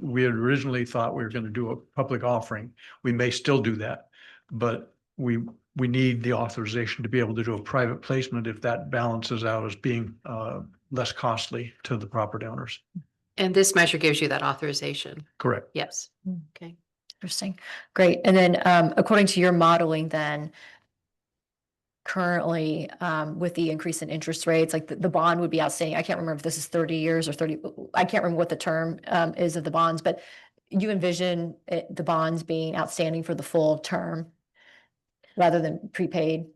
[SPEAKER 8] We had originally thought we were going to do a public offering. We may still do that, but we need the authorization to be able to do a private placement if that balances out as being less costly to the property owners.
[SPEAKER 1] And this measure gives you that authorization.
[SPEAKER 8] Correct.
[SPEAKER 1] Yes. Okay.
[SPEAKER 7] Interesting. Great. And then according to your modeling then, currently with the increase in interest rates, like the bond would be outstanding. I can't remember if this is 30 years or 30, I can't remember what the term is of the bonds, but you envision the bonds being outstanding for the full term rather than prepaid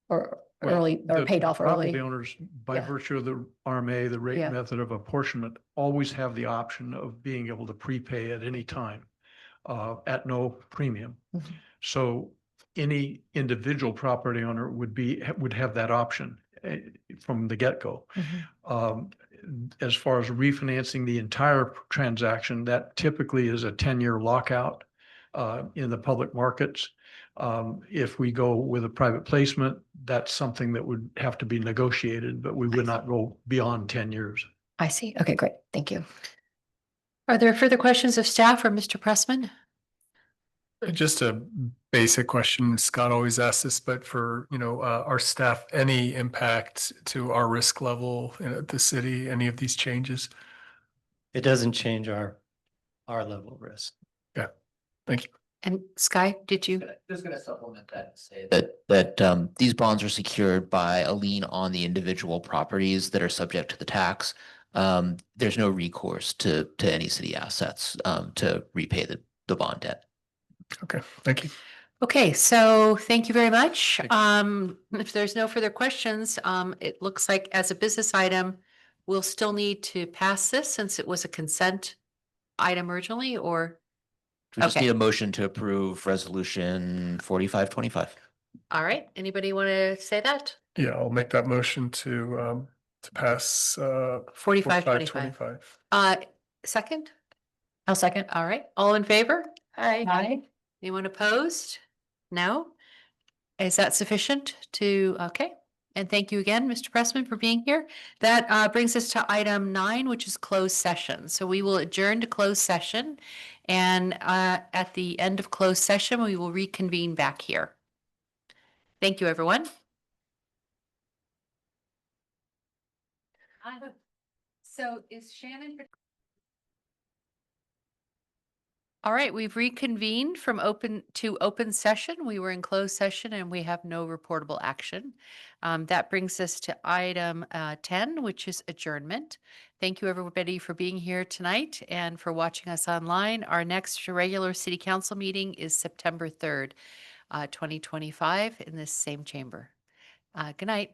[SPEAKER 7] or early or paid off early.
[SPEAKER 8] Property owners, by
[SPEAKER 7] Yeah.
[SPEAKER 8] virtue of the RMA, the rate
[SPEAKER 7] Yeah.
[SPEAKER 8] method of apportionment, always have the option of being able to prepay at any time at no premium. So any individual property owner would have that option from the get-go. As far as refinancing the entire transaction, that typically is a 10-year lockout in the public markets. If we go with a private placement, that's something that would have to be negotiated, but we would not go beyond 10 years.
[SPEAKER 7] I see. Okay, great. Thank you.
[SPEAKER 1] Are there further questions of staff or Mr. Pressman?
[SPEAKER 8] Just a basic question. Scott always asks this, but for, our staff, any impact to our risk level at the city, any of these changes?
[SPEAKER 2] It doesn't change our level of risk.
[SPEAKER 8] Yeah, thank you.
[SPEAKER 1] And Sky, did you?
[SPEAKER 4] Just gonna supplement that and say that these bonds are secured by a lien on the individual properties that are subject to the tax. There's no recourse to any city assets to repay the bond debt.
[SPEAKER 8] Okay, thank you.
[SPEAKER 1] Okay, so thank you very much. If there's no further questions, it looks like as a business item, we'll still need to pass this since it was a consent item originally, or?
[SPEAKER 4] We just
[SPEAKER 1] Okay.
[SPEAKER 4] need a motion to approve resolution 4525.
[SPEAKER 1] All right, anybody want to say that?
[SPEAKER 8] Yeah, I'll make that motion to pass
[SPEAKER 1] 4525. Second?
[SPEAKER 7] I'll second.
[SPEAKER 1] All right, all in favor?
[SPEAKER 7] Aye.
[SPEAKER 1] Anyone opposed? No? Is that sufficient to, okay? And thank you again, Mr. Pressman, for being here. That brings us to item 9, which is closed session. So we will adjourn to closed session. And at the end of closed session, we will reconvene back here. Thank you, everyone. So is Shannon? All right, we've reconvened from open session. We were in closed session and we have no reportable action. That brings us to item 10, which is adjournment. Thank you, everybody, for being here tonight and for watching us online. Our next regular city council meeting is September 3rd, 2025 in this same chamber. Good night.